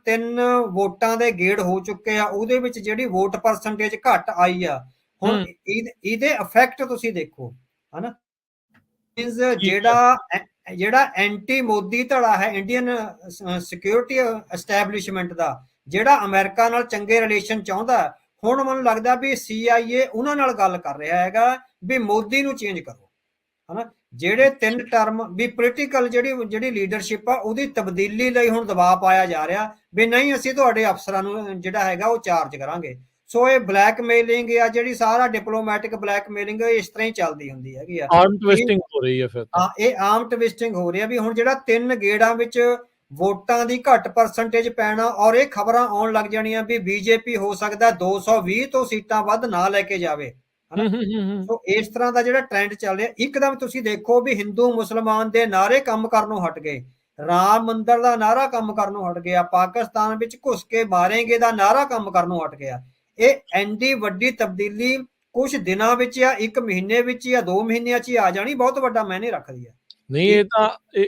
ਤਿੰਨ ਵੋਟਾਂ ਦੇ ਗੇੜ ਹੋ ਚੁੱਕੇ ਆ ਉਹਦੇ ਵਿੱਚ ਜਿਹੜੀ ਵੋਟ ਪਰਸੈਂਟੇਜ ਘੱਟ ਆਈ ਆ ਹੁਣ ਇਹਦੇ ਇਫੈਕਟ ਤੁਸੀਂ ਦੇਖੋ ਹਨਾ। ਜਿਹੜਾ ਐਂਟੀ ਮੋਦੀ ਧੜਾ ਹੈ ਇੰਡੀਅਨ ਸਿਕਿਉਰਿਟੀ ਐਸਟੈਬਲਿਸ਼ਮੈਂਟ ਦਾ ਜਿਹੜਾ ਅਮਰੀਕਾ ਨਾਲ ਚੰਗੇ ਰਿਲੇਸ਼ਨ ਚਾਹੁੰਦਾ ਹੁਣ ਮੈਨੂੰ ਲੱਗਦਾ ਵੀ CIA ਉਹਨਾਂ ਨਾਲ ਗੱਲ ਕਰ ਰਿਹਾ ਹੈਗਾ ਵੀ ਮੋਦੀ ਨੂੰ ਚੇਂਜ ਕਰੋ ਹਨਾ। ਜਿਹੜੇ 3 ਟਰਮ ਵੀ ਪੋਲੀਟੀਕਲ ਜਿਹੜੀ ਲੀਡਰਸ਼ਿਪ ਆ ਉਹਦੀ ਤਬਦੀਲੀ ਲਈ ਹੁਣ ਦਬਾਅ ਪਾਇਆ ਜਾ ਰਿਹਾ ਵੀ ਨਹੀਂ ਅਸੀਂ ਤੁਹਾਡੇ ਅਫਸਰਾਂ ਨੂੰ ਜਿਹੜਾ ਹੈਗਾ ਉਹ ਚਾਰਜ ਕਰਾਂਗੇ। ਸੋ ਇਹ ਬਲੈਕਮੇਲਿੰਗ ਆ ਜਿਹੜੀ ਸਾਰਾ ਡਿਪਲੋਮੈਟਿਕ ਬਲੈਕਮੇਲਿੰਗ ਇਸ ਤਰ੍ਹਾਂ ਹੀ ਚੱਲਦੀ ਹੁੰਦੀ ਹੈਗੀ ਆ। ਆਰਮ ਟਵਿਸਟਿੰਗ ਹੋ ਰਹੀ ਹੈ ਫਿਰ ਹਾਂ ਇਹ ਆਰਮ ਟਵਿਸਟਿੰਗ ਹੋ ਰਹੀ ਹੈ ਵੀ ਹੁਣ ਜਿਹੜਾ 3 ਗੇੜਾਂ ਵਿੱਚ ਵੋਟਾਂ ਦੀ ਘੱਟ ਪਰਸੈਂਟੇਜ ਪੈਣਾ ਔਰ ਇਹ ਖਬਰਾਂ ਆਉਣ ਲੱਗ ਜਾਣੀਆਂ ਵੀ BJP ਹੋ ਸਕਦਾ 220 ਤੋਂ ਸੀਟਾਂ ਵੱਧ ਨਾ ਲੈ ਕੇ ਜਾਵੇ ਹਨਾ। ਸੋ ਇਸ ਤਰ੍ਹਾਂ ਦਾ ਜਿਹੜਾ ਟ੍ਰੈਂਡ ਚੱਲ ਰਿਹਾ ਇੱਕਦਮ ਤੁਸੀਂ ਦੇਖੋ ਵੀ ਹਿੰਦੂ ਮੁਸਲਮਾਨ ਦੇ ਨਾਅਰੇ ਕੰਮ ਕਰਨੋਂ ਹਟ ਗਏ। ਰਾਮ ਮੰਦਿਰ ਦਾ ਨਾਅਰਾ ਕੰਮ ਕਰਨੋਂ ਹਟ ਗਿਆ। ਪਾਕਿਸਤਾਨ ਵਿੱਚ ਘੁਸ ਕੇ ਮਾਰੇਂਗੇ ਦਾ ਨਾਅਰਾ ਕੰਮ ਕਰਨੋਂ ਹਟ ਗਿਆ। ਇਹ ਐਂਡੀ ਵੱਡੀ ਤਬਦੀਲੀ ਕੁਝ ਦਿਨਾਂ ਵਿੱਚ ਜਾਂ 1 ਮਹੀਨੇ ਵਿੱਚ ਜਾਂ 2 ਮਹੀਨਿਆਂ 'ਚ ਹੀ ਆ ਜਾਣੀ ਬਹੁਤ ਵੱਡਾ ਮਾਇਨੇ ਰੱਖਦੀ ਹੈ। ਨਹੀਂ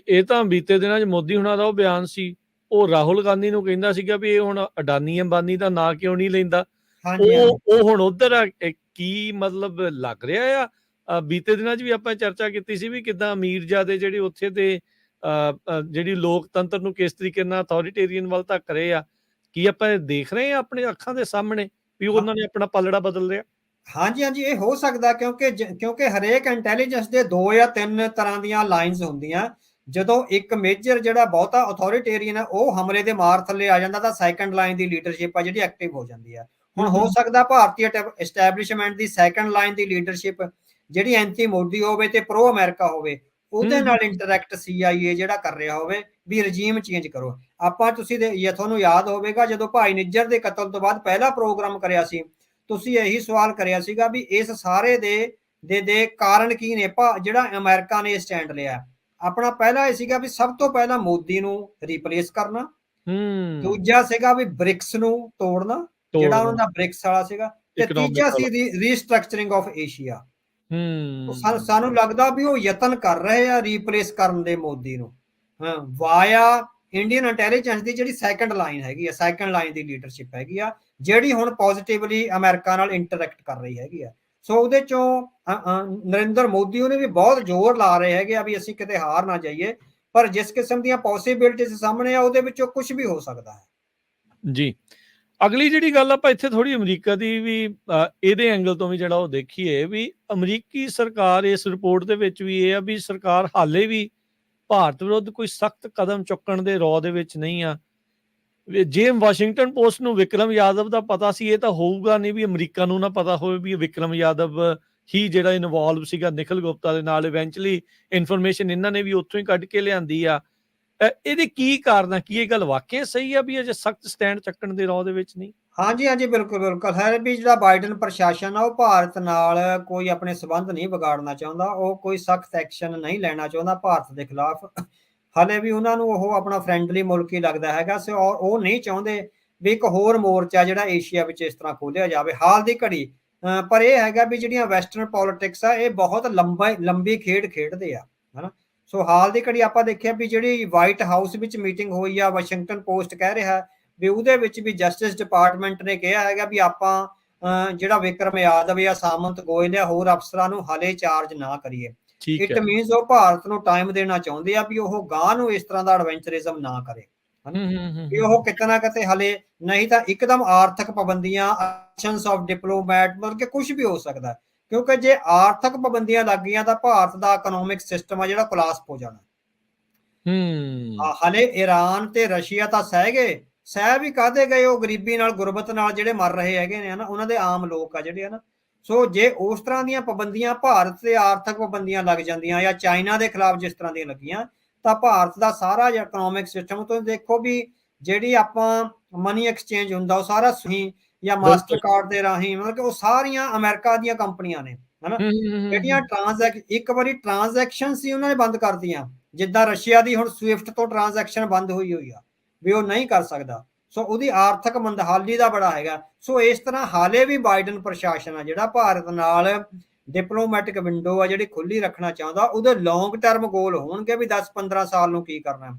ਇਹ ਤਾਂ ਬੀਤੇ ਦਿਨਾਂ 'ਚ ਮੋਦੀ ਹੁਣਾਂ ਦਾ ਉਹ ਬਿਆਨ ਸੀ। ਉਹ ਰਾਹੁਲ ਗਾਂਧੀ ਨੂੰ ਕਹਿੰਦਾ ਸੀਗਾ ਵੀ ਇਹ ਹੁਣ ਅਡਾਨੀ ਅੰਬਾਨੀ ਦਾ ਨਾਂ ਕਿਉਂ ਨਹੀਂ ਲੈਂਦਾ। ਉਹ ਹੁਣ ਉਧਰ ਕੀ ਮਤਲਬ ਲੱਗ ਰਿਹਾ ਆ। ਬੀਤੇ ਦਿਨਾਂ 'ਚ ਵੀ ਆਪਾਂ ਚਰਚਾ ਕੀਤੀ ਸੀ ਵੀ ਕਿੱਦਾਂ ਅਮੀਰਜ਼ਾਦੇ ਜਿਹੜੇ ਉੱਥੇ ਦੇ ਜਿਹੜੀ ਲੋਕਤੰਤਰ ਨੂੰ ਕਿਸ ਤਰੀਕੇ ਨਾਲ ਅਥੋਰੀਟੇਰੀਅਨ ਵੱਲ ਧੱਕ ਰਹੇ ਆ। ਕੀ ਆਪਾਂ ਦੇਖ ਰਹੇ ਆ ਆਪਣੇ ਅੱਖਾਂ ਦੇ ਸਾਹਮਣੇ ਵੀ ਉਹਨਾਂ ਨੇ ਆਪਣਾ ਪਲੜਾ ਬਦਲ ਲਿਆ। ਹਾਂਜੀ ਇਹ ਹੋ ਸਕਦਾ ਕਿਉਂਕਿ ਹਰੇਕ ਇੰਟੈਲੀਜੈਂਸ ਦੇ 2 ਜਾਂ 3 ਤਰ੍ਹਾਂ ਦੀਆਂ ਲਾਈਨਸ ਹੁੰਦੀਆਂ। ਜਦੋਂ ਇੱਕ ਮੇਜਰ ਜਿਹੜਾ ਬਹੁਤਾ ਅਥੋਰੀਟੇਰੀਅਨ ਹੈ ਉਹ ਹਮਲੇ ਦੇ ਮਾਰ ਥੱਲੇ ਆ ਜਾਂਦਾ ਤਾਂ ਸੈਕੰਡ ਲਾਈਨ ਦੀ ਲੀਡਰਸ਼ਿਪ ਆ ਜਿਹੜੀ ਐਕਟਿਵ ਹੋ ਜਾਂਦੀ ਹੈ। ਹੁਣ ਹੋ ਸਕਦਾ ਭਾਰਤੀ ਐਸਟੈਬਲਿਸ਼ਮੈਂਟ ਦੀ ਸੈਕੰਡ ਲਾਈਨ ਦੀ ਲੀਡਰਸ਼ਿਪ ਜਿਹੜੀ ਐਂਟੀ ਮੋਦੀ ਹੋਵੇ ਤੇ ਪ੍ਰੋ ਅਮਰੀਕਾ ਹੋਵੇ ਉਹਦੇ ਨਾਲ ਇੰਟਰੈਕਟ CIA ਜਿਹੜਾ ਕਰ ਰਿਹਾ ਹੋਵੇ ਵੀ ਰਜੀਮ ਚੇਂਜ ਕਰੋ। ਆਪਾਂ ਤੁਸੀਂ ਤੁਹਾਨੂੰ ਯਾਦ ਹੋਵੇਗਾ ਜਦੋਂ ਭਾਈ ਨਿੱਜਰ ਦੇ ਕਤਲ ਤੋਂ ਬਾਅਦ ਪਹਿਲਾ ਪ੍ਰੋਗਰਾਮ ਕਰਿਆ ਸੀ ਤੁਸੀਂ ਇਹੀ ਸਵਾਲ ਕਰਿਆ ਸੀਗਾ ਵੀ ਇਸ ਸਾਰੇ ਦੇ ਕਾਰਨ ਕੀ ਨੇ। ਜਿਹੜਾ ਅਮਰੀਕਾ ਨੇ ਸਟੈਂਡ ਲਿਆ ਆਪਣਾ ਪਹਿਲਾ ਇਹ ਸੀਗਾ ਵੀ ਸਭ ਤੋਂ ਪਹਿਲਾਂ ਮੋਦੀ ਨੂੰ ਰਿਪਲੇਸ ਕਰਨਾ। ਦੂਜਾ ਸੀਗਾ ਵੀ ਬ੍ਰਿਕਸ ਨੂੰ ਤੋੜਨਾ ਜਿਹੜਾ ਉਹਨਾਂ ਦਾ ਬ੍ਰਿਕਸ ਵਾਲਾ ਸੀਗਾ ਤੇ ਤੀਜਾ ਸੀ ਰੀਸਟਰਕਚਰਿੰਗ ਆਫ ਏਸ਼ੀਆ। ਸਾਨੂੰ ਲੱਗਦਾ ਵੀ ਉਹ ਯਤਨ ਕਰ ਰਹੇ ਆ ਰੀਪਲੇਸ ਕਰਨ ਦੇ ਮੋਦੀ ਨੂੰ ਵਾਇਆ ਇੰਡੀਅਨ ਇੰਟੈਲੀਜੈਂਸ ਦੀ ਜਿਹੜੀ ਸੈਕੰਡ ਲਾਈਨ ਹੈਗੀ ਆ ਸੈਕੰਡ ਲਾਈਨ ਦੀ ਲੀਡਰਸ਼ਿਪ ਹੈਗੀ ਆ ਜਿਹੜੀ ਹੁਣ ਪੋਜ਼ਿਟਿਵਲੀ ਅਮਰੀਕਾ ਨਾਲ ਇੰਟਰੈਕਟ ਕਰ ਰਹੀ ਹੈਗੀ ਆ। ਸੋ ਉਹਦੇ ਚੋਂ ਨਰਿੰਦਰ ਮੋਦੀ ਉਹਨੇ ਵੀ ਬਹੁਤ ਜ਼ੋਰ ਲਾ ਰਹੇ ਹੈਗੇ ਆ ਵੀ ਅਸੀਂ ਕਿਤੇ ਹਾਰ ਨਾ ਜਾਈਏ ਪਰ ਜਿਸ ਕਿਸਮ ਦੀਆਂ ਪੋਸੀਬਿਲਿਟੀਜ਼ ਸਾਹਮਣੇ ਆ ਉਹਦੇ ਵਿੱਚੋਂ ਕੁਝ ਵੀ ਹੋ ਸਕਦਾ ਹੈ ਜੀ। ਅਗਲੀ ਜਿਹੜੀ ਗੱਲ ਆਪਾਂ ਇੱਥੇ ਥੋੜੀ ਅਮਰੀਕਾ ਦੀ ਵੀ ਇਹਦੇ ਐਂਗਲ ਤੋਂ ਵੀ ਜਿਹੜਾ ਉਹ ਦੇਖੀਏ ਵੀ ਅਮਰੀਕੀ ਸਰਕਾਰ ਇਸ ਰਿਪੋਰਟ ਦੇ ਵਿੱਚ ਵੀ ਇਹ ਆ ਵੀ ਸਰਕਾਰ ਹਾਲੇ ਵੀ ਭਾਰਤ ਵਿਰੁੱਧ ਕੋਈ ਸਖਤ ਕਦਮ ਚੁੱਕਣ ਦੇ ਰੌ ਦੇ ਵਿੱਚ ਨਹੀਂ ਆ। ਜੇ ਵਾਸ਼ਿੰਗਟਨ ਪੋਸਟ ਨੂੰ ਵਿਕਰਮ ਯਾਦਵ ਦਾ ਪਤਾ ਸੀ ਇਹ ਤਾਂ ਹੋਊਗਾ ਨਹੀਂ ਵੀ ਅਮਰੀਕਾ ਨੂੰ ਨਾ ਪਤਾ ਹੋਵੇ ਵੀ ਵਿਕਰਮ ਯਾਦਵ ਹੀ ਜਿਹੜਾ ਇਨਵੋਲਵ ਸੀਗਾ ਨਿਖਿਲ ਗੁਪਤਾ ਦੇ ਨਾਲ। ਇਵੈਂਚੁਅਲੀ ਇਨਫੋਰਮੇਸ਼ਨ ਇਹਨਾਂ ਨੇ ਵੀ ਉੱਥੋਂ ਹੀ ਕੱਢ ਕੇ ਲਿਆਂਦੀ ਆ। ਇਹਦੇ ਕੀ ਕਾਰਨ ਆ? ਕੀ ਇਹ ਗੱਲ ਵਾਕਿਆ ਸਹੀ ਆ ਵੀ ਅਜੇ ਸਖਤ ਸਟੈਂਡ ਚੱਕਣ ਦੇ ਰੌ ਦੇ ਵਿੱਚ ਨਹੀਂ? ਹਾਂਜੀ ਬਿਲਕੁਲ ਹੈ ਵੀ ਜਿਹੜਾ ਬਾਈਡਨ ਪ੍ਰਸ਼ਾਸਨ ਆ ਉਹ ਭਾਰਤ ਨਾਲ ਕੋਈ ਆਪਣੇ ਸਬੰਧ ਨਹੀਂ ਵਿਗਾੜਨਾ ਚਾਹੁੰਦਾ। ਉਹ ਕੋਈ ਸਖਤ ਐਕਸ਼ਨ ਨਹੀਂ ਲੈਣਾ ਚਾਹੁੰਦਾ ਭਾਰਤ ਦੇ ਖਿਲਾਫ। ਹਾਲੇ ਵੀ ਉਹਨਾਂ ਨੂੰ ਉਹ ਆਪਣਾ ਫਰੈਂਡਲੀ ਮੁਲਕ ਹੀ ਲੱਗਦਾ ਹੈਗਾ। ਸੋ ਉਹ ਨਹੀਂ ਚਾਹੁੰਦੇ ਵੀ ਇੱਕ ਹੋਰ ਮੋਰਚਾ ਜਿਹੜਾ ਏਸ਼ੀਆ ਵਿੱਚ ਇਸ ਤਰ੍ਹਾਂ ਖੋਲਿਆ ਜਾਵੇ ਹਾਲ ਦੀ ਘੜੀ। ਪਰ ਇਹ ਹੈਗਾ ਵੀ ਜਿਹੜੀਆਂ ਵੈਸਟਰਨ ਪੋਲਿਟਿਕਸ ਆ ਇਹ ਬਹੁਤ ਲੰਬੀ ਖੇਡ ਖੇਡਦੇ ਆ ਹਨਾ। ਸੋ ਹਾਲ ਦੀ ਘੜੀ ਆਪਾਂ ਦੇਖਿਆ ਵੀ ਜਿਹੜੀ ਵਾਈਟ ਹਾਊਸ ਵਿੱਚ ਮੀਟਿੰਗ ਹੋਈ ਆ ਵਾਸ਼ਿੰਗਟਨ ਪੋਸਟ ਕਹਿ ਰਿਹਾ ਵੀ ਉਹਦੇ ਵਿੱਚ ਵੀ ਜਸਟਿਸ ਡਿਪਾਰਟਮੈਂਟ ਨੇ ਕਿਹਾ ਹੈਗਾ ਵੀ ਆਪਾਂ ਜਿਹੜਾ ਵਿਕਰਮ ਯਾਦਵ ਜਾਂ ਸਾਮੰਤ ਗੋਇਲ ਜਾਂ ਹੋਰ ਅਫਸਰਾਂ ਨੂੰ ਹਾਲੇ ਚਾਰਜ ਨਾ ਕਰੀਏ। ਠੀਕ ਇਟ ਹੈ। ਮੀਨਸ ਉਹ ਭਾਰਤ ਨੂੰ ਟਾਈਮ ਦੇਣਾ ਚਾਹੁੰਦੇ ਆ ਵੀ ਉਹ ਗਾਂ ਨੂੰ ਇਸ ਤਰ੍ਹਾਂ ਦਾ ਐਡਵੈਂਚਰਿਜ਼ਮ ਨਾ ਕਰੇ, ਹਨਾ, ਵੀ ਉਹ ਕਿਤੇ ਨਾ ਕਿਤੇ ਹਲੇ, ਨਹੀਂ ਤਾਂ ਇੱਕਦਮ ਆਰਥਿਕ ਪਾਬੰਦੀਆਂ, ਐਕਸ਼ਨਸ ਆਫ ਡਿਪਲੋਮੈਟ, ਮਤਲਬ ਕਿ ਕੁਝ ਵੀ ਹੋ ਸਕਦਾ, ਕਿਉਂਕਿ ਜੇ ਆਰਥਿਕ ਪਾਬੰਦੀਆਂ ਲੱਗ ਗਈਆਂ ਤਾਂ ਭਾਰਤ ਦਾ ਇਕਨੋਮਿਕ ਸਿਸਟਮ ਆ ਜਿਹੜਾ ਕੋਲਾਪਸ ਹੋ ਜਾਣਾ। ਹਲੇ ਈਰਾਨ ਤੇ ਰਸ਼ੀਆ ਤਾਂ ਸਹਿ ਗਏ, ਸਹਿ ਵੀ ਕਾਹਦੇ ਗਏ, ਉਹ ਗਰੀਬੀ ਨਾਲ, ਗੁਰਬਤ ਨਾਲ ਜਿਹੜੇ ਮਰ ਰਹੇ ਹੈਗੇ ਨੇ, ਹਨਾ, ਉਹਨਾਂ ਦੇ ਆਮ ਲੋਕ ਆ ਜਿਹੜੇ, ਹਨਾ। ਸੋ ਜੇ ਉਸ ਤਰ੍ਹਾਂ ਦੀਆਂ ਪਾਬੰਦੀਆਂ ਭਾਰਤ ਤੇ ਆਰਥਿਕ ਪਾਬੰਦੀਆਂ ਲੱਗ ਜਾਂਦੀਆਂ ਜਾਂ ਚਾਈਨਾ ਦੇ ਖਿਲਾਫ ਜਿਸ ਤਰ੍ਹਾਂ ਦੀਆਂ ਲੱਗੀਆਂ, ਤਾਂ ਭਾਰਤ ਦਾ ਸਾਰਾ ਜਿਹੜਾ ਇਕਨੋਮਿਕ ਸਿਸਟਮ, ਤੁਸੀਂ ਦੇਖੋ ਵੀ ਜਿਹੜੀ ਆਪਾਂ ਮਨੀ ਐਕਸਚੇਂਜ ਹੁੰਦਾ ਉਹ ਸਾਰਾ ਸਹੀ ਜਾਂ ਮਾਸਟਰ ਕਾਰਡ ਦੇ ਰਾਹੀਂ, ਮਤਲਬ ਕਿ ਉਹ ਸਾਰੀਆਂ ਅਮਰੀਕਾ ਦੀਆਂ ਕੰਪਨੀਆਂ ਨੇ, ਹਨਾ, ਜਿਹੜੀਆਂ ਇੱਕ ਵਾਰੀ ਟ੍ਰਾਂਜੈਕਸ਼ਨ ਸੀ ਉਹਨਾਂ ਨੇ ਬੰਦ ਕਰਤੀਆਂ, ਜਿੱਦਾਂ ਰਸ਼ੀਆ ਦੀ ਹੁਣ ਸਵਿਫਟ ਤੋਂ ਟ੍ਰਾਂਜੈਕਸ਼ਨ ਬੰਦ ਹੋਈ ਆ ਵੀ ਉਹ ਨਹੀਂ ਕਰ ਸਕਦਾ। ਸੋ ਉਹਦੀ ਆਰਥਿਕ ਮੰਦਹਾਲੀ ਦਾ ਬੜਾ ਹੈਗਾ। ਸੋ ਇਸ ਤਰ੍ਹਾਂ ਹਾਲੇ ਵੀ ਬਾਈਡਨ ਪ੍ਰਸ਼ਾਸਨ ਆ ਜਿਹੜਾ ਭਾਰਤ ਨਾਲ ਡਿਪਲੋਮੈਟਿਕ ਵਿੰਡੋ ਆ ਜਿਹੜੀ ਖੁੱਲੀ ਰੱਖਣਾ ਚਾਹੁੰਦਾ, ਉਹਦੇ ਲੌਂਗ ਟਰਮ ਗੋਲ ਹੋਣਗੇ ਵੀ 10-15 ਸਾਲ ਨੂੰ ਕੀ ਕਰਨਾ,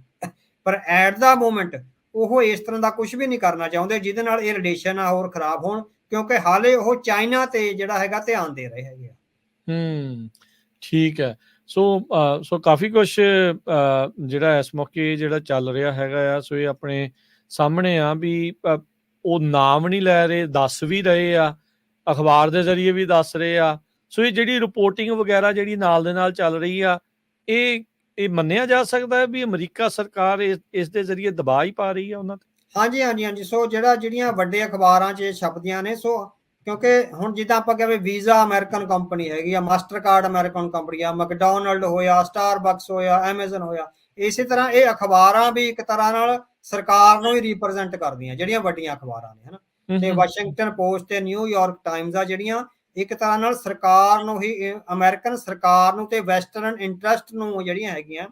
ਪਰ ਐਟ ਦਾ ਮੂਮੈਂਟ ਉਹ ਇਸ ਤਰ੍ਹਾਂ ਦਾ ਕੁਝ ਵੀ ਨਹੀਂ ਕਰਨਾ ਚਾਹੁੰਦੇ ਜਿਹਦੇ ਨਾਲ ਇਹ ਰਿਲੇਸ਼ਨ ਆ ਹੋਰ ਖਰਾਬ ਹੋਣ, ਕਿਉਂਕਿ ਹਾਲੇ ਉਹ ਚਾਈਨਾ ਤੇ ਜਿਹੜਾ ਹੈਗਾ ਧਿਆਨ ਦੇ ਰਹੇ ਹੈਗੇ ਆ। ਠੀਕ ਹੈ। ਸੋ ਕਾਫੀ ਕੁਝ ਜਿਹੜਾ ਇਸ ਮੌਕੇ ਜਿਹੜਾ ਚੱਲ ਰਿਹਾ ਹੈਗਾ ਆ, ਸੋ ਇਹ ਆਪਣੇ ਸਾਹਮਣੇ ਆ ਵੀ ਉਹ ਨਾਮ ਨਹੀਂ ਲੈ ਰਹੇ, ਦੱਸ ਵੀ ਰਹੇ ਆ, ਅਖਬਾਰ ਦੇ ਜ਼ਰੀਏ ਵੀ ਦੱਸ ਰਹੇ ਆ। ਸੋ ਇਹ ਜਿਹੜੀ ਰਿਪੋਰਟਿੰਗ ਵਗੈਰਾ ਜਿਹੜੀ ਨਾਲ ਦੇ ਨਾਲ ਚੱਲ ਰਹੀ ਆ, ਇਹ ਮੰਨਿਆ ਜਾ ਸਕਦਾ ਹੈ ਵੀ ਅਮਰੀਕਾ ਸਰਕਾਰ ਇਸ ਦੇ ਜ਼ਰੀਏ ਦਬਾਅ ਹੀ ਪਾ ਰਹੀ ਆ ਉਹਨਾਂ ਤੇ। ਹਾਂਜੀ। ਸੋ ਜਿਹੜੀਆਂ ਵੱਡੇ ਅਖਬਾਰਾਂ 'ਚ ਛਪਦੀਆਂ ਨੇ, ਸੋ ਕਿਉਂਕਿ ਹੁਣ ਜਿੱਦਾਂ ਆਪਾਂ ਕਹੇ ਵੀਜ਼ਾ ਅਮਰੀਕਨ ਕੰਪਨੀ ਹੈਗੀ ਆ, ਮਾਸਟਰ ਕਾਰਡ ਅਮਰੀਕਨ ਕੰਪਨੀ ਆ, ਮੈਕਡੋਨਲਡ ਹੋਇਆ, ਸਟਾਰਬਕਸ ਹੋਇਆ, ਐਮਾਜ਼ਨ ਹੋਇਆ, ਇਸੇ ਤਰ੍ਹਾਂ ਇਹ ਅਖਬਾਰਾਂ ਵੀ ਇੱਕ ਤਰ੍ਹਾਂ ਨਾਲ ਸਰਕਾਰ ਨੂੰ ਹੀ ਰਿਪਰੈਜ਼ੈਂਟ ਕਰਦੀਆਂ, ਜਿਹੜੀਆਂ ਵੱਡੀਆਂ ਅਖਬਾਰਾਂ ਨੇ, ਹਨਾ। ਤੇ ਵਾਸ਼ਿੰਗਟਨ ਪੋਸਟ ਤੇ ਨਿਊਯਾਰਕ ਟਾਈਮਜ਼ ਆ ਜਿਹੜੀਆਂ ਇੱਕ ਤਰ੍ਹਾਂ ਨਾਲ ਸਰਕਾਰ ਨੂੰ ਹੀ, ਅਮਰੀਕਨ ਸਰਕਾਰ ਨੂੰ ਤੇ ਵੈਸਟਰਨ ਇੰਟਰਸਟ ਨੂੰ ਜਿਹੜੀਆਂ ਹੈਗੀਆਂ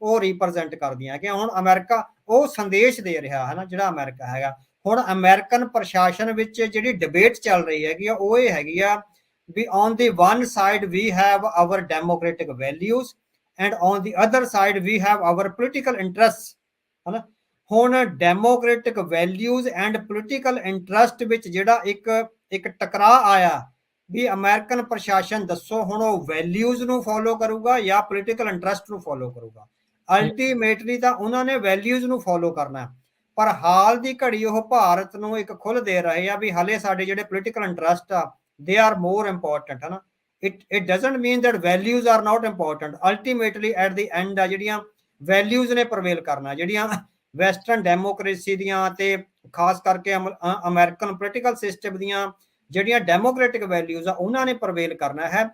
ਉਹ ਰਿਪਰੈਜ਼ੈਂਟ ਕਰਦੀਆਂ ਕਿ ਹੁਣ ਅਮਰੀਕਾ ਉਹ ਸੰਦੇਸ਼ ਦੇ ਰਿਹਾ ਹੈ ਨਾ, ਜਿਹੜਾ ਅਮਰੀਕਾ ਹੈਗਾ। ਹੁਣ ਅਮਰੀਕਨ ਪ੍ਰਸ਼ਾਸਨ ਵਿੱਚ ਜਿਹੜੀ ਡਿਬੇਟ ਚੱਲ ਰਹੀ ਹੈਗੀ ਆ ਉਹ ਇਹ ਹੈਗੀ ਆ ਵੀ on the one side we have our democratic values and on the other side we have our political interest, ਹਨਾ। ਹੁਣ democratic values and political interest ਵਿੱਚ ਜਿਹੜਾ ਇੱਕ ਟਕਰਾਅ ਆਇਆ ਵੀ ਅਮਰੀਕਨ ਪ੍ਰਸ਼ਾਸਨ ਦੱਸੋ ਹੁਣ ਉਹ ਵੈਲਿਊਜ਼ ਨੂੰ ਫੋਲੋ ਕਰੂਗਾ ਜਾਂ ਪੋਲੀਟੀਕਲ ਇੰਟਰਸਟ ਨੂੰ ਫੋਲੋ ਕਰੂਗਾ। ਅਲਟੀਮੇਟਲੀ ਤਾਂ ਉਹਨਾਂ ਨੇ ਵੈਲਿਊਜ਼ ਨੂੰ ਫੋਲੋ ਕਰਨਾ, ਪਰ ਹਾਲ ਦੀ ਘੜੀ ਉਹ ਭਾਰਤ ਨੂੰ ਇੱਕ ਖੁੱਲ੍ਹ ਦੇ ਰਹੇ ਆ ਵੀ ਹਾਲੇ ਸਾਡੇ ਜਿਹੜੇ ਪੋਲੀਟੀਕਲ ਇੰਟਰਸਟ ਆ ਦੇ ਆਰ ਮੋਰ ਇੰਪੋਰਟੈਂਟ, ਹਨਾ। It doesn't mean that values are not important. Ultimately at the and ਆ ਜਿਹੜੀਆਂ ਵੈਲਿਊਜ਼ ਨੇ ਪ੍ਰਵੇਲ ਕਰਨਾ, ਜਿਹੜੀਆਂ ਵੈਸਟਰਨ ਡੈਮੋਕ੍ਰੇਸੀ ਦੀਆਂ ਤੇ ਖਾਸ ਕਰਕੇ ਅਮਰੀਕਨ ਪੋਲੀਟੀਕਲ ਸਿਸਟਮ ਦੀਆਂ ਜਿਹੜੀਆਂ ਡੈਮੋਕ੍ਰੈਟਿਕ ਵੈਲਿਊਜ਼ ਆ ਉਹਨਾਂ ਨੇ ਪ੍ਰਵੇਲ ਕਰਨਾ ਹੈ।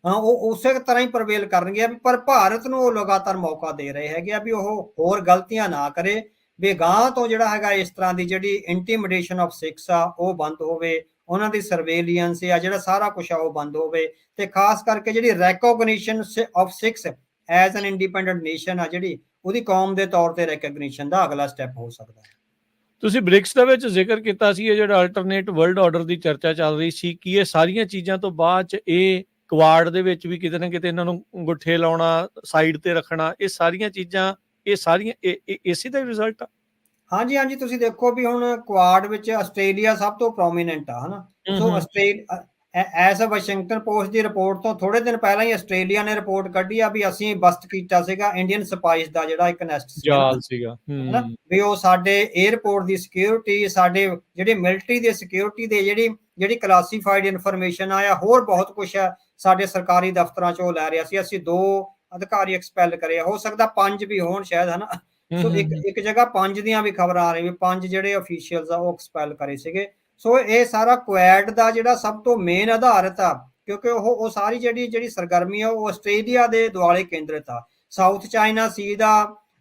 ਉਹ ਉਸੇ ਤਰ੍ਹਾਂ ਹੀ ਪ੍ਰਵੇਲ ਕਰਨਗੇ, ਪਰ ਭਾਰਤ ਨੂੰ ਉਹ ਲਗਾਤਾਰ ਮੌਕਾ ਦੇ ਰਹੇ ਹੈਗੇ ਆ ਵੀ ਉਹ ਹੋਰ ਗਲਤੀਆਂ ਨਾ ਕਰੇ, ਵੀ ਗਾਂ ਤੋਂ ਜਿਹੜਾ ਹੈਗਾ ਇਸ ਤਰ੍ਹਾਂ ਦੀ ਜਿਹੜੀ ਇੰਟੀਮੀਡੇਸ਼ਨ ਆਫ ਸਿੱਖਸ ਆ ਉਹ ਬੰਦ ਹੋਵੇ, ਉਹਨਾਂ ਦੀ ਸਰਵੇਲੀਅੰਸ ਆ ਜਿਹੜਾ ਸਾਰਾ ਕੁਝ ਆ ਉਹ ਬੰਦ ਹੋਵੇ, ਤੇ ਖਾਸ ਕਰਕੇ ਜਿਹੜੀ recognition of Sikhs as an independent nation ਆ ਜਿਹੜੀ ਉਹਦੀ ਕੌਮ ਦੇ ਤੌਰ ਤੇ ਰੈਕੋਗਨੀਸ਼ਨ ਦਾ ਅਗਲਾ ਸਟੈਪ ਹੋ ਸਕਦਾ ਹੈ। ਤੁਸੀਂ ਬ੍ਰਿਕਸ ਦੇ ਵਿੱਚ ਜ਼ਿਕਰ ਕੀਤਾ ਸੀ ਇਹ ਜਿਹੜਾ ਅਲਟਰਨੇਟ ਵਰਲਡ ਆਰਡਰ ਦੀ ਚਰਚਾ ਚੱਲ ਰਹੀ ਸੀ, ਕਿ ਇਹ ਸਾਰੀਆਂ ਚੀਜ਼ਾਂ ਤੋਂ ਬਾਅਦ ਚ ਇਹ ਕੁਆਡ ਦੇ ਵਿੱਚ ਵੀ ਕਿਤੇ ਨਾ ਕਿਤੇ ਇਹਨਾਂ ਨੂੰ ਗੁੱਠੇ ਲਾਉਣਾ, ਸਾਈਡ ਤੇ ਰੱਖਣਾ, ਇਹ ਸਾਰੀਆਂ ਚੀਜ਼ਾਂ ਇਸੇ ਦਾ ਰਿਜ਼ਲਟ ਆ? ਹਾਂਜੀ, ਤੁਸੀਂ ਦੇਖੋ ਵੀ ਹੁਣ ਕੁਆਡ ਵਿੱਚ ਆਸਟ੍ਰੇਲੀਆ ਸਭ ਤੋਂ ਪ੍ਰੋਮੀਨੈਂਟ ਆ, ਹਨਾ। ਸੋ ਆਸਟ੍ਰੇਲੀਆ ਐਸ ਵਾਸ਼ਿੰਗਟਨ ਪੋਸਟ ਦੀ ਰਿਪੋਰਟ ਤੋਂ ਥੋੜੇ ਦਿਨ ਪਹਿਲਾਂ ਹੀ ਆਸਟ੍ਰੇਲੀਆ ਨੇ ਰਿਪੋਰਟ ਕੱਢੀ ਆ ਵੀ ਅਸੀਂ ਬਸਟ ਕੀਤਾ ਸੀਗਾ ਇੰਡੀਅਨ ਸਪਾਈਸ ਦਾ ਜਿਹੜਾ ਇੱਕ ਨੈਸਟ ਸੀਗਾ, ਹਨਾ, ਵੀ ਉਹ ਸਾਡੇ 에ਅਰਪੋਰਟ ਦੀ ਸਿਕਿਉਰਿਟੀ, ਸਾਡੇ ਜਿਹੜੀ ਮਿਲਟਰੀ ਦੀ ਸਿਕਿਉਰਿਟੀ ਦੇ ਜਿਹੜੀ ਕਲਾਸੀਫਾਈਡ ਇਨਫੋਰਮੇਸ਼ਨ ਆ, ਹੋਰ ਬਹੁਤ ਕੁਝ ਆ ਸਾਡੇ ਸਰਕਾਰੀ ਦਫ਼ਤਰਾਂ ਚੋਂ ਲੈ ਰਿਹਾ ਸੀ। ਅਸੀਂ 2 ਅਧਿਕਾਰੀ ਐਕਸਪੈਲ ਕਰੇ, ਹੋ ਸਕਦਾ 5 ਵੀ ਹੋਣ ਸ਼ਾਇਦ, ਹਨਾ। ਸੋ ਇੱਕ ਜਗ੍ਹਾ 5 ਦੀਆਂ ਵੀ ਖਬਰਾਂ ਆ ਰਹੀਆਂ ਵੀ 5 ਜਿਹੜੇ ਅਫੀਸ਼ੀਅਲਸ ਆ ਉਹ ਐਕਸਪੈਲ ਕਰੇ ਸੀਗੇ। ਸੋ ਇਹ ਸਾਰਾ ਕੁਐਡ ਦਾ ਜਿਹੜਾ ਸਭ ਤੋਂ ਮੇਨ ਆਧਾਰਿਤ ਆ, ਕਿਉਂਕਿ ਉਹ ਸਾਰੀ ਜਿਹੜੀ ਸਰਗਰਮੀ ਆ ਉਹ ਆਸਟ੍ਰੇਲੀਆ ਦੇ ਦੁਆਲੇ ਕੇਂਦਰਿਤ ਆ। ਸਾਊਥ ਚਾਈਨਾ ਸੀ ਦਾ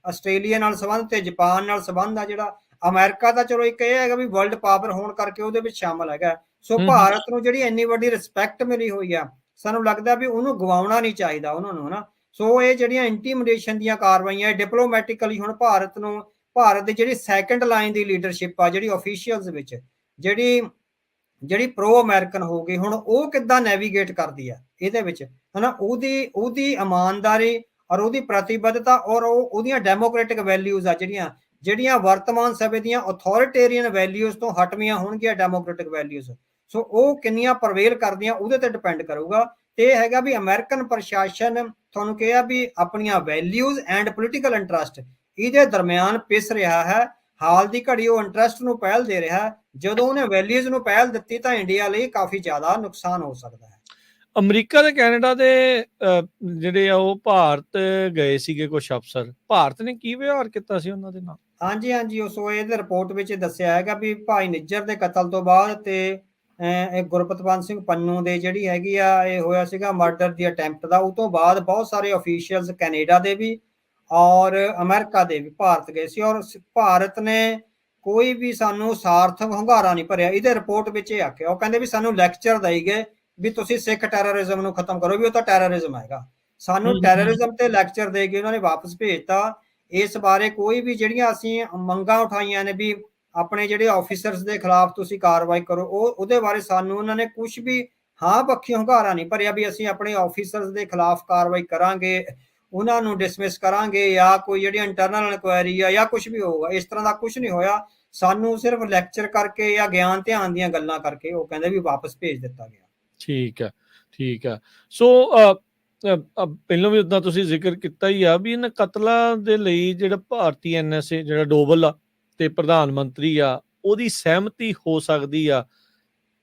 ਆਸਟ੍ਰੇਲੀਆ ਨਾਲ ਸੰਬੰਧ ਤੇ ਜਾਪਾਨ ਨਾਲ ਸੰਬੰਧ ਆ। ਜਿਹੜਾ ਅਮਰੀਕਾ ਦਾ ਚਲੋ ਇੱਕ ਇਹ ਹੈਗਾ ਵੀ ਵਰਲਡ ਪਾਵਰ ਹੋਣ ਕਰਕੇ ਉਹਦੇ ਵਿੱਚ ਸ਼ਾਮਲ ਹੈਗਾ। ਸੋ ਭਾਰਤ ਨੂੰ ਜਿਹੜੀ ਇੰਨੀ ਵੱਡੀ ਰਿਸਪੈਕਟ ਮਿਲੀ ਹੋਈ ਆ, ਸਾਨੂੰ ਲੱਗਦਾ ਵੀ ਉਹਨੂੰ ਗਵਾਉਣਾ ਨਹੀਂ ਚਾਹੀਦਾ ਉਹਨਾਂ ਨੂੰ, ਹਨਾ। ਸੋ ਇਹ ਜਿਹੜੀਆਂ ਇੰਟੀਮੀਡੇਸ਼ਨ ਦੀਆਂ ਕਾਰਵਾਈਆਂ ਡਿਪਲੋਮੈਟਿਕਲੀ ਹੁਣ ਭਾਰਤ ਦੀ ਜਿਹੜੀ ਸੈਕੰਡ ਲਾਈਨ ਦੀ ਲੀਡਰਸ਼ਿਪ ਆ ਜਿਹੜੀ ਆਫੀਸ਼ੀਅਲਸ ਵਿੱਚ ਜਿਹੜੀ ਪ੍ਰੋ ਅਮਰੀਕਨ ਹੋ ਗਈ, ਹੁਣ ਉਹ ਕਿੱਦਾਂ ਨੈਵੀਗੇਟ ਕਰਦੀ ਆ ਇਹਦੇ ਵਿੱਚ, ਹਨਾ। ਉਹਦੀ ਇਮਾਨਦਾਰੀ ਔਰ ਉਹਦੀ ਪ੍ਰਤੀਬੱਧਤਾ ਔਰ ਉਹਦੀਆਂ ਡੈਮੋਕ੍ਰੈਟਿਕ ਵੈਲਿਊਜ਼ ਆ ਜਿਹੜੀਆਂ ਜਿਹੜੀਆਂ ਵਰਤਮਾਨ ਸਮੇਂ ਦੀਆਂ ਅਥਾਰਟੇਰੀਅਨ ਵੈਲਿਊਜ਼ ਤੋਂ ਹਟਵੀਆਂ ਹੋਣਗੀਆਂ ਡੈਮੋਕ੍ਰੈਟਿਕ ਵੈਲਿਊਜ਼, ਸੋ ਉਹ ਕਿੰਨੀਆਂ ਪ੍ਰਵੇਲ ਕਰਦੀਆਂ ਉਹਦੇ ਤੇ ਡਿਪੈਂਡ ਕਰੂਗਾ। ਤੇ ਇਹ ਹੈਗਾ ਵੀ ਅਮਰੀਕਨ ਪ੍ਰਸ਼ਾਸਨ ਤੁਹਾਨੂੰ ਕਿਹਾ ਵੀ ਆਪਣੀਆਂ ਵੈਲਿਊਜ਼ ਐਂਡ ਪੋਲੀਟੀਕਲ ਇੰਟਰਸਟ ਇਹਦੇ ਦਰਮਿਆਨ ਪਿਸ ਰਿਹਾ ਹੈ। ਹਾਲ ਦੀ ਘੜੀ ਉਹ ਇੰਟਰਸਟ ਨੂੰ ਪਹਿਲ ਦੇ ਰਿਹਾ ਹੈ। ਜਦੋਂ ਉਹਨੇ ਵੈਲਿਊਜ਼ ਨੂੰ ਪਹਿਲ ਦਿੱਤੀ ਤਾਂ ਇੰਡੀਆ ਲਈ ਕਾਫੀ ਜ਼ਿਆਦਾ ਨੁਕਸਾਨ ਹੋ ਸਕਦਾ ਹੈ। ਅਮਰੀਕਾ ਤੇ ਕੈਨੇਡਾ ਦੇ ਜਿਹੜੇ ਆ ਉਹ ਭਾਰਤ ਗਏ ਸੀਗੇ ਕੁਝ ਅਫਸਰ, ਭਾਰਤ ਨੇ ਕੀ ਵਿਵਹਾਰ ਕੀਤਾ ਸੀ ਉਹਨਾਂ ਦੇ ਨਾਲ? ਹਾਂਜੀ ਹਾਂਜੀ, ਉਸ ਇਹਦੇ ਰਿਪੋਰਟ ਵਿੱਚ ਦੱਸਿਆ ਹੈਗਾ ਵੀ ਭਾਈ ਨਿੱਜਰ ਦੇ ਕਤਲ ਤੋਂ ਬਾਅਦ ਤੇ ਇਹ ਗੁਰਪਤਵੰਤ ਸਿੰਘ ਪੰਨੂ ਦੇ ਜਿਹੜੀ ਹੈਗੀ ਆ ਇਹ ਹੋਇਆ ਸੀਗਾ ਮਰਡਰ ਦੀ ਅਟੈਂਪਟ ਦਾ, ਉਹ ਤੋਂ ਬਾਅਦ ਬਹੁਤ ਸਾਰੇ ਅਫੀਸ਼ੀਅਲਸ ਕੈਨੇਡਾ ਦੇ ਵੀ ਔਰ ਅਮਰੀਕਾ ਦੇ ਵੀ ਭਾਰਤ ਗਏ ਸੀ, ਔਰ ਭਾਰਤ ਨੇ ਕੋਈ ਵੀ ਸਾਨੂੰ ਸਾਰਥਕ ਹੁੰਗਾਰਾ ਨਹੀਂ ਭਰਿਆ। ਇਹਦੇ ਰਿਪੋਰਟ ਵਿੱਚ ਇਹ ਆਖਿਆ, ਉਹ ਕਹਿੰਦੇ ਵੀ ਸਾਨੂੰ ਲੈਕਚਰ ਦਈ ਗਏ ਵੀ ਤੁਸੀਂ ਸਿੱਖ ਟੈਰਰਿਜ਼ਮ ਨੂੰ ਖਤਮ ਕਰੋ, ਵੀ ਉਹ ਤਾਂ ਟੈਰਰਿਜ਼ਮ ਹੈਗਾ। ਸਾਨੂੰ ਟੈਰਰਿਜ਼ਮ ਤੇ ਲੈਕਚਰ ਦੇ ਕੇ ਉਹਨਾਂ ਨੇ ਵਾਪਸ ਭੇਜਤਾ। ਇਸ ਬਾਰੇ ਕੋਈ ਵੀ ਜਿਹੜੀਆਂ ਅਸੀਂ ਮੰਗਾਂ ਉਠਾਈਆਂ ਨੇ ਵੀ ਆਪਣੇ ਜਿਹੜੇ ਆਫੀਸਰਸ ਦੇ ਖਿਲਾਫ ਤੁਸੀਂ ਕਾਰਵਾਈ ਕਰੋ, ਉਹਦੇ ਬਾਰੇ ਸਾਨੂੰ ਉਹਨਾਂ ਨੇ ਕੁਝ ਵੀ ਹਾਂ ਪੱਖੀ ਹੁੰਗਾਰਾ ਨਹੀਂ ਭਰਿਆ ਵੀ ਅਸੀਂ ਆਪਣੇ ਆਫੀਸਰਸ ਦੇ ਖਿਲਾਫ ਕਾਰਵਾਈ ਕਰਾਂਗੇ, ਉਹਨਾਂ ਨੂੰ ਡਿਸਮਿਸ ਕਰਾਂਗੇ ਜਾਂ ਕੋਈ ਜਿਹੜੀ ਇੰਟਰਨਲ ਇਨਕੁਆਇਰੀ ਆ ਜਾਂ ਕੁਝ ਵੀ ਹੋਊਗਾ। ਇਸ ਤਰ੍ਹਾਂ ਦਾ ਕੁਝ ਨਹੀਂ ਹੋਇਆ। ਸਾਨੂੰ ਸਿਰਫ ਲੈਕਚਰ ਕਰਕੇ ਜਾਂ ਗਿਆਨ ਧਿਆਨ ਦੀਆਂ ਗੱਲਾਂ ਕਰਕੇ ਉਹ ਕਹਿੰਦੇ ਵੀ ਵਾਪਸ ਭੇਜ ਦਿੱਤਾ ਗਿਆ। ਠੀਕ ਹੈ, ਠੀਕ ਹੈ। ਸੋ ਪਹਿਲਾਂ ਵੀ ਉਦਾਂ ਤੁਸੀਂ ਜ਼ਿਕਰ ਕੀਤਾ ਹੀ ਆ ਵੀ ਇਹਨਾਂ ਕਤਲਾਂ ਦੇ ਲਈ ਜਿਹੜਾ ਭਾਰਤੀ NSA ਜਿਹੜਾ ਡੋਵਲ ਆ ਤੇ ਪ੍ਰਧਾਨ ਮੰਤਰੀ ਆ ਉਹਦੀ ਸਹਿਮਤੀ ਹੋ ਸਕਦੀ ਆ।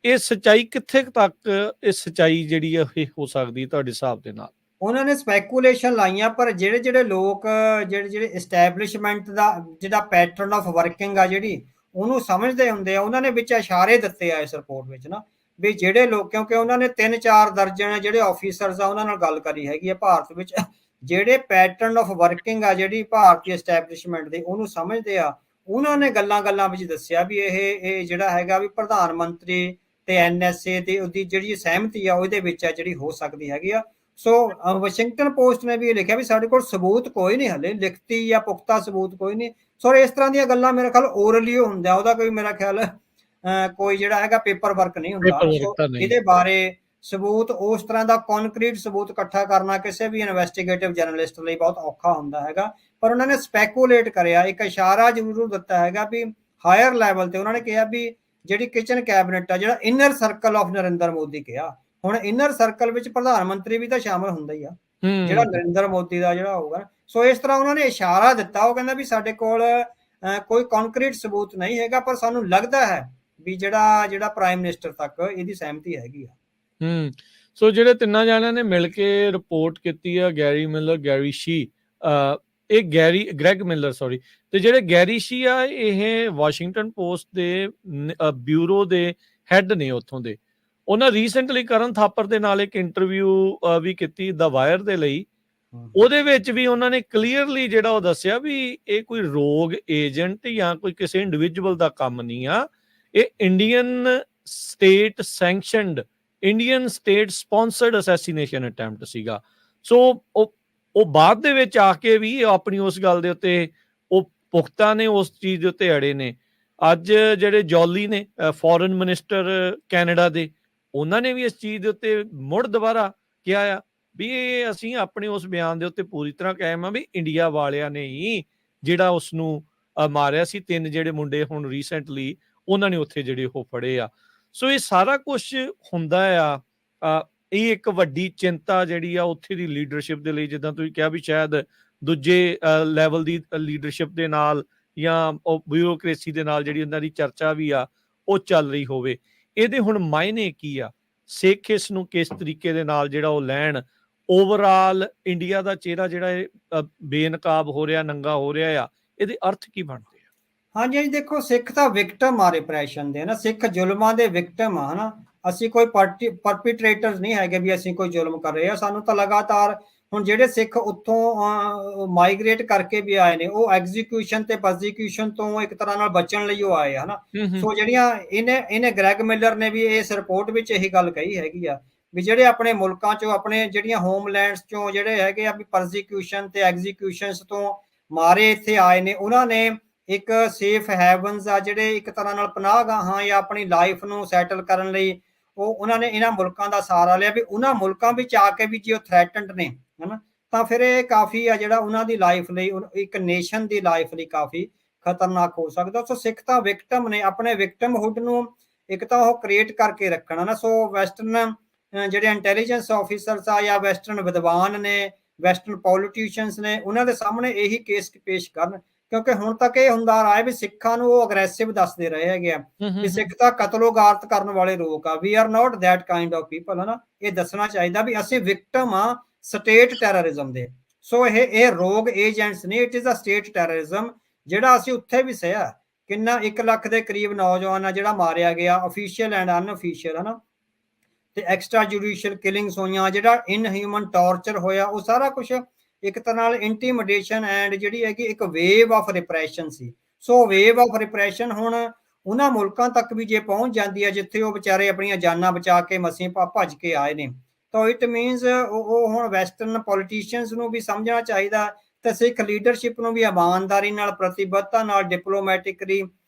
ਇਹ ਸੱਚਾਈ ਕਿੱਥੇ ਤੱਕ, ਇਹ ਸੱਚਾਈ ਜਿਹੜੀ ਆ ਇਹ ਹੋ ਸਕਦੀ ਤੁਹਾਡੇ ਹਿਸਾਬ ਦੇ ਨਾਲ? ਉਹਨਾਂ ਨੇ ਸਪੈਕੂਲੇਸ਼ਨ ਲਾਈਆਂ, ਪਰ ਜਿਹੜੇ ਲੋਕ ਜਿਹੜੇ ਐਸਟੈਬਲਿਸ਼ਮੈਂਟ ਦਾ ਜਿਹੜਾ ਪੈਟਰਨ ਆਫ ਵਰਕਿੰਗ ਆ ਜਿਹੜੀ ਉਹਨੂੰ ਸਮਝਦੇ ਹੁੰਦੇ ਆ, ਉਹਨਾਂ ਨੇ ਵਿੱਚ ਇਸ਼ਾਰੇ ਦਿੱਤੇ ਆ ਇਸ ਰਿਪੋਰਟ ਵਿੱਚ ਨਾ ਵੀ ਜਿਹੜੇ ਲੋਕ, ਕਿਉਂਕਿ ਉਹਨਾਂ ਨੇ 3-4 ਦਰਜਨ ਜਿਹੜੇ ਆਫੀਸਰਸ ਆ ਉਹਨਾਂ ਨਾਲ ਗੱਲ ਕਰੀ ਹੈਗੀ ਆ ਭਾਰਤ ਵਿੱਚ, ਜਿਹੜੇ ਪੈਟਰਨ ਆਫ ਵਰਕਿੰਗ ਆ ਜਿਹੜੀ ਭਾਰਤੀ ਐਸਟੈਬਲਿਸ਼ਮੈਂਟ ਦੇ ਉਹਨੂੰ ਸਮਝਦੇ ਆ, ਉਹਨਾਂ ਨੇ ਗੱਲਾਂ ਵਿੱਚ ਦੱਸਿਆ ਵੀ ਇਹ ਜਿਹੜਾ ਹੈਗਾ ਵੀ ਪ੍ਰਧਾਨ ਮੰਤਰੀ ਤੇ NSA ਤੇ ਉਹਦੀ ਜਿਹੜੀ ਸਹਿਮਤੀ ਆ ਉਹਦੇ ਵਿੱਚ ਆ ਜਿਹੜੀ ਹੋ ਸਕਦੀ ਹੈਗੀ ਆ। ਸੋ ਵਾਸ਼ਿੰਗਟਨ ਪੋਸਟ ਨੇ ਵੀ ਇਹ ਲਿਖਿਆ ਵੀ ਸਾਡੇ ਕੋਲ ਸਬੂਤ ਕੋਈ ਨਹੀਂ, ਹਲੇ ਲਿਖਤੀ ਜਾਂ ਪੁਖਤਾ ਸਬੂਤ ਕੋਈ ਨਹੀਂ। ਸੋ ਇਸ ਤਰ੍ਹਾਂ ਦੀਆਂ ਗੱਲਾਂ ਮੇਰੇ ਖਿਆਲ ਓਰਲੀ ਹੁੰਦਾ, ਉਹਦਾ ਕੋਈ ਮੇਰਾ ਖਿਆਲ ਕੋਈ ਜਿਹੜਾ ਹੈਗਾ ਪੇਪਰ ਵਰਕ ਨਹੀਂ ਹੁੰਦਾ। ਇਹਦੇ ਬਾਰੇ ਸਬੂਤ ਉਸ ਤਰ੍ਹਾਂ ਦਾ ਕੰਕਰੀਟ ਸਬੂਤ ਇਕੱਠਾ ਕਰਨਾ ਕਿਸੇ ਵੀ ਇਨਵੈਸਟੀਗੇਟਿਵ ਜਰਨਲਿਸਟ ਲਈ ਬਹੁਤ ਔਖਾ ਹੁੰਦਾ ਹੈਗਾ। ਪਰ ਉਹਨਾਂ ਨੇ ਸਪੈਕੂਲੇਟ ਕਰਿਆ, ਇੱਕ ਇਸ਼ਾਰਾ ਜ਼ਰੂਰ ਦਿੱਤਾ ਹੈਗਾ ਵੀ ਹਾਇਰ ਲੈਵਲ ਤੇ ਉਹਨਾਂ ਨੇ ਕਿਹਾ ਵੀ ਜਿਹੜੀ ਕਿਚਨ ਕੈਬਨਿਟ ਆ, ਜਿਹੜਾ inner circle of Narendra Modi ਕਿਹਾ, ਹੁਣ ਇਨਰ ਸਰਕਲ ਵਿੱਚ ਪ੍ਰਧਾਨ ਮੰਤਰੀ ਵੀ ਤਾਂ ਸ਼ਾਮਲ ਹੁੰਦਾ ਹੀ ਆ ਜਿਹੜਾ ਨਰਿੰਦਰ ਮੋਦੀ ਦਾ ਜਿਹੜਾ ਹੋਊਗਾ। ਸੋ ਇਸ ਤਰ੍ਹਾਂ ਉਹਨਾਂ ਨੇ ਇਸ਼ਾਰਾ ਦਿੱਤਾ, ਉਹ ਕਹਿੰਦਾ ਵੀ ਸਾਡੇ ਕੋਲ ਕੋਈ ਕੰਕਰੀਟ ਸਬੂਤ ਨਹੀਂ ਹੈਗਾ, ਪਰ ਸਾਨੂੰ ਲੱਗਦਾ ਹੈ ਵੀ ਜਿਹੜਾ ਪ੍ਰਾਈਮ ਮਿਨਿਸਟਰ ਤੱਕ ਇਹਦੀ ਸਹਿਮਤੀ ਹੈਗੀ ਆ। ਸੋ ਜਿਹੜੇ ਤਿੰਨਾਂ ਜਣਿਆਂ ਨੇ ਮਿਲ ਕੇ ਰਿਪੋਰਟ ਕੀਤੀ ਆ, ਗੈਰੀ ਮਿਲਰ, ਗੈਰੀ ਸ਼ੀ, ਇਹ ਗ੍ਰੈਗ ਮਿਲਰ ਸੌਰੀ, ਤੇ ਜਿਹੜੇ ਗੈਰੀ ਸ਼ੀ ਆ ਇਹ ਵਾਸ਼ਿੰਗਟਨ ਪੋਸਟ ਦੇ ਬਿਊਰੋ ਦੇ ਹੈਡ ਨੇ ਉੱਥੋਂ ਦੇ। ਉਹਨਾਂ ਰੀਸੈਂਟਲੀ ਕਰਨ ਥਾਪਰ ਦੇ ਨਾਲ ਇੱਕ ਇੰਟਰਵਿਊ ਵੀ ਕੀਤੀ ਦਾ ਵਾਇਰ ਦੇ ਲਈ। ਉਹਦੇ ਵਿੱਚ ਵੀ ਉਹਨਾਂ ਨੇ ਕਲੀਅਰਲੀ ਜਿਹੜਾ ਉਹ ਦੱਸਿਆ ਵੀ ਇਹ ਕੋਈ ਰੋਗ ਏਜੰਟ ਜਾਂ ਕੋਈ ਕਿਸੇ ਇੰਡੀਵਿਜੂਅਲ ਦਾ ਕੰਮ ਨਹੀਂ ਆ, ਇਹ Indian state sanctioned, Indian state sponsored assassination attempt ਸੀਗਾ। ਸੋ ਉਹ ਬਾਅਦ ਦੇ ਵਿੱਚ ਆ ਕੇ ਵੀ ਆਪਣੀ ਉਸ ਗੱਲ ਦੇ ਉੱਤੇ ਉਹ ਪੁਖਤਾ ਨੇ, ਉਸ ਚੀਜ਼ ਦੇ ਉੱਤੇ ਅੜੇ ਨੇ। ਅੱਜ ਜਿਹੜੇ ਜੌਲੀ ਨੇ ਫੋਰਨ ਮਿਨਿਸਟਰ ਕੈਨੇਡਾ ਦੇ, ਉਹਨਾਂ ਨੇ ਵੀ ਇਸ ਚੀਜ਼ ਦੇ ਉੱਤੇ ਮੁੜ ਦੁਬਾਰਾ ਕਿਹਾ ਆ ਵੀ ਇਹ ਅਸੀਂ ਆਪਣੇ ਉਸ ਬਿਆਨ ਦੇ ਉੱਤੇ ਪੂਰੀ ਤਰ੍ਹਾਂ ਕਾਇਮ ਆ ਵੀ ਇੰਡੀਆ ਵਾਲਿਆਂ ਨੇ ਹੀ ਜਿਹੜਾ ਉਸ ਨੂੰ ਮਾਰਿਆ ਸੀ। 3 ਜਿਹੜੇ ਮੁੰਡੇ ਹੁਣ ਰੀਸੈਂਟਲੀ ਉਹਨਾਂ ਨੇ ਉੱਥੇ ਜਿਹੜੇ ਉਹ ਫੜੇ ਆ। ਸੋ ਇਹ ਸਾਰਾ ਕੁਝ ਹੁੰਦਾ ਆ। ਇਹ ਇੱਕ ਵੱਡੀ ਚਿੰਤਾ ਜਿਹੜੀ ਆ ਉੱਥੇ ਦੀ ਲੀਡਰਸ਼ਿਪ ਦੇ ਲਈ, ਜਿੱਦਾਂ ਤੁਸੀਂ ਕਿਹਾ ਵੀ ਸ਼ਾਇਦ ਦੂਜੇ ਲੈਵਲ ਦੀ ਲੀਡਰਸ਼ਿਪ ਦੇ ਨਾਲ ਜਾਂ ਉਹ ਬਿਊਰੋਕ੍ਰੇਸੀ ਦੇ ਨਾਲ ਜਿਹੜੀ ਉਹਨਾਂ ਦੀ ਚਰਚਾ ਵੀ ਆ ਉਹ ਚੱਲ ਰਹੀ ਹੋਵੇ। ਇਹਦੇ ਹੁਣ ਮਾਇਨੇ ਕੀ ਆ, ਸਿੱਖ ਇਸ ਨੂੰ ਕਿਸ ਤਰੀਕੇ ਦੇ ਨਾਲ ਜਿਹੜਾ ਉਹ ਲੈਣ, ਓਵਰਆਲ ਇੰਡੀਆ ਦਾ ਚਿਹਰਾ ਜਿਹੜਾ ਇਹ ਬੇਨਕਾਬ ਹੋ ਰਿਹਾ, ਨੰਗਾ ਹੋ ਰਿਹਾ ਆ, ਇਹਦੇ ਅਰਥ ਕੀ ਬਣਦੇ ਆ? ਹਾਂਜੀ ਦੇਖੋ, ਸਿੱਖ ਤਾਂ ਵਿਕਟਮ ਆ ਰਿਪਰੈਸ਼ਨ ਦੇ ਨਾ, ਸਿੱਖ ਜ਼ੁਲਮਾਂ ਦੇ ਵਿਕਟਮ ਆ ਹਨਾ। ਅਸੀਂ ਕੋਈ ਪਰਪੀਟ੍ਰੇਟਰਸ ਨਹੀਂ ਹੈਗੇ ਵੀ ਅਸੀਂ ਕੋਈ ਜ਼ੁਲਮ ਕਰ ਰਹੇ ਆ। ਸਾਨੂੰ ਤਾਂ ਲਗਾਤਾਰ ਹੁਣ ਜਿਹੜੇ ਸਿੱਖ ਉੱਥੋਂ ਮਾਈਗ੍ਰੇਟ ਕਰਕੇ ਵੀ ਆਏ ਨੇ, ਉਹ ਐਗਜ਼ੀਕਿਊਸ਼ਨ ਤੇ ਪ੍ਰੋਸੀਕਿਊਸ਼ਨ ਤੋਂ ਇੱਕ ਤਰ੍ਹਾਂ ਨਾਲ ਬਚਣ ਲਈ ਉਹ ਆਏ ਹਨਾ। ਸੋ ਜਿਹੜੀਆਂ ਇਹਨੇ ਗ੍ਰੈਗ ਮਿਲਰ ਨੇ ਵੀ ਇਸ ਰਿਪੋਰਟ ਵਿੱਚ ਇਹੀ ਗੱਲ ਕਹੀ ਹੈਗੀ ਆ ਵੀ ਜਿਹੜੇ ਆਪਣੇ ਮੁਲਕਾਂ ਚੋਂ, ਆਪਣੇ ਜਿਹੜੀਆਂ ਹੋਮਲੈਂਡਸ ਚੋਂ ਜਿਹੜੇ ਹੈਗੇ ਆ ਵੀ ਪ੍ਰੋਸੀਕਿਊਸ਼ਨ ਤੇ ਐਗਜ਼ੀਕਿਊਸ਼ਨਸ ਤੋਂ ਮਾਰੇ ਇੱਥੇ ਆਏ ਨੇ, ਉਹਨਾਂ ਨੇ ਇੱਕ ਸੇਫ ਹੈਵਨਸ ਆ ਜਿਹੜੇ ਇੱਕ ਤਰ੍ਹਾਂ ਨਾਲ ਪਨਾਹਗਾਹਾਂ ਜਾਂ ਆਪਣੀ ਲਾਈਫ ਨੂੰ ਸੈਟਲ ਕਰਨ ਲਈ ਉਹਨਾਂ ਨੇ ਇਹਨਾਂ ਮੁਲਕਾਂ ਦਾ ਸਹਾਰਾ ਲਿਆ ਵੀ ਉਹਨਾਂ ਮੁਲਕਾਂ ਵਿੱਚ ਆ ਕੇ ਵੀ ਜੇ ਉਹ ਥ੍ਰੈਟਨਡ ਨੇ ਹਨਾ, ਤਾਂ ਫਿਰ ਇਹ ਕਾਫੀ ਆ ਜਿਹੜਾ ਉਹਨਾਂ ਦੀ ਲਾਈਫ ਲਈ, ਇੱਕ ਨੇਸ਼ਨ ਦੀ ਲਾਈਫ ਲਈ ਕਾਫੀ ਖਤਰਨਾਕ ਹੋ ਸਕਦਾ। ਸੋ ਸਿੱਖ ਤਾਂ ਵਿਕਟਮ ਨੇ, ਆਪਣੇ ਵਿਕਟਮਹੁੱਡ ਨੂੰ ਇੱਕ ਤਾਂ ਉਹ ਕ੍ਰੀਏਟ ਕਰਕੇ ਰੱਖਣਾ ਨਾ। ਸੋ ਵੈਸਟਰਨ ਜਿਹੜੇ ਇੰਟੈਲੀਜੈਂਸ ਆਫੀਸਰਸ ਆ ਜਾਂ ਵੈਸਟਰਨ ਵਿਦਵਾਨ ਨੇ, ਵੈਸਟਰਨ ਪੋਲੀਟੀਸ਼ੀਅਨਸ ਨੇ, ਉਹਨਾਂ ਦੇ ਸਾਹਮਣੇ ਇਹੀ ਕੇਸ ਪੇਸ਼ ਕਰਨ, ਕਿਉਂਕਿ ਹੁਣ ਤੱਕ ਇਹ ਹੁੰਦਾ ਆ ਰਿਹਾ ਵੀ ਸਿੱਖਾਂ ਨੂੰ ਉਹ ਅਗਰੈਸਿਵ ਦੱਸਦੇ ਰਹੇ ਹੈਗੇ ਆ ਵੀ ਸਿੱਖ ਤਾਂ ਕਤਲੋਗਾਰਤ ਕਰਨ ਵਾਲੇ ਲੋਕ ਆ, we are not that kind of people, ਹਨਾ। ਇਹ ਦੱਸਣਾ ਚਾਹੀਦਾ ਵੀ ਅਸੀਂ ਵਿਕਟਮ ਆ ਸਟੇਟ ਟੈਰਰਿਜ਼ਮ ਦੇ। ਸੋ ਇਹ ਰੋਗ ਏਜੰਟਸ ਨੇ, it is a state terrorism, ਜਿਹੜਾ ਅਸੀਂ ਉੱਥੇ ਵੀ ਸਹਿਆ। ਕਿੰਨਾ 1 ਲੱਖ ਦੇ ਕਰੀਬ ਨੌਜਵਾਨ ਆ ਜਿਹੜਾ ਮਾਰਿਆ ਗਿਆ, ਅਫੀਸ਼ੀਅਲ ਐਂਡ ਅਨਅਫੀਸ਼ੀਅਲ, ਹਨਾ। ਤੇ ਐਕਸਟਰਾ ਜੁਡੀਸ਼ੀਅਲ ਕਿਲਿੰਗਸ ਹੋਈਆਂ, ਜਿਹੜਾ ਇਨਹਿਊਮਨ ਟਾਰਚਰ ਹੋਇਆ, ਉਹ ਸਾਰਾ ਕੁਝ ਇੱਕ ਤਰ੍ਹਾਂ ਨਾਲ ਇੰਟੀਮੀਡੇਸ਼ਨ ਐਂਡ ਜਿਹੜੀ ਹੈਗੀ ਇੱਕ wave of repression C. So wave of repression ਹੁਣ ਉਹਨਾਂ ਮੁਲਕਾਂ ਤੱਕ ਵੀ ਜੇ ਪਹੁੰਚ ਜਾਂਦੀ ਹੈ ਜਿੱਥੇ ਉਹ ਵਿਚਾਰੇ ਆਪਣੀਆਂ ਜਾਨਾਂ ਬਚਾ ਕੇ ਮਸੀਂ ਭੱਜ ਕੇ ਆਏ ਨੇ, ਤਾਂ ਇਟ ਮੀਨਸ ਉਹ ਹੁਣ ਵੈਸਟਰਨ ਪੋਲੀਟੀਸ਼ੀਅਨਸ ਨੂੰ ਵੀ ਸਮਝਣਾ ਚਾਹੀਦਾ ਤੇ ਸਿੱਖ ਲੀਡਰਸ਼ਿਪ ਨੂੰ ਵੀ ਇਮਾਨਦਾਰੀ ਨਾਲ, ਪ੍ਰਤੀਬੱਧਤਾ ਨਾਲ, ਡਿਪਲੋਮੈਟਿਕਲੀ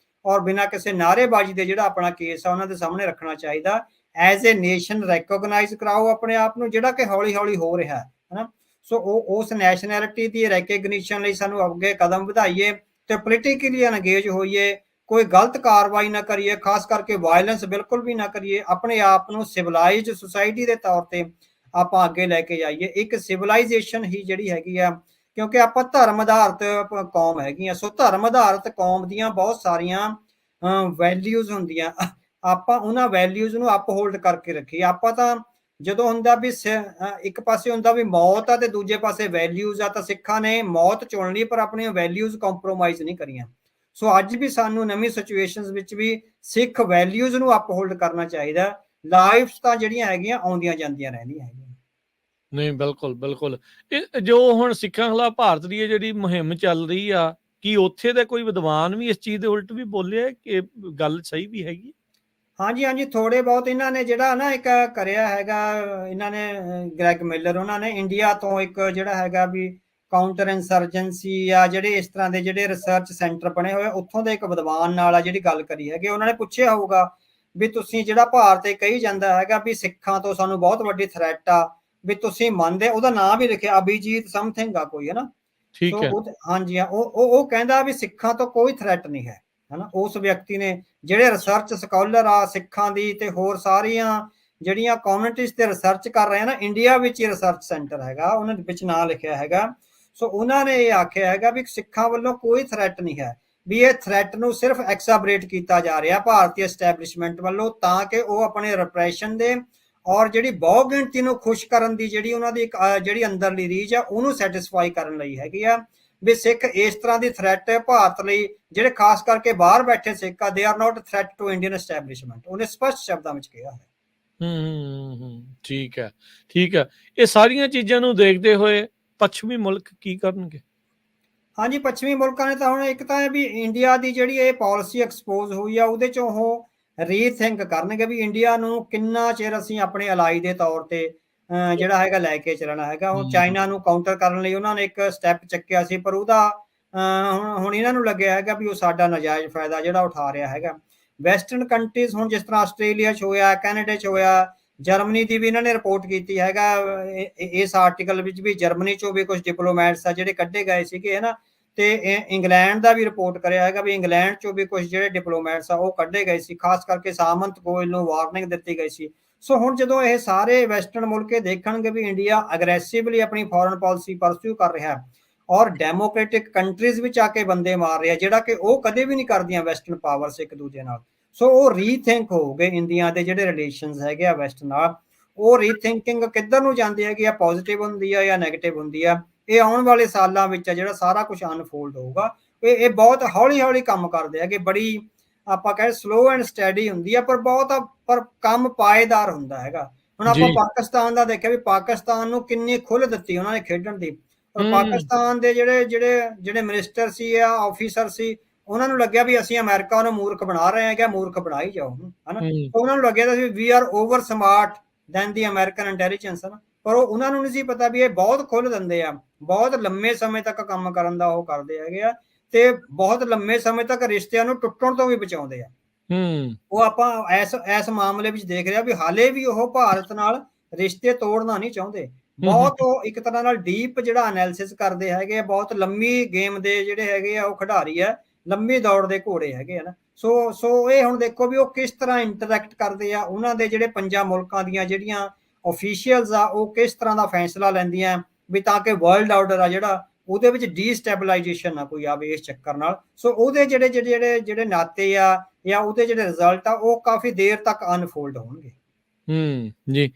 ਔਰ ਬਿਨਾਂ ਕਿਸੇ ਨਾਅਰੇਬਾਜ਼ੀ ਦੇ ਜਿਹੜਾ ਆਪਣਾ ਕੇਸ ਆ ਉਹਨਾਂ ਦੇ ਸਾਹਮਣੇ ਰੱਖਣਾ ਚਾਹੀਦਾ। ਐਜ਼ ਏ ਨੇਸ਼ਨ ਰੈਕੋਗਨਾਈਜ਼ ਕਰਾਓ ਆਪਣੇ ਆਪ ਨੂੰ, ਜਿਹੜਾ ਕਿ ਹੌਲੀ ਹੌਲੀ ਹੋ ਰਿਹਾ ਹੈ, ਹਨਾ। ਸੋ ਉਸ ਨੈਸ਼ਨੈਲਿਟੀ ਦੀ ਰੈਕਗਨੀਸ਼ਨ ਲਈ ਸਾਨੂੰ ਅੱਗੇ ਕਦਮ ਵਧਾਈਏ ਤੇ ਪੋਲੀਟੀਕਲੀ ਅਨਗੇਜ ਹੋਈਏ, ਕੋਈ ਗਲਤ ਕਾਰਵਾਈ ਨਾ ਕਰੀਏ, ਖਾਸ ਕਰਕੇ ਵਾਇਲੈਂਸ ਬਿਲਕੁਲ ਵੀ ਨਾ ਕਰੀਏ। ਆਪਣੇ ਆਪ ਨੂੰ ਸਿਵਲਾਈਜ਼ਡ ਸੁਸਾਇਟੀ ਦੇ ਤੌਰ ਤੇ ਆਪਾਂ ਅੱਗੇ ਲੈ ਕੇ ਜਾਈਏ, ਇੱਕ ਸਿਵਲਾਈਜੇਸ਼ਨ ਹੀ ਜਿਹੜੀ ਹੈਗੀ ਆ, ਕਿਉਂਕਿ ਆਪਾਂ ਧਰਮ ਆਧਾਰਿਤ ਕੌਮ ਹੈਗੀ ਆ। ਸੋ ਧਰਮ ਆਧਾਰਿਤ ਕੌਮ ਦੀਆਂ ਬਹੁਤ ਸਾਰੀਆਂ ਵੈਲਿਊਜ਼ ਹੁੰਦੀਆਂ, ਆਪਾਂ ਉਹਨਾਂ ਵੈਲਿਊਜ਼ ਨੂੰ ਅਪਹੋਲਡ ਕਰਕੇ ਰੱਖੀਏ। ਆਪਾਂ ਤਾਂ ਜਦੋਂ ਹੁੰਦਾ ਵੀ ਇੱਕ ਪਾਸੇ ਹੁੰਦਾ ਵੀ ਮੌਤ ਆ ਤੇ ਦੂਜੇ ਪਾਸੇ ਵੈਲਿਊਜ਼ ਆ, ਤਾਂ ਸਿੱਖਾਂ ਨੇ ਮੌਤ ਚੁਣ ਲਈ ਪਰ ਆਪਣੀਆਂ ਵੈਲਿਊਜ਼ ਕੰਪਰੋਮਾਈਜ਼ ਨਹੀਂ ਕਰੀਆਂ। ਸੋ ਅੱਜ ਵੀ ਸਾਨੂੰ ਨਵੀਂ ਸਿਚੁਏਸ਼ਨਸ ਵਿੱਚ ਵੀ ਸਿੱਖ ਵੈਲਿਊਜ਼ ਨੂੰ ਅਪਹੋਲਡ ਕਰਨਾ ਚਾਹੀਦਾ। ਲਾਈਫਸ ਤਾਂ ਜਿਹੜੀਆਂ ਹੈਗੀਆਂ ਆਉਂਦੀਆਂ ਜਾਂਦੀਆਂ ਰਹਿੰਦੀਆਂ ਹੈਗੀਆਂ। ਨਹੀਂ, ਬਿਲਕੁਲ ਬਿਲਕੁਲ। ਇਹ ਜੋ ਹੁਣ ਸਿੱਖਾਂ ਖਿਲਾਫ ਭਾਰਤ ਦੀ ਜਿਹੜੀ ਮੁਹਿੰਮ ਚੱਲ ਰਹੀ ਆ, ਕੀ ਉੱਥੇ ਦੇ ਕੋਈ ਵਿਦਵਾਨ ਵੀ ਇਸ ਚੀਜ਼ ਦੇ ਉਲਟ ਵੀ ਬੋਲਿਆ ਕਿ ਗੱਲ ਸਹੀ ਵੀ ਹੈਗੀ? ਹਾਂਜੀ ਹਾਂਜੀ, ਥੋੜੇ ਬਹੁਤ ਇਹਨਾਂ ਨੇ ਜਿਹੜਾ ਨਾ ਇੱਕ ਕਰਿਆ ਹੈਗਾ, ਇਹਨਾਂ ਨੇ ਗ੍ਰੈਗ ਮਿਲਰ, ਉਹਨਾਂ ਨੇ ਇੰਡੀਆ ਤੋਂ ਇੱਕ ਜਿਹੜਾ ਹੈਗਾ ਵੀ ਕਾਊਂਟਰ ਇੰਸਰਜੈਂਸੀ ਆ, ਜਿਹੜੇ ਇਸ ਤਰ੍ਹਾਂ ਦੇ ਜਿਹੜੇ ਰਿਸਰਚ ਸੈਂਟਰ ਬਣੇ ਹੋਏ, ਉੱਥੋਂ ਦੇ ਇੱਕ ਵਿਦਵਾਨ ਨਾਲ ਆ ਜਿਹੜੀ ਗੱਲ ਕਰੀ ਹੈਗੀ। ਉਹਨਾਂ ਨੇ ਪੁੱਛਿਆ ਹੋਊਗਾ ਵੀ ਤੁਸੀਂ ਜਿਹੜਾ ਭਾਰਤ ਇਹ ਕਹੀ ਜਾਂਦਾ ਹੈਗਾ ਵੀ ਸਿੱਖਾਂ ਤੋਂ ਸਾਨੂੰ ਬਹੁਤ ਵੱਡੀ ਥ੍ਰੈਟ ਆ, ਵੀ ਤੁਸੀਂ ਮੰਨਦੇ? ਉਹਦਾ ਨਾਮ ਵੀ ਲਿਖਿਆ ਅਭਿਜੀਤ ਸਮਥਿੰਗ ਆ ਕੋਈ, ਹਨਾ। ਠੀਕ ਹੈ। ਸੋ ਹਾਂਜੀ ਹਾਂ, ਉਹ ਕਹਿੰਦਾ ਵੀ ਸਿੱਖਾਂ ਤੋਂ ਕੋਈ ਥ੍ਰੈਟ ਨਹੀਂ ਹੈ, ਹਨਾ। ਉਸ ਵਿਅਕਤੀ ਨੇ, ਜਿਹੜੇ ਰਿਸਰਚ ਸਕਾਲਰ ਆ ਸਿੱਖਾਂ ਦੀ ਤੇ ਹੋਰ ਸਾਰੀਆਂ ਜਿਹੜੀਆਂ ਕਮਿਊਨਿਟੀਜ਼ ਤੇ ਰਿਸਰਚ ਕਰ ਰਹੇ ਆ ਨਾ, ਇੰਡੀਆ ਵਿੱਚ ਹੀ ਰਿਸਰਚ ਸੈਂਟਰ ਹੈਗਾ, ਉਹਨਾਂ ਦੇ ਵਿੱਚ ਨਾਂ ਲਿਖਿਆ ਹੈਗਾ। ਸੋ ਉਹਨਾਂ ਨੇ ਇਹ ਆਖਿਆ ਹੈਗਾ ਵੀ ਸਿੱਖਾਂ ਵੱਲੋਂ ਕੋਈ ਥ੍ਰੈਟ ਨਹੀਂ ਹੈ, ਵੀ ਇਹ ਥ੍ਰੈਟ ਨੂੰ ਸਿਰਫ ਐਕਸਾਬਰੇਟ ਕੀਤਾ ਜਾ ਰਿਹਾ ਭਾਰਤੀ ਐਸਟੈਬਲਿਸ਼ਮੈਂਟ ਵੱਲੋਂ, ਤਾਂ ਕਿ ਉਹ ਆਪਣੇ ਰਿਪਰੈਸ਼ਨ ਦੇ ਔਰ ਜਿਹੜੀ ਬਹੁ ਗਿਣਤੀ ਨੂੰ ਖੁਸ਼ ਕਰਨ ਦੀ ਜਿਹੜੀ ਉਹਨਾਂ ਦੀ ਇੱਕ ਜਿਹੜੀ ਅੰਦਰਲੀ ਰੀਝ ਆ ਉਹਨੂੰ ਸੈਟਿਸਫਾਈ ਕਰਨ ਲਈ ਹੈਗੀ ਆ। ਵੀ ਸਿੱਖ ਇਸ ਤਰ੍ਹਾਂ ਦੀ ਥ੍ਰੈਟ ਹੈ ਭਾਰਤ ਲਈ, ਜਿਹੜੇ ਖਾਸ ਕਰਕੇ ਬਾਹਰ ਬੈਠੇ ਸਿੱਖ ਆ, they are not threat to Indian establishment, ਉਹਨੇ ਸਪਸ਼ਟ ਸ਼ਬਦਾਂ ਵਿੱਚ ਕਿਹਾ ਹੈ। ਠੀਕ ਹੈ, ਠੀਕ ਹੈ। ਇਹ ਸਾਰੀਆਂ ਚੀਜ਼ਾਂ ਨੂੰ ਦੇਖਦੇ ਹੋਏ ਪੱਛਮੀ ਮੁਲਕ ਕੀ ਕਰਨਗੇ? ਹਾਂਜੀ, ਪੱਛਮੀ ਮੁਲਕਾਂ ਨੇ ਤਾਂ ਹੁਣ ਇੱਕ ਤਾਂ ਵੀ ਇੰਡੀਆ ਦੀ ਜਿਹੜੀ ਇਹ ਪਾਲਿਸੀ ਐਕਸਪੋਜ਼ ਹੋਈ ਆ, ਉਹਦੇ 'ਚ ਉਹ ਰੀਥਿੰਕ ਕਰਨਗੇ ਵੀ ਇੰਡੀਆ ਨੂੰ ਕਿੰਨਾ ਚਿਰ ਅਸੀਂ ਆਪਣੇ ਅਲਾਈ ਦੇ ਤੌਰ ਤੇ ਜਿਹੜਾ ਹੈਗਾ ਲੈ ਕੇ ਚੱਲਣਾ ਹੈਗਾ। ਹੁਣ ਚਾਈਨਾ ਨੂੰ ਕਾਊਂਟਰ ਕਰਨ ਲਈ ਉਹਨਾਂ ਨੇ ਇੱਕ ਸਟੈਪ ਚੱਕਿਆ ਸੀ, ਪਰ ਉਹਦਾ ਹੁਣ ਇਹਨਾਂ ਨੂੰ ਲੱਗਿਆ ਹੈਗਾ ਵੀ ਉਹ ਸਾਡਾ ਨਾਜਾਇਜ਼ ਫਾਇਦਾ ਜਿਹੜਾ ਉਠਾ ਰਿਹਾ ਹੈਗਾ। ਵੈਸਟਰਨ ਕੰਟਰੀਜ਼, ਹੁਣ ਜਿਸ ਤਰ੍ਹਾਂ ਆਸਟ੍ਰੇਲੀਆ 'ਚ ਹੋਇਆ, ਕੈਨੇਡਾ 'ਚ ਹੋਇਆ, ਜਰਮਨੀ ਦੀ ਵੀ ਇਹਨਾਂ ਨੇ ਰਿਪੋਰਟ ਕੀਤੀ ਹੈਗਾ ਇਸ ਆਰਟੀਕਲ ਵਿੱਚ ਵੀ, ਜਰਮਨੀ 'ਚੋਂ ਵੀ ਕੁਝ ਡਿਪਲੋਮੈਟਸ ਆ ਜਿਹੜੇ ਕੱਢੇ ਗਏ ਸੀਗੇ, ਹਨਾ। ਤੇ ਇੰਗਲੈਂਡ ਦਾ ਵੀ ਰਿਪੋਰਟ ਕਰਿਆ ਹੈਗਾ ਵੀ ਇੰਗਲੈਂਡ 'ਚੋਂ ਵੀ ਕੁਝ ਜਿਹੜੇ ਡਿਪਲੋਮੈਟਸ ਆ ਉਹ ਕੱਢੇ ਗਏ ਸੀ, ਖਾਸ ਕਰਕੇ ਸਾਮੰਤ ਗੋਇਲ ਨੂੰ ਵਾਰਨਿੰਗ ਦਿੱਤੀ ਗਈ ਸੀ। ਸੋ ਹੁਣ ਜਦੋਂ ਇਹ ਸਾਰੇ ਵੈਸਟਰਨ ਮੁਲਕ ਦੇਖਣਗੇ ਵੀ ਇੰਡੀਆ ਅਗਰੈਸਿਵਲੀ ਆਪਣੀ ਫੋਰਨ ਪਾਲਿਸੀ ਪਰਸਿਊ ਕਰ ਰਿਹਾ ਔਰ ਡੈਮੋਕ੍ਰੈਟਿਕ ਕੰਟਰੀਜ਼ ਵਿੱਚ ਆ ਕੇ ਬੰਦੇ ਮਾਰ ਰਿਹਾ, ਜਿਹੜਾ ਕਿ ਉਹ ਕਦੇ ਵੀ ਨਹੀਂ ਕਰਦੀਆਂ ਵੈਸਟਰਨ ਪਾਵਰਸ ਇੱਕ ਦੂਜੇ ਨਾਲ। ਸੋ ਉਹ ਰੀਥਿੰਕ ਹੋ ਗਏ ਇੰਡੀਆ ਦੇ ਜਿਹੜੇ ਰਿਲੇਸ਼ਨਸ ਹੈਗੇ ਆ ਵੈਸਟ ਨਾਲ, ਉਹ ਰੀਥਿੰਕਿੰਗ ਕਿੱਧਰ ਨੂੰ ਜਾਂਦੀ ਹੈਗੀ ਆ, ਪੋਜ਼ਿਟਿਵ ਹੁੰਦੀ ਆ ਜਾਂ ਨੈਗੇਟਿਵ ਹੁੰਦੀ ਆ, ਇਹ ਆਉਣ ਵਾਲੇ ਸਾਲਾਂ ਵਿੱਚ ਆ ਜਿਹੜਾ ਸਾਰਾ ਕੁਝ ਅਨਫੋਲਡ ਹੋਊਗਾ। ਇਹ ਬਹੁਤ ਹੌਲੀ ਹੌਲੀ ਕੰਮ ਕਰਦੇ ਹੈਗੇ, ਬੜੀ ਆਪਾਂ ਕਹੇ ਸਲੋ ਐਂਡ ਸਟੈਡੀ ਹੁੰਦੀ ਆ, ਪਰ ਕੰਮ ਪਾਏਦਾਰ ਹੁੰਦਾ ਹੈਗਾ। ਹੁਣ ਆਪਾਂ ਪਾਕਿਸਤਾਨ ਦਾ ਦੇਖਿਆ ਵੀ ਪਾਕਿਸਤਾਨ ਨੂੰ ਕਿੰਨੀ ਖੁੱਲ੍ਹ ਦਿੱਤੀ ਉਹਨਾਂ ਨੇ ਖੇਡਣ ਦੀ, ਔਰ ਪਾਕਿਸਤਾਨ ਦੇ ਜਿਹੜੇ ਮਿਨਿਸਟਰ ਸੀ ਆ ਆਫੀਸਰ ਸੀ, ਉਹਨਾਂ ਨੂੰ ਲੱਗਿਆ ਵੀ ਅਸੀਂ ਅਮਰੀਕਾ ਨੂੰ ਮੂਰਖ ਬਣਾ ਰਹੇ ਹੈਗੇ, ਮੂਰਖ ਬਣਾਈ ਜਾਓ, ਹਨਾ। ਉਹਨਾਂ ਨੂੰ ਲੱਗਿਆ ਸੀ we are over smart than the American intelligence, ਹਨਾ। ਪਰ ਉਹਨਾਂ ਨੂੰ ਨਹੀਂ ਸੀ ਪਤਾ ਵੀ ਇਹ ਬਹੁਤ ਖੁੱਲ੍ਹ ਦਿੰਦੇ ਆ, ਬਹੁਤ ਲੰਮੇ ਸਮੇਂ ਤੱਕ ਕੰਮ ਕਰਨ ਦਾ ਉਹ ਕਰਦੇ ਹੈਗੇ ਆ, ਤੇ ਬਹੁਤ ਲੰਮੇ ਸਮੇਂ ਤੱਕ ਰਿਸ਼ਤਿਆਂ ਨੂੰ ਟੁੱਟਣ ਤੋਂ ਵੀ ਬਚਾਉਂਦੇ ਆ। ਉਹ ਆਪਾਂ ਇਸ ਮਾਮਲੇ ਵਿੱਚ ਦੇਖ ਰਿਹਾ ਵੀ ਹਾਲੇ ਵੀ ਉਹ ਭਾਰਤ ਨਾਲ ਰਿਸ਼ਤੇ ਤੋੜਨਾ ਨਹੀਂ ਚਾਹੁੰਦੇ। ਬਹੁਤ ਉਹ ਇੱਕ ਤਰ੍ਹਾਂ ਨਾਲ ਡੀਪ ਜਿਹੜਾ ਐਨਾਲਿਸਿਸ ਕਰਦੇ ਹੈਗੇ ਆ, ਬਹੁਤ ਲੰਮੀ ਗੇਮ ਦੇ ਜਿਹੜੇ ਹੈਗੇ ਆ ਉਹ ਖਿਡਾਰੀ ਆ, ਲੰਮੀ ਦੌੜ ਦੇ ਘੋੜੇ ਹੈਗੇ ਆ ਨਾ। ਸੋ ਇਹ ਹੁਣ ਦੇਖੋ ਵੀ ਉਹ ਕਿਸ ਤਰ੍ਹਾਂ ਇੰਟਰੈਕਟ ਕਰਦੇ ਆ, ਉਹਨਾਂ ਦੇ ਜਿਹੜੇ ਪੰਜਾਂ ਮੁਲਕਾਂ ਦੀਆਂ ਜਿਹੜੀਆਂ ਆਫੀਸ਼ੀਅਲਸ ਆ ਉਹ ਕਿਸ ਤਰ੍ਹਾਂ ਦਾ ਫੈਸਲਾ ਲੈਂਦੀਆਂ ਵੀ ਤਾਂ ਕਿ ਵਰਲਡ ਆਰਡਰ ਆ ਜਿਹੜਾ ਉਹਦੇ ਵਿੱਚ ਡੀਸਟੈਬਲਾਈਜੇਸ਼ਨ ਨਾ ਕੋਈ ਆਵੇ ਇਸ ਚੱਕਰ ਨਾਲ। ਸੋ ਉਹਦੇ ਜਿਹੜੇ ਨਾਤੇ ਆ ਜਾਂ ਉਹਦੇ ਜਿਹੜੇ ਰਿਜ਼ਲਟ ਆ ਉਹ ਕਾਫੀ ਦੇਰ ਤੱਕ ਅਨਫੋਲਡ ਹੋਣਗੇ। ਜੀ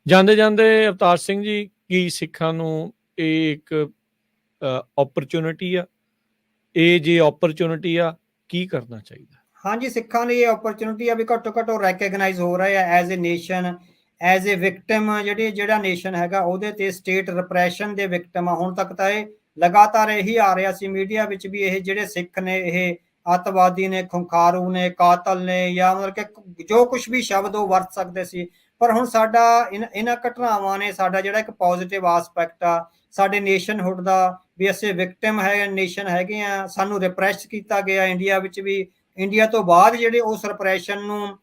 ਜਾਂਦੇ ਜਾਂਦੇ ਅਵਤਾਰ ਸਿੰਘ ਜੀ, ਕੀ ਸਿੱਖਾਂ ਨੂੰ ਇਹ ਇੱਕ ਓਪਰਚੁਨਿਟੀ ਆ, ਇਹ ਜੇ ਓਪਰਚੁਨਿਟੀ ਆ ਕੀ ਕਰਨਾ ਚਾਹੀਦਾ? ਹਾਂਜੀ, ਸਿੱਖਾਂ ਲਈ ਇਹ ਓਪਰਚੁਨਿਟੀ ਆ ਵੀ ਘੱਟੋ ਘੱਟ ਉਹ ਰੈਕਗਨਾਈਜ਼ ਹੋ ਰਹੇ ਆ as a nation, as a victim. ਜਿਹੜਾ ਨੇਸ਼ਨ ਹੈਗਾ ਉਹਦੇ ਤੇ ਸਟੇਟ ਰਿਪਰੈਸ਼ਨ ਦੇ ਵਿਕਟਿਮ ਆ। ਹੁਣ ਤੱਕ ਤਾਂ ਇਹ ਲਗਾਤਾਰ ਇਹੀ ਆ ਰਿਹਾ ਸੀ ਮੀਡੀਆ ਵਿੱਚ ਵੀ ਇਹ ਜਿਹੜੇ ਸਿੱਖ ਨੇ ਇਹ ਅੱਤਵਾਦੀ ਨੇ, ਖੁੰਖਾਰੂ ਨੇ, ਕਾਤਲ ਨੇ, ਜਾਂ ਮਤਲਬ ਕਿ ਜੋ ਕੁਝ ਵੀ ਸ਼ਬਦ ਉਹ ਵਰਤ ਸਕਦੇ ਸੀ। ਪਰ ਹੁਣ ਸਾਡਾ ਇਹਨਾਂ ਘਟਨਾਵਾਂ ਨੇ ਸਾਡਾ ਜਿਹੜਾ ਇੱਕ ਪੋਜ਼ਿਟਿਵ ਆਸਪੈਕਟ ਆ ਸਾਡੇ ਨੇਸ਼ਨਹੁੱਡ ਦਾ, ਵੀ ਅਸੀਂ ਵਿਕਟਿਮ ਹੈ ਨੇਸ਼ਨ ਹੈਗੇ ਆ, ਸਾਨੂੰ ਰਿਪਰੈਸ ਕੀਤਾ ਗਿਆ ਇੰਡੀਆ ਵਿੱਚ ਵੀ। ਇੰਡੀਆ ਤੋਂ ਬਾਅਦ ਜਿਹੜੇ ਉਸ ਰਿਪਰੈਸ਼ਨ ਨੂੰ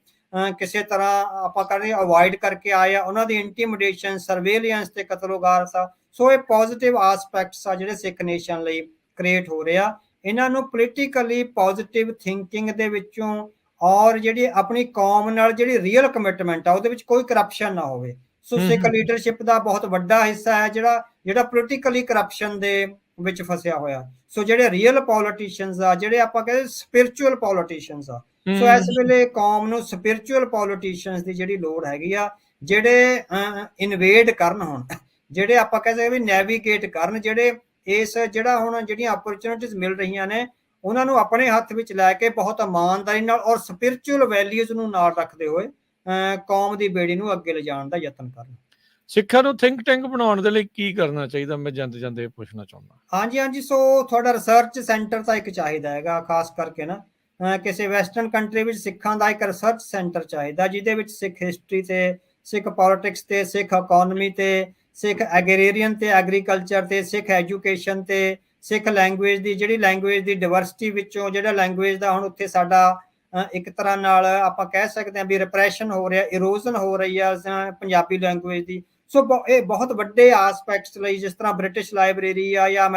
ਕਿਸੇ ਤਰ੍ਹਾਂ ਆਪਾਂ ਕਰਦੇ ਅਵੋਇਡ ਕਰਕੇ ਆਏ ਆ, ਉਹਨਾਂ ਦੀ ਇੰਟੀਮੀਡੇਸ਼ਨ, ਸਰਵੇਲੀਅੰਸ ਤੇ ਕਤਲੋਗਾਰਤ ਆ। ਸੋ ਇਹ ਪੋਜ਼ਿਟਿਵ ਆਸਪੈਕਟਸ ਆ ਜਿਹੜੇ ਸਿੱਖ ਨੇਸ਼ਨ ਲਈ ਕ੍ਰੀਏਟ ਹੋ ਰਹੇ ਆ। ਇਹਨਾਂ ਨੂੰ ਪੋਲੀਟੀਕਲੀ ਪੋਜ਼ਿਟਿਵ ਥਿੰਕਿੰਗ ਦੇ ਵਿੱਚੋਂ ਔਰ ਜਿਹੜੀ ਆਪਣੀ ਕੌਮ ਨਾਲ ਜਿਹੜੀ ਰੀਅਲ ਕਮਿਟਮੈਂਟ ਆ ਉਹਦੇ ਵਿੱਚ ਕੋਈ ਕਰਪਸ਼ਨ ਨਾ ਹੋਵੇ। ਸੋ ਸਿੱਖ ਲੀਡਰਸ਼ਿਪ ਦਾ ਬਹੁਤ ਵੱਡਾ ਹਿੱਸਾ ਹੈ ਜਿਹੜਾ ਪੋਲੀਟੀਕਲੀ ਕਰਪਸ਼ਨ ਦੇ ਵਿੱਚ ਫਸਿਆ ਹੋਇਆ। ਸੋ ਜਿਹੜੇ ਰੀਅਲ ਪੋਲੀਟੀਸ਼ੀਅਨਸ ਆ, ਜਿਹੜੇ ਆਪਾਂ ਕਹਿੰਦੇ ਸਪਿਰਿਚੁਅਲ ਪੋਲੀਟੀਸ਼ੀਅਨਸ ਆ, ਸੋ ਇਸ ਵੇਲੇ ਕੌਮ ਨੂੰ ਸਪਿਰਿਚੁਅਲ ਪੋਲੀਟੀਸ਼ੀਅਨਸ ਦੀ ਜਿਹੜੀ ਲੋੜ ਹੈਗੀ ਆ, ਜਿਹੜੇ ਇਨਵੇਡ ਕਰਨ, ਹੁਣ ਜਿਹੜੇ ਆਪਾਂ ਕਹਿੰਦੇ ਵੀ ਨੈਵੀਗੇਟ ਕਰਨ, ਜਿਹੜੇ ਜਿਹੜਾ ਹੁਣ ਜਿਹੜੀਆਂ ਅਪਰਚੁਨਿਟੀਜ਼ ਮਿਲ ਰਹੀਆਂ ਨੇ ਉਹਨਾਂ ਨੂੰ ਆਪਣੇ ਹੱਥ ਵਿੱਚ ਲੈ ਕੇ ਬਹੁਤ ਇਮਾਨਦਾਰੀ ਨਾਲ ਔਰ ਸਪਿਰਿਚੁਅਲ ਵੈਲਿਊਜ਼ ਨੂੰ ਨਾਲ ਰੱਖਦੇ ਹੋਏ ਕੌਮ ਦੀ ਬੇੜੀ ਨੂੰ ਅੱਗੇ ਲਿਜਾਣ ਦਾ ਯਤਨ ਕਰਨ। ਸਿੱਖਾਂ ਨੂੰ ਥਿੰਕ ਟੈਂਕ ਬਣਾਉਣ ਦੇ ਲਈ ਕੀ ਕਰਨਾ ਚਾਹੀਦਾ? ਮੈਂ ਜਾਂਦੇ ਜਾਂਦੇ ਪੁੱਛਣਾ ਚਾਹੁੰਦਾ। ਹਾਂਜੀ, ਸੋ ਤੁਹਾਡਾ ਰਿਸਰਚ ਸੈਂਟਰ ਤਾਂ ਇੱਕ ਚਾਹੀਦਾ ਹੈਗਾ, ਖਾਸ ਕਰਕੇ ਨਾ ਕਿਸੇ ਵੈਸਟਰਨ ਕੰਟਰੀ ਵਿੱਚ ਸਿੱਖਾਂ ਦਾ ਇੱਕ ਰਿਸਰਚ ਸੈਂਟਰ ਚਾਹੀਦਾ ਜਿਹਦੇ ਵਿੱਚ ਸਿੱਖ ਹਿਸਟਰੀ ਤੇ, ਸਿੱਖ ਪੋਲਿਟਿਕਸ ਤੇ, ਸਿੱਖ ਇਕੋਨਮੀ ਤੇ, ਸਿੱਖ ਐਗਰੀਰੀਅਨ ਤੇ ਐਗਰੀਕਲਚਰ ਤੇ, ਸਿੱਖ ਐਜੂਕੇਸ਼ਨ ਤੇ, ਸਿੱਖ ਲੈਂਗੁਏਜ ਦੀ ਜਿਹੜੀ ਲੈਂਗੁਏਜ ਦੀ ਡਿਵਰਸਿਟੀ ਵਿੱਚੋਂ ਜਿਹੜਾ ਲੈਂਗੁਏਜ ਦਾ ਹੁਣ ਉੱਥੇ ਸਾਡਾ ਇੱਕ ਤਰ੍ਹਾਂ ਨਾਲ ਆਪਾਂ ਕਹਿ ਸਕਦੇ ਹਾਂ ਵੀ ਰਿਪਰੈਸ਼ਨ ਹੋ ਰਿਹਾ, ਇਰੋਜ਼ਨ ਹੋ ਰਹੀ ਆ ਪੰਜਾਬੀ ਲੈਂਗੁਏਜ ਦੀ। ਸੋ ਇਹ ਬਹੁਤ ਵੱਡੇ ਆਸਪੈਕਟਸ ਲਈ, ਜਿਸ ਤਰ੍ਹਾਂ ਬ੍ਰਿਟਿਸ਼ ਲਾਇਬ੍ਰੇਰੀ ਆ ਜਾਂ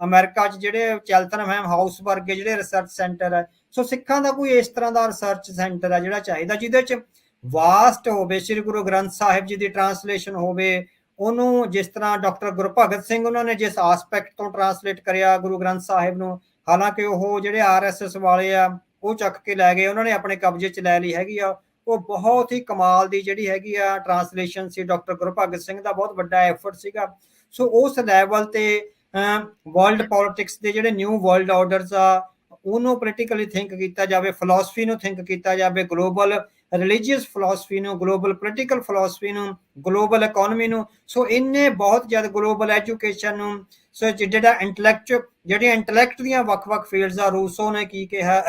ਅਮਰੀਕਾ 'ਚ ਜਿਹੜੇ ਚੈਲਤਨਹੈਮ ਹਾਊਸ ਵਰਗੇ ਜਿਹੜੇ ਰਿਸਰਚ ਸੈਂਟਰ ਹੈ, ਸੋ ਸਿੱਖਾਂ ਦਾ ਕੋਈ ਇਸ ਤਰ੍ਹਾਂ ਦਾ ਰਿਸਰਚ ਸੈਂਟਰ ਹੈ ਜਿਹੜਾ ਚਾਹੀਦਾ ਜਿਹਦੇ 'ਚ ਵਾਸਟ ਹੋਵੇ, ਸ਼੍ਰੀ ਗੁਰੂ ਗ੍ਰੰਥ ਸਾਹਿਬ ਜੀ ਦੀ ਟਰਾਂਸਲੇਸ਼ਨ ਹੋਵੇ। ਉਹਨੂੰ ਜਿਸ ਤਰ੍ਹਾਂ ਡਾਕਟਰ ਗੁਰਭਗਤ ਸਿੰਘ ਉਹਨਾਂ ਨੇ ਜਿਸ ਆਸਪੈਕਟ ਤੋਂ ਟਰਾਂਸਲੇਟ ਕਰਿਆ ਗੁਰੂ ਗ੍ਰੰਥ ਸਾਹਿਬ ਨੂੰ, ਹਾਲਾਂਕਿ ਉਹ ਜਿਹੜੇ RSS ਵਾਲੇ ਆ ਉਹ ਚੱਕ ਕੇ ਲੈ ਗਏ, ਉਹਨਾਂ ਨੇ ਆਪਣੇ ਕਬਜ਼ੇ 'ਚ ਲੈ ਲਈ ਹੈਗੀ ਆ। ਉਹ ਬਹੁਤ ਹੀ ਕਮਾਲ ਦੀ ਜਿਹੜੀ ਹੈਗੀ ਆ ਟਰਾਂਸਲੇਸ਼ਨ ਸੀ, ਡਾਕਟਰ ਗੁਰਭਗਤ ਸਿੰਘ ਦਾ ਬਹੁਤ ਵੱਡਾ ਐਫਰਟ ਸੀਗਾ। ਸੋ ਉਸ ਲੈਵਲ ਤੇ ਵਰਲਡ ਪੋਲਿਟਿਕਸ ਦੇ ਜਿਹੜੇ ਨਿਊ ਵਰਲਡ ਆਰਡਰਸ ਆ ਉਹਨੂੰ ਪੋਲੀਟੀਕਲੀ ਥਿੰਕ ਕੀਤਾ ਜਾਵੇ, ਫਿਲਾਸਫੀ ਨੂੰ ਥਿੰਕ ਕੀਤਾ ਜਾਵੇ, ਗਲੋਬਲ ਰਿਲੀਜੀਅਸ ਫਿਲਾਸਫੀ ਨੂੰ, ਗਲੋਬਲ ਪੋਲੀਟੀਕਲ ਫਿਲਾਸਫੀ ਨੂੰ, ਗਲੋਬਲ ਇਕੋਨਮੀ ਨੂੰ। ਸੋ ਇਹਨੇ ਬਹੁਤ ਜ਼ਿਆਦਾ ਗਲੋਬਲ ਐਜੂਕੇਸ਼ਨ ਨੂੰ, ਸੋ ਜਿਹੜੀਆਂ ਇੰਟੈਲੈਕਟ ਦੀਆਂ ਵੱਖ-ਵੱਖ ਫੀਲਡਸ ਆ, ਰੂਸੋ ਨੇ ਕੀ ਕਿਹਾ,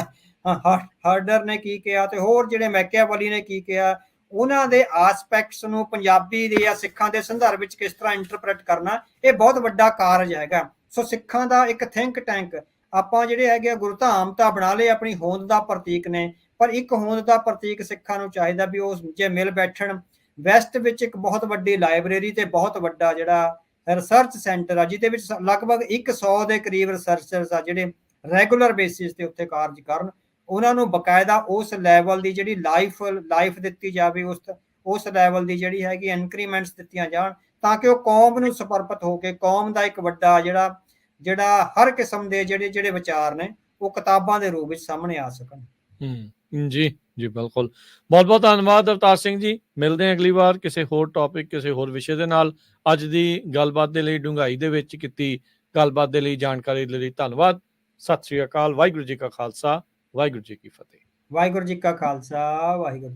ਹਾਰਡਰ ਨੇ ਕੀ ਕਿਹਾ ਤੇ ਹੋਰ ਜਿਹੜੇ ਮੈਕੀਆਵੈਲੀ ਨੇ ਕੀ ਕਿਹਾ, ਉਹਨਾਂ ਦੇ ਆਸਪੈਕਟਸ ਨੂੰ ਪੰਜਾਬੀ ਦੇ ਜਾਂ ਸਿੱਖਾਂ ਦੇ ਸੰਦਰਭ ਵਿੱਚ ਕਿਸ ਤਰ੍ਹਾਂ ਇੰਟਰਪ੍ਰੇਟ ਕਰਨਾ, ਇਹ ਬਹੁਤ ਵੱਡਾ ਕਾਰਜ ਹੈਗਾ। ਸੋ ਸਿੱਖਾਂ ਦਾ ਇੱਕ ਥਿੰਕ ਟੈਂਕ ਆਪਾਂ ਜਿਹੜੇ ਹੈਗੇ ਗੁਰਧਾਮ ਤਾਂ ਬਣਾ ਲਏ, ਆਪਣੀ ਹੋਂਦ ਦਾ ਪ੍ਰਤੀਕ ਨੇ, ਪਰ ਇੱਕ ਹੋਂਦ ਦਾ ਪ੍ਰਤੀਕ ਸਿੱਖਾਂ ਨੂੰ ਚਾਹੀਦਾ ਵੀ ਉਹ ਜੇ ਮਿਲ ਬੈਠਣ। ਵੈਸਟ ਵਿੱਚ ਇੱਕ ਬਹੁਤ ਵੱਡੀ ਲਾਇਬ੍ਰੇਰੀ ਤੇ ਬਹੁਤ ਵੱਡਾ ਜਿਹੜਾ ਰਿਸਰਚ ਸੈਂਟਰ ਆ ਜਿਹਦੇ ਵਿੱਚ ਲਗਭਗ 100 ਦੇ ਕਰੀਬ ਰਿਸਰਚਰਸ ਆ ਜਿਹੜੇ ਰੈਗੂਲਰ ਬੇਸਿਸ ਤੇ ਉੱਥੇ ਕਾਰਜ ਕਰਨ। ਉਹਨਾਂ ਨੂੰ ਬਕਾਇਦਾ ਉਸ ਲੈਵਲ ਦੀ ਜਿਹੜੀ ਲਾਈਫ ਦਿੱਤੀ ਜਾਵੇ, ਉਸ ਲੈਵਲ ਦੀ ਜਿਹੜੀ ਹੈਗੀ ਇਨਕਰੀਮੈਂਟਸ ਦਿੱਤੀਆਂ ਜਾਣ ਤਾਂ ਕਿ ਉਹ ਕੌਮ ਨੂੰ ਸਮਰਪਿਤ ਹੋ ਕੇ ਕੌਮ ਦਾ ਇੱਕ ਵੱਡਾ ਜਿਹੜਾ ਹਰ ਕਿਸਮ ਦੇ ਜਿਹੜੇ ਵਿਚਾਰ ਨੇ ਉਹ ਕਿਤਾਬਾਂ ਦੇ ਰੂਪ ਵਿੱਚ ਸਾਹਮਣੇ ਆ ਸਕਣ। ਜੀ ਬਿਲਕੁਲ, ਬਹੁਤ ਬਹੁਤ ਧੰਨਵਾਦ ਅਵਤਾਰ ਸਿੰਘ ਜੀ। ਮਿਲਦੇ ਹਾਂ ਅਗਲੀ ਵਾਰ ਕਿਸੇ ਹੋਰ ਟੌਪਿਕ, ਕਿਸੇ ਹੋਰ ਵਿਸ਼ੇ ਦੇ ਨਾਲ। ਅੱਜ ਦੀ ਗੱਲਬਾਤ ਦੇ ਲਈ, ਡੂੰਘਾਈ ਦੇ ਵਿੱਚ ਕੀਤੀ ਗੱਲਬਾਤ ਦੇ ਲਈ, ਜਾਣਕਾਰੀ ਦੇ ਲਈ ਧੰਨਵਾਦ। ਸਤਿ ਸ੍ਰੀ ਅਕਾਲ। ਵਾਹਿਗੁਰੂ ਜੀ ਕਾ ਖਾਲਸਾ, ਵਾਹਿਗੁਰੂ ਜੀ ਕੀ ਫਤਿਹ। ਵਾਹਿਗੁਰੂ ਜੀ ਕਾ ਖਾਲਸਾ, ਵਾਹਿਗੁਰੂ ਜੀ।